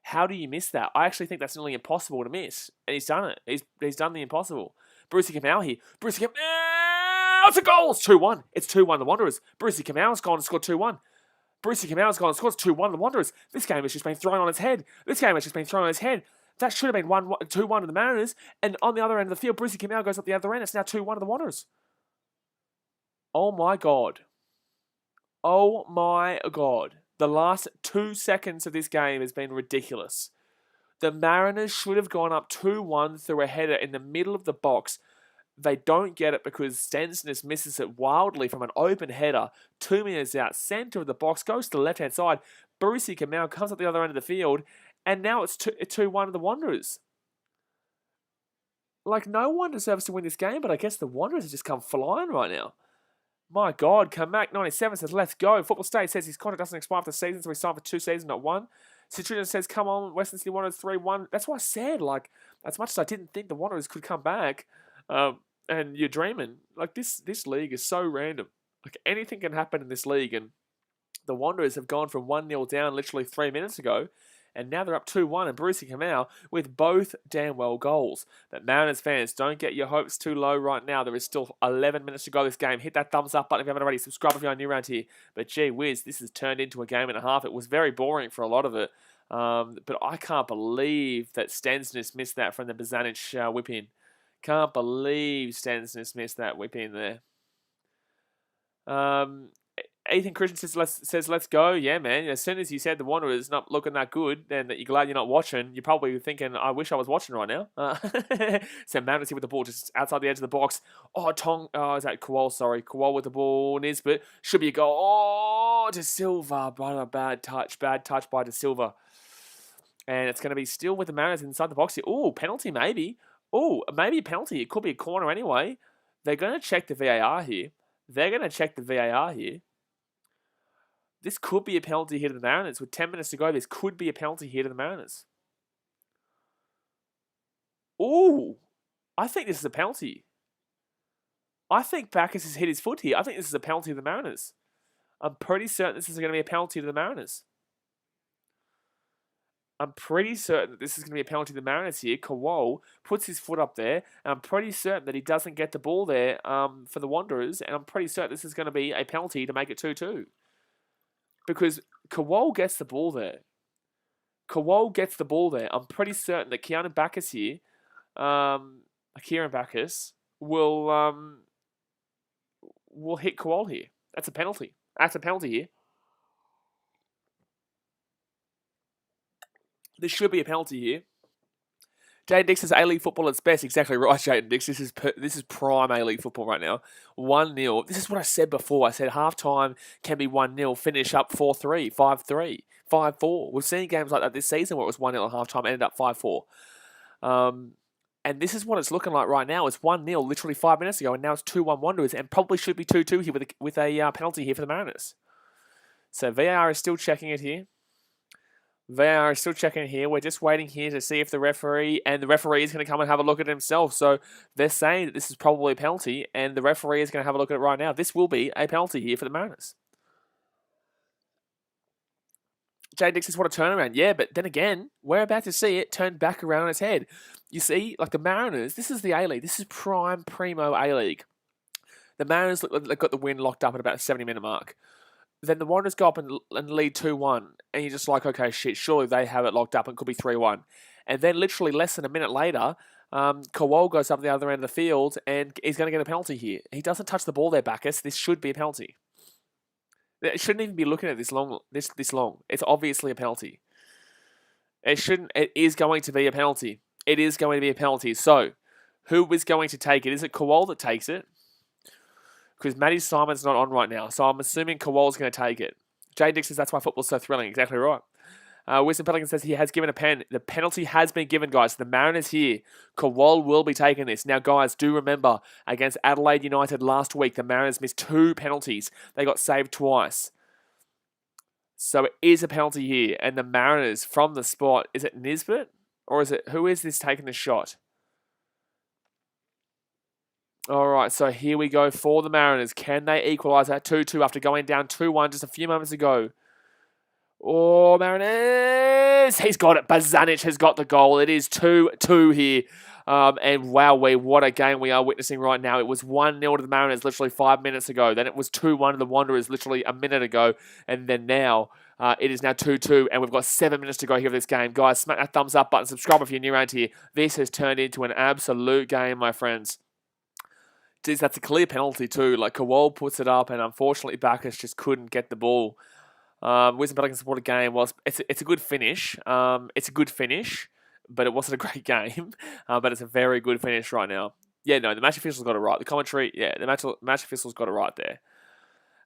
How do you miss that? I actually think that's nearly impossible to miss. And he's done it. He's done the impossible. Brucey Kamau here. Brucey Kamau! It's a goal! It's 2-1. It's 2-1 the Wanderers. Brucey Kamau's gone and scored 2-1. Brucey Kamau's gone and scored 2-1 the Wanderers. This game has just been thrown on its head. That should have been 2-1 to the Mariners. And on the other end of the field, Brucey Kamau goes up the other end. It's now 2-1 to the Wanderers. Oh my God. Oh my God. The last 2 seconds of this game has been ridiculous. The Mariners should have gone up 2-1 through a header in the middle of the box. They don't get it because Stensness misses it wildly from an open header. 2 meters out, center of the box, goes to the left-hand side. Brucey Kamau comes up the other end of the field, and now it's 2-1 to the Wanderers. Like, no one deserves to win this game, but I guess the Wanderers have just come flying right now. My God, Kamak97 says, let's go. Football State says his contract doesn't expire after the season, so he's signed for 2 seasons, not 1. Citrian says, come on, Western Sydney Wanderers 3-1. That's what I said. Like, as much as I didn't think the Wanderers could come back, and you're dreaming. Like, this league is so random. Like, anything can happen in this league, and the Wanderers have gone from 1-0 down literally 3 minutes ago, and now they're up 2-1, and Brucey Kamau with both damn well goals. But Mariners fans, don't get your hopes too low right now. There is still 11 minutes to go this game. Hit that thumbs up button if you haven't already. Subscribe if you're new around here. But gee whiz, this has turned into a game and a half. It was very boring for a lot of it. But I can't believe that Stensness missed that from the Bazanic whip in. Can't believe Stensness missed that whip in there. Ethan Christian says, let's go. Yeah, man. As soon as you said the Wanderers not looking that good, then that you're glad you're not watching, you're probably thinking, I wish I was watching right now. So Mariners here with the ball just outside the edge of the box. Oh, is that Kowal? Sorry. Kowal with the ball. Nisbet. Should be a goal. Oh, De Silva. But a bad touch. Bad touch by De Silva. And it's going to be still with the Mariners inside the box here. Oh, penalty maybe. Oh, maybe a penalty. It could be a corner anyway. They're going to check the VAR here. This could be a penalty here to the Mariners. With 10 minutes to go, this could be a penalty here to the Mariners. Ooh, I think this is a penalty. I think Bacchus has hit his foot here. I think this is a penalty to the Mariners. I'm pretty certain this is going to be a penalty to the Mariners. I'm pretty certain that this is going to be a penalty to the Mariners here. Kowal puts his foot up there, and I'm pretty certain that he doesn't get the ball there for the Wanderers, and I'm pretty certain this is going to be a penalty to make it 2-2. Because Kowal gets the ball there. I'm pretty certain that Kieran Bacchus here, Kieran Bacchus, will hit Kowal here. That's a penalty. Here. There should be a penalty here. Jaden Dix says A-League football at its best. Exactly right, Jaden Dix. This is prime A-League football right now. 1-0. This is what I said before. I said halftime can be 1-0, finish up 4-3, 5-3, 5-4. We've seen games like that this season where it was 1-0 at halftime, ended up 5-4. And this is what it's looking like right now. It's 1-0 literally 5 minutes ago, and now it's 2-1 Wanderers, and probably should be 2-2 here with a penalty here for the Mariners. So VAR is still checking it here. VAR is still checking here. We're just waiting here to see if the referee is going to come and have a look at it himself. So they're saying that this is probably a penalty, and the referee is going to have a look at it right now. This will be a penalty here for the Mariners. Jay Dix says, what a turnaround. Yeah, but then again, we're about to see it turn back around on its head. You see, like the Mariners, this is the A-League. This is primo A-League. The Mariners look like they've got the win locked up at about a 70-minute mark. Then the Wanderers go up and lead 2-1. And you're just like, okay, shit, surely they have it locked up and it could be 3-1. And then literally less than a minute later, Kowal goes up the other end of the field and he's going to get a penalty here. He doesn't touch the ball there, Bacchus. This should be a penalty. It shouldn't even be looking at this long. This long. It's obviously a penalty. It shouldn't. It is going to be a penalty. It is going to be a penalty. So, who is going to take it? Is it Kowal that takes it? Because Matty Simon's not on right now, so I'm assuming Kowal's going to take it. Jay Dick says that's why football's so thrilling. Exactly right. Wisdom Pelican says he has given a pen. The penalty has been given, guys. The Mariners here. Kowal will be taking this. Now, guys, do remember, against Adelaide United last week, the Mariners missed 2 penalties. They got saved twice. So it is a penalty here. And the Mariners from the spot, is it Nisbet? Or is it, who is this taking the shot? All right, so here we go for the Mariners. Can they equalise that 2-2 after going down 2-1 just a few moments ago? Oh, Mariners! He's got it. Bazanic has got the goal. It is 2-2 here. And wow, what a game we are witnessing right now. It was 1-0 to the Mariners literally 5 minutes ago. Then it was 2-1 to the Wanderers literally a minute ago. And then now, it is now 2-2. And we've got 7 minutes to go here for this game. Guys, smack that thumbs up button. Subscribe if you're new around here. This has turned into an absolute game, my friends. Geez, that's a clear penalty too. Like, Kowal puts it up, and unfortunately, Bacchus just couldn't get the ball. Wisdom Pelican support a game. Well, it's a good finish. It's a good finish, but it wasn't a great game. But it's a very good finish right now. Yeah, no, the match official's got it right. The commentary, yeah, the match official's got it right there.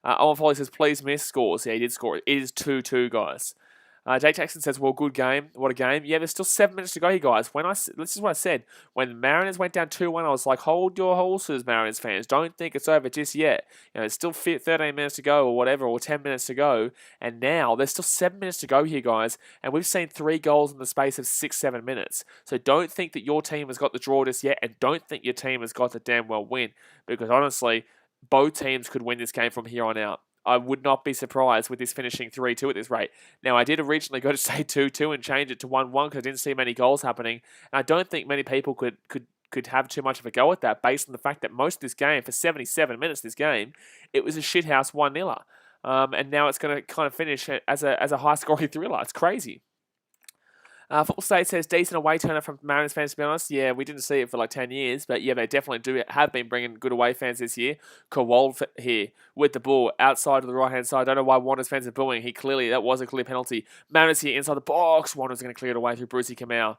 Owen Foley says, please miss scores. Yeah, he did score. It is 2-2, guys. Jake Jackson says, well, good game. What a game. Yeah, there's still 7 minutes to go here, guys. This is what I said. When the Mariners went down 2-1, I was like, hold your horses, Mariners fans. Don't think it's over just yet. You know, it's still 13 minutes to go or whatever, or 10 minutes to go. And now, there's still 7 minutes to go here, guys. And we've seen 3 goals in the space of 6-7 minutes. So don't think that your team has got the draw just yet, and don't think your team has got the damn well win. Because honestly, both teams could win this game from here on out. I would not be surprised with this finishing 3-2 at this rate. Now, I did originally go to say 2-2 and change it to 1-1 because I didn't see many goals happening. And I don't think many people could have too much of a go at that based on the fact that most of this game, for 77 minutes this game, it was a shithouse 1-0. And now it's going to kind of finish as a high-scoring thriller. It's crazy. Football State says, decent away turner from Mariners fans, to be honest. Yeah, we didn't see it for like 10 years, but yeah, they definitely have been bringing good away fans this year. Kowal here with the ball outside to the right-hand side. I don't know why Wanderers fans are booing. That was a clear penalty. Mariners here inside the box. Wanderers are going to clear it away through Brucey Kamau.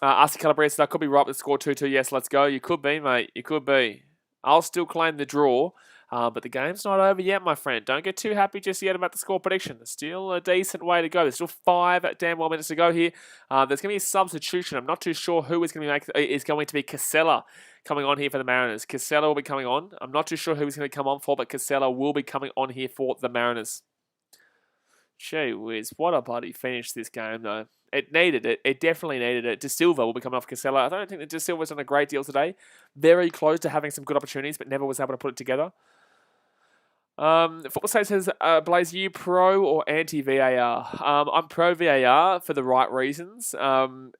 Asti Calabrese said, I could be right with the score 2-2. Yes, let's go. You could be, mate. You could be. I'll still claim the draw. But the game's not over yet, my friend. Don't get too happy just yet about the score prediction. There's still a decent way to go. There's still 5 damn well minutes to go here. There's going to be a substitution. I'm not too sure who is going to be Casella coming on here for the Mariners. Casella will be coming on. I'm not too sure who he's going to come on for, but Casella will be coming on here for the Mariners. Gee whiz, what a bloody finish this game, though. It needed it. It definitely needed it. De Silva will be coming off Casella. I don't think that De Silva's done a great deal today. Very close to having some good opportunities, but never was able to put it together. Football State says, Blaze, are you pro or anti-VAR? I'm pro-VAR for the right reasons.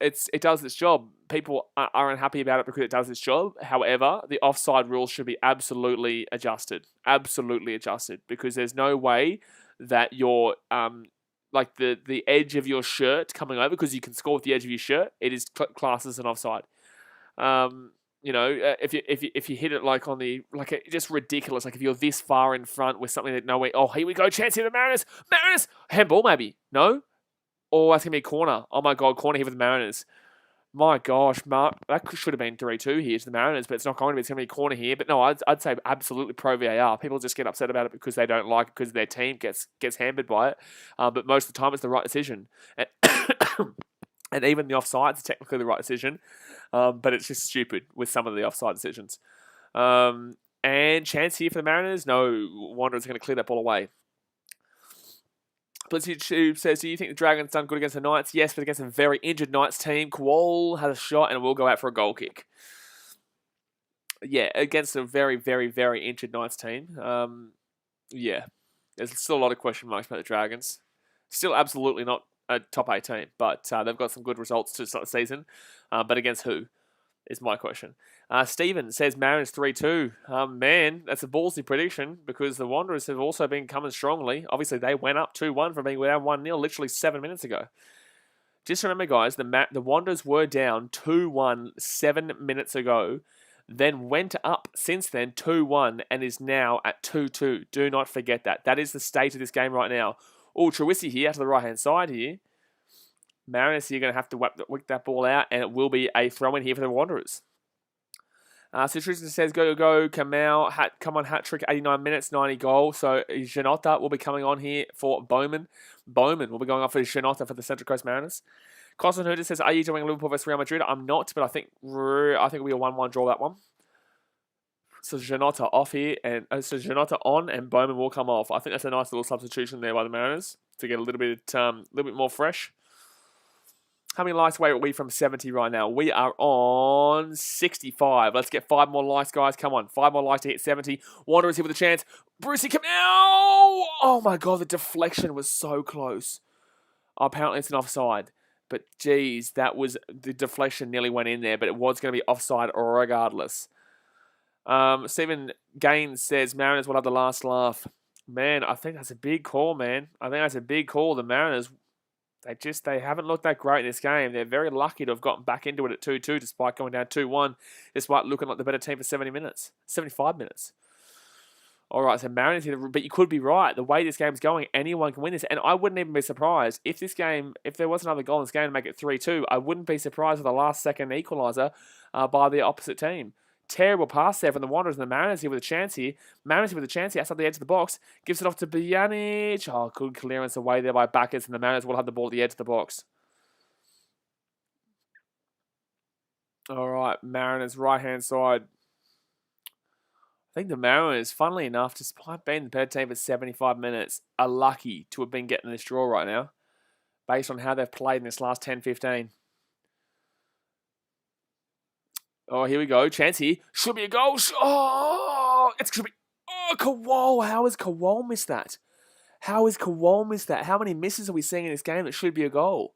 It does its job. People are unhappy about it because it does its job. However, the offside rules should be absolutely adjusted. Absolutely adjusted. Because there's no way that your like the edge of your shirt coming over, because you can score with the edge of your shirt, it is classed as an offside. You know, if you hit it like on the, like, it's just ridiculous. Like if you're this far in front with something that no way, oh, here we go, chance here the Mariners, handball maybe, no? Oh, that's going to be a corner. Oh my God, corner here for the Mariners. My gosh, Mark, that should have been 3-2 here to the Mariners, but it's not going to be. It's going to be a corner here. But no, I'd say absolutely pro VAR. People just get upset about it because they don't like it, because their team gets hammered by it. But most of the time, it's the right decision. And even the offside is technically the right decision. But it's just stupid with some of the offside decisions. And chance here for the Mariners. No, Wanderers going to clear that ball away. BlitzYouTube says, do you think the Dragons done good against the Knights? Yes, but against a very injured Knights team. Kowal has a shot and will go out for a goal kick. Yeah, against a very, very, very injured Knights team. Yeah, there's still a lot of question marks about the Dragons. Still absolutely not a top 8 team, but they've got some good results to start the season. But against who is my question. Stephen says Mariners 3-2. Man, that's a ballsy prediction, because the Wanderers have also been coming strongly. Obviously, they went up 2-1 from being down 1-0 literally 7 minutes ago. Just remember, guys, the Wanderers were down 2-1 7 minutes ago. then went up since then 2-1 and is now at 2-2. Do not forget that. That is the state of this game right now. Oh, Trewisi here to the right-hand side here. Mariners here going to have to whip that ball out, and it will be a throw-in here for the Wanderers. So Tristan says, go, Kamau, come on, hat trick, 89 minutes, 90 goals. So Janota will be coming on here for Bowman. Bowman will be going off for Janota for the Central Coast Mariners. Costin Huda says, are you doing Liverpool versus Real Madrid? I'm not, but I think it'll be a 1-1 draw, that one. So Janota off here, and so Janota on, and Bowman will come off. I think that's a nice little substitution there by the Mariners to get a little bit more fresh. How many likes away are we from 70 right now? We are on 65. Let's get 5 more likes, guys. Come on. 5 more likes to hit 70. Wanderers here with a chance. Brucey, come out! Oh, my God. The deflection was so close. Oh, apparently, it's an offside. But, geez, the deflection nearly went in there. But it was going to be offside regardless. Stephen Gaines says, Mariners will have the last laugh. Man, I think that's a big call, man. I think that's a big call. The Mariners... They haven't looked that great in this game. They're very lucky to have gotten back into it at 2-2 despite going down 2-1, despite looking like the better team for 75 minutes. All right, so Mariners here, but you could be right. The way this game's going, anyone can win this. And I wouldn't even be surprised if there was another goal in this game to make it 3-2, I wouldn't be surprised with a last-second equaliser by the opposite team. Terrible pass there from the Wanderers, and the Mariners here with a chance here. Mariners here with a chance here outside the edge of the box. Gives it off to Bjanic. Oh, good clearance away there by Backers, and the Mariners will have the ball at the edge of the box. All right, Mariners right-hand side. I think the Mariners, funnily enough, despite being the better team for 75 minutes, are lucky to have been getting this draw right now, based on how they've played in this last 10-15. Oh, here we go. Chance here. Should be a goal. Oh, it's going to be... Oh, Kowal. How has Kowal missed that? How many misses are we seeing in this game that should be a goal?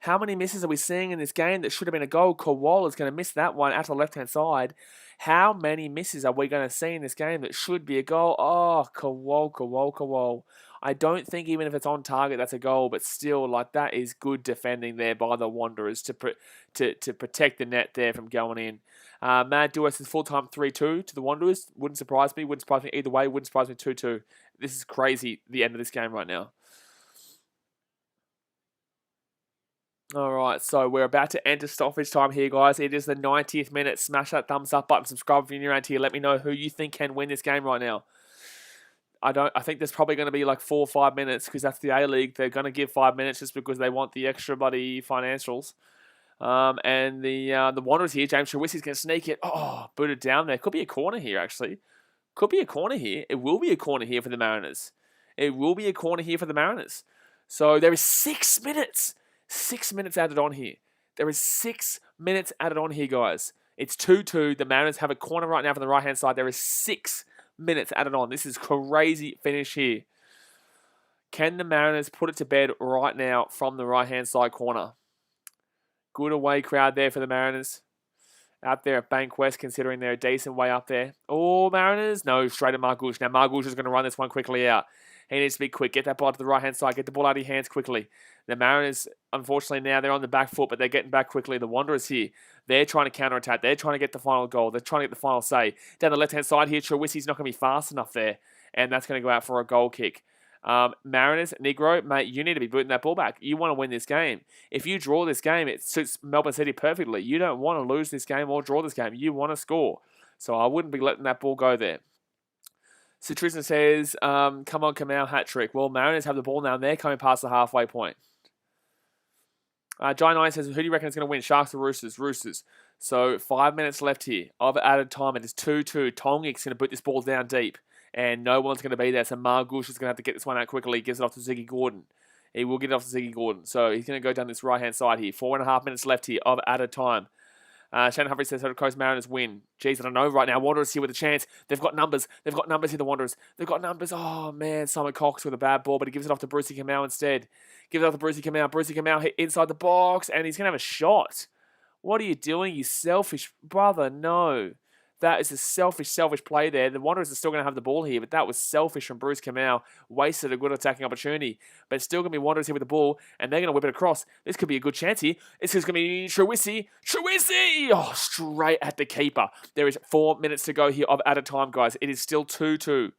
How many misses are we seeing in this game that should have been a goal? Kowal is going to miss that one out to the left-hand side. How many misses are we going to see in this game that should be a goal? Oh, Kowal. I don't think even if it's on target, that's a goal, but still, that is good defending there by the Wanderers to protect the net there from going in. Mad Duos is full-time 3-2 to the Wanderers. Wouldn't surprise me either way. Wouldn't surprise me 2-2. This is crazy, the end of this game right now. All right, so we're about to enter stoppage time here, guys. It is the 90th minute. Smash that thumbs up button. Subscribe if you're new around here. Let me know who you think can win this game right now. I think there's probably going to be 4 or 5 minutes because that's the A-League. They're going to give 5 minutes just because they want the extra buddy financials. And the Wanderers here, James Trewisi's going to sneak it. Oh, booted down there. Could be a corner here, actually. Could be a corner here. It will be a corner here for the Mariners. So there is 6 minutes. 6 minutes added on here. There is 6 minutes added on here, guys. It's 2-2. The Mariners have a corner right now from the right-hand side. There is 6 minutes added on. This is crazy finish here. Can the Mariners put it to bed right now from the right-hand side corner? Good away crowd there for the Mariners. Out there at Bankwest, considering they're a decent way up there. Oh, Mariners. No, straight at Margouche. Now, Margouche is going to run this one quickly out. He needs to be quick. Get that ball to the right-hand side. Get the ball out of your hands quickly. The Mariners, unfortunately, now they're on the back foot, but they're getting back quickly. The Wanderers here, they're trying to counter-attack. They're trying to get the final goal. They're trying to get the final say. Down the left-hand side here, Trewisi's not going to be fast enough there, and that's going to go out for a goal kick. Mariners, Negro, mate, you need to be booting that ball back. You want to win this game. If you draw this game, it suits Melbourne City perfectly. You don't want to lose this game or draw this game. You want to score. So I wouldn't be letting that ball go there. So Tristan says, come on, Kamau, hat-trick. Well, Mariners have the ball now, and they're coming past the halfway point. Jai 9 says, who do you reckon is going to win, Sharks or Roosters? Roosters. So 5 minutes left here of added time. It is 2-2. Tongik's going to put this ball down deep, and no one's going to be there. So Margouche is going to have to get this one out quickly. He gives it off to Ziggy Gordon. He will get it off to Ziggy Gordon. So he's going to go down this right-hand side here. 4.5 minutes left here of added time. Shannon Humphrey says, Central Coast Mariners win. Jeez, I don't know right now. Wanderers here with a chance. They've got numbers. They've got numbers here, the Wanderers. They've got numbers. Oh, man. Simon Cox with a bad ball, but he gives it off to Brucey Kamau instead. Gives it off to Brucey Kamau. Brucey Kamau hit inside the box, and he's going to have a shot. What are you doing, you selfish brother? No. That is a selfish play there. The Wanderers are still going to have the ball here, but that was selfish from Bruce Kamau. Wasted a good attacking opportunity. But it's still going to be Wanderers here with the ball, and they're going to whip it across. This could be a good chance here. This is going to be Trewisi. Trewisi! Oh, straight at the keeper. There is 4 minutes to go here of added time, guys. It is still 2-2.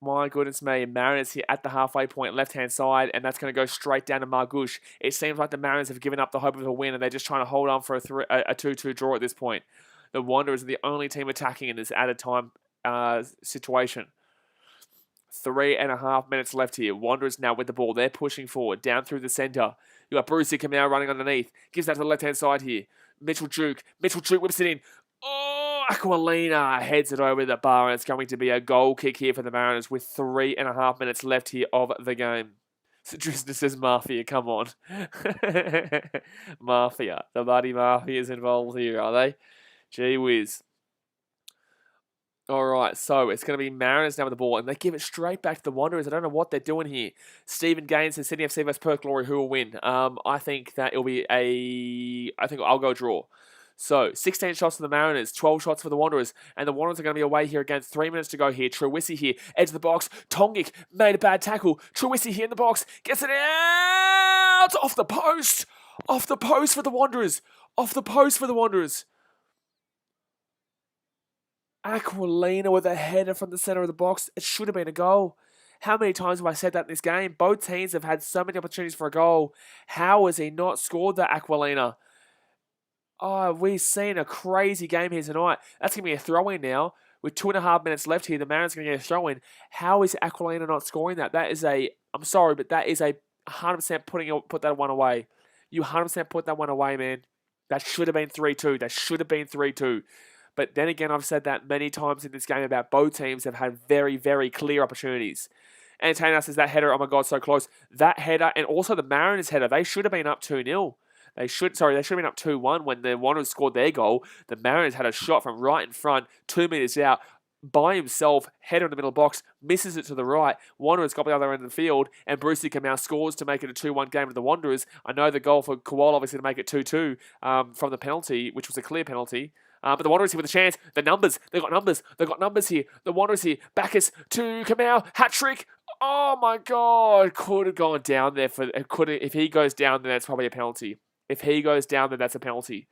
My goodness me, Mariners here at the halfway point, left-hand side, and that's going to go straight down to Margush. It seems like the Mariners have given up the hope of a win, and they're just trying to hold on for a 2-2 draw at this point. The Wanderers are the only team attacking in this added time situation. 3.5 minutes left here. Wanderers now with the ball. They're pushing forward, down through the centre. You got Brucey Kamau running underneath. Gives that to the left-hand side here. Mitchell Duke. Mitchell Duke whips it in. Oh, Aquilina heads it over the bar, and it's going to be a goal kick here for the Mariners with 3.5 minutes left here of the game. So Tristan says Mafia, come on. Mafia. The bloody Mafia's involved here, are they? Gee whiz. All right, so it's going to be Mariners now with the ball, and they give it straight back to the Wanderers. I don't know what they're doing here. Stephen Gaines says Sydney FC vs Perth Glory, who will win? I think that it'll be I think I'll go draw. So, 16 shots for the Mariners, 12 shots for the Wanderers, and the Wanderers are going to be away here again. 3 minutes to go here. Trewisi here, edge of the box. Tongic made a bad tackle. Trewisi here in the box, gets it out! Off the post! Off the post for the Wanderers! Off the post for the Wanderers! Aquilina with a header from the centre of the box. It should have been a goal. How many times have I said that in this game? Both teams have had so many opportunities for a goal. How has he not scored that, Aquilina? Oh, we've seen a crazy game here tonight. That's going to be a throw-in now. With 2.5 minutes left here, the Mariners are going to get a throw-in. How is Aquilina not scoring that? That is I'm sorry, but that is a 100% put that one away. You 100% put that one away, man. That should have been 3-2. That should have been 3-2. But then again, I've said that many times in this game about both teams have had very, very clear opportunities. And Taylor says that header, oh my God, so close. That header and also the Mariners header, they should have been up 2-0. They should have been up 2-1 when the Wanderers scored their goal. The Mariners had a shot from right in front, 2 meters out, by himself, header in the middle box, misses it to the right. Wanderers got the other end of the field, and Brucey Kamau scores to make it a 2-1 game to the Wanderers. I know the goal for Kowal obviously to make it 2-2 from the penalty, which was a clear penalty. But the Wanderers here with a chance. The numbers. They've got numbers. They've got numbers here. The Wanderers here. Bacchus to Kamau. Hat-trick. Oh, my God. Could have gone down there. If he goes down there, that's probably a penalty. If he goes down there, that's a penalty.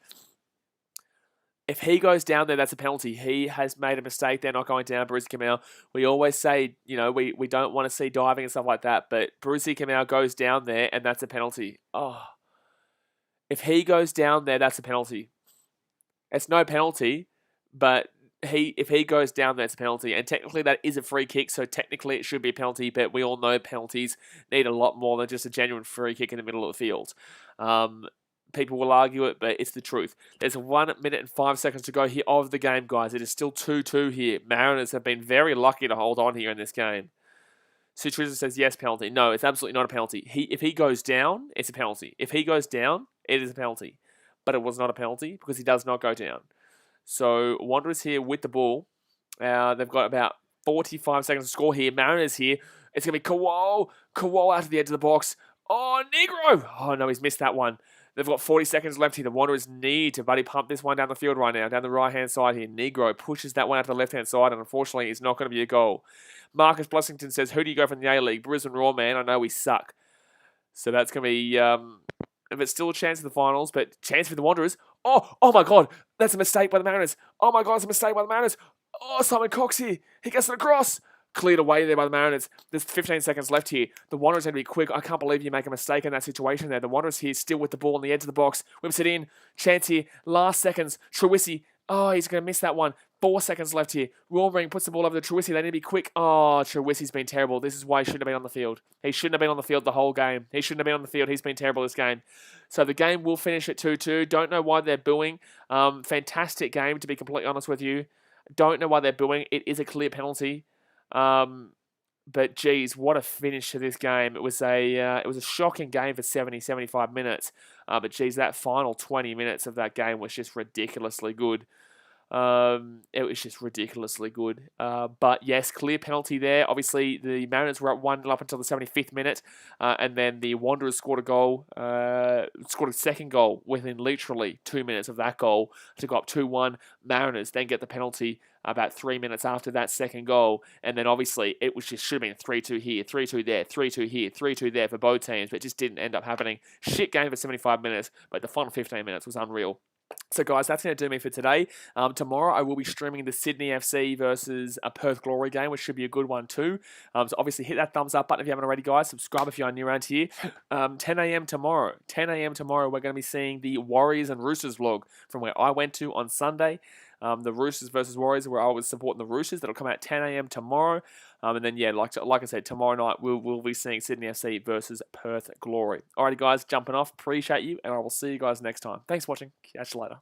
If he goes down there, that's a penalty. He has made a mistake. They're not going down, Brucey Kamau. We always say, we don't want to see diving and stuff like that. But Brucey Kamau goes down there, and that's a penalty. Oh. If he goes down there, that's a penalty. It's no penalty, but if he goes down there, it's a penalty. And technically, that is a free kick, so technically it should be a penalty. But we all know penalties need a lot more than just a genuine free kick in the middle of the field. People will argue it, but it's the truth. There's 1 minute and 5 seconds to go here of the game, guys. It is still 2-2 here. Mariners have been very lucky to hold on here in this game. Sutriza says, yes, penalty. No, it's absolutely not a penalty. If he goes down, it's a penalty. If he goes down, it is a penalty. But it was not a penalty because he does not go down. So, Wanderers here with the ball. They've got about 45 seconds to score here. Mariners here. It's going to be Kowal. Kowal out to the edge of the box. Oh, Negro. Oh, no, he's missed that one. They've got 40 seconds left here. The Wanderers need to buddy pump this one down the field right now, down the right-hand side here. Negro pushes that one out to the left-hand side, and unfortunately, it's not going to be a goal. Marcus Blessington says, who do you go from the A-League? Brisbane Roar, man. I know we suck. So that's going to be, if it's still a chance in the finals, but chance for the Wanderers. Oh my God. That's a mistake by the Mariners. Oh my God, it's a mistake by the Mariners. Oh, Simon Cox here. He gets it across. Cleared away there by the Mariners. There's 15 seconds left here. The Wanderers had to be quick. I can't believe you make a mistake in that situation there. The Wanderers here still with the ball on the edge of the box. Whips it in. Chance here. Last seconds. Trewisi. Oh, he's going to miss that one. 4 seconds left here. Roaring puts the ball over to Trewisi. They need to be quick. Oh, Trewisi's been terrible. This is why he shouldn't have been on the field. He shouldn't have been on the field the whole game. He shouldn't have been on the field. He's been terrible this game. So the game will finish at 2-2. Don't know why they're booing. Fantastic game, to be completely honest with you. Don't know why they're booing. It is a clear penalty. But geez, what a finish to this game. It was a shocking game for 70-75 minutes. But geez, that final 20 minutes of that game was just ridiculously good. It was just ridiculously good. But yes, clear penalty there. Obviously, the Mariners were up 1-0 up until the 75th minute, and then the Wanderers scored a goal, scored a second goal within literally 2 minutes of that goal to go up 2-1. Mariners then get the penalty about 3 minutes after that second goal, and then obviously it was just should have been 3-2 here, 3-2 there, 3-2 here, 3-2 there for both teams, but it just didn't end up happening. Shit game for 75 minutes, but the final 15 minutes was unreal. So, guys, that's going to do me for today. Tomorrow, I will be streaming the Sydney FC versus a Perth Glory game, which should be a good one too. So, obviously, hit that thumbs up button if you haven't already, guys. Subscribe if you're new around here. 10 a.m. tomorrow. 10 a.m. tomorrow, we're going to be seeing the Warriors and Roosters vlog from where I went to on Sunday. The Roosters versus Warriors, where I was supporting the Roosters. That'll come out 10 a.m. tomorrow. And then, yeah, like I said, tomorrow night we'll be seeing Sydney FC versus Perth Glory. Alrighty, guys, jumping off. Appreciate you, and I will see you guys next time. Thanks for watching. Catch you later.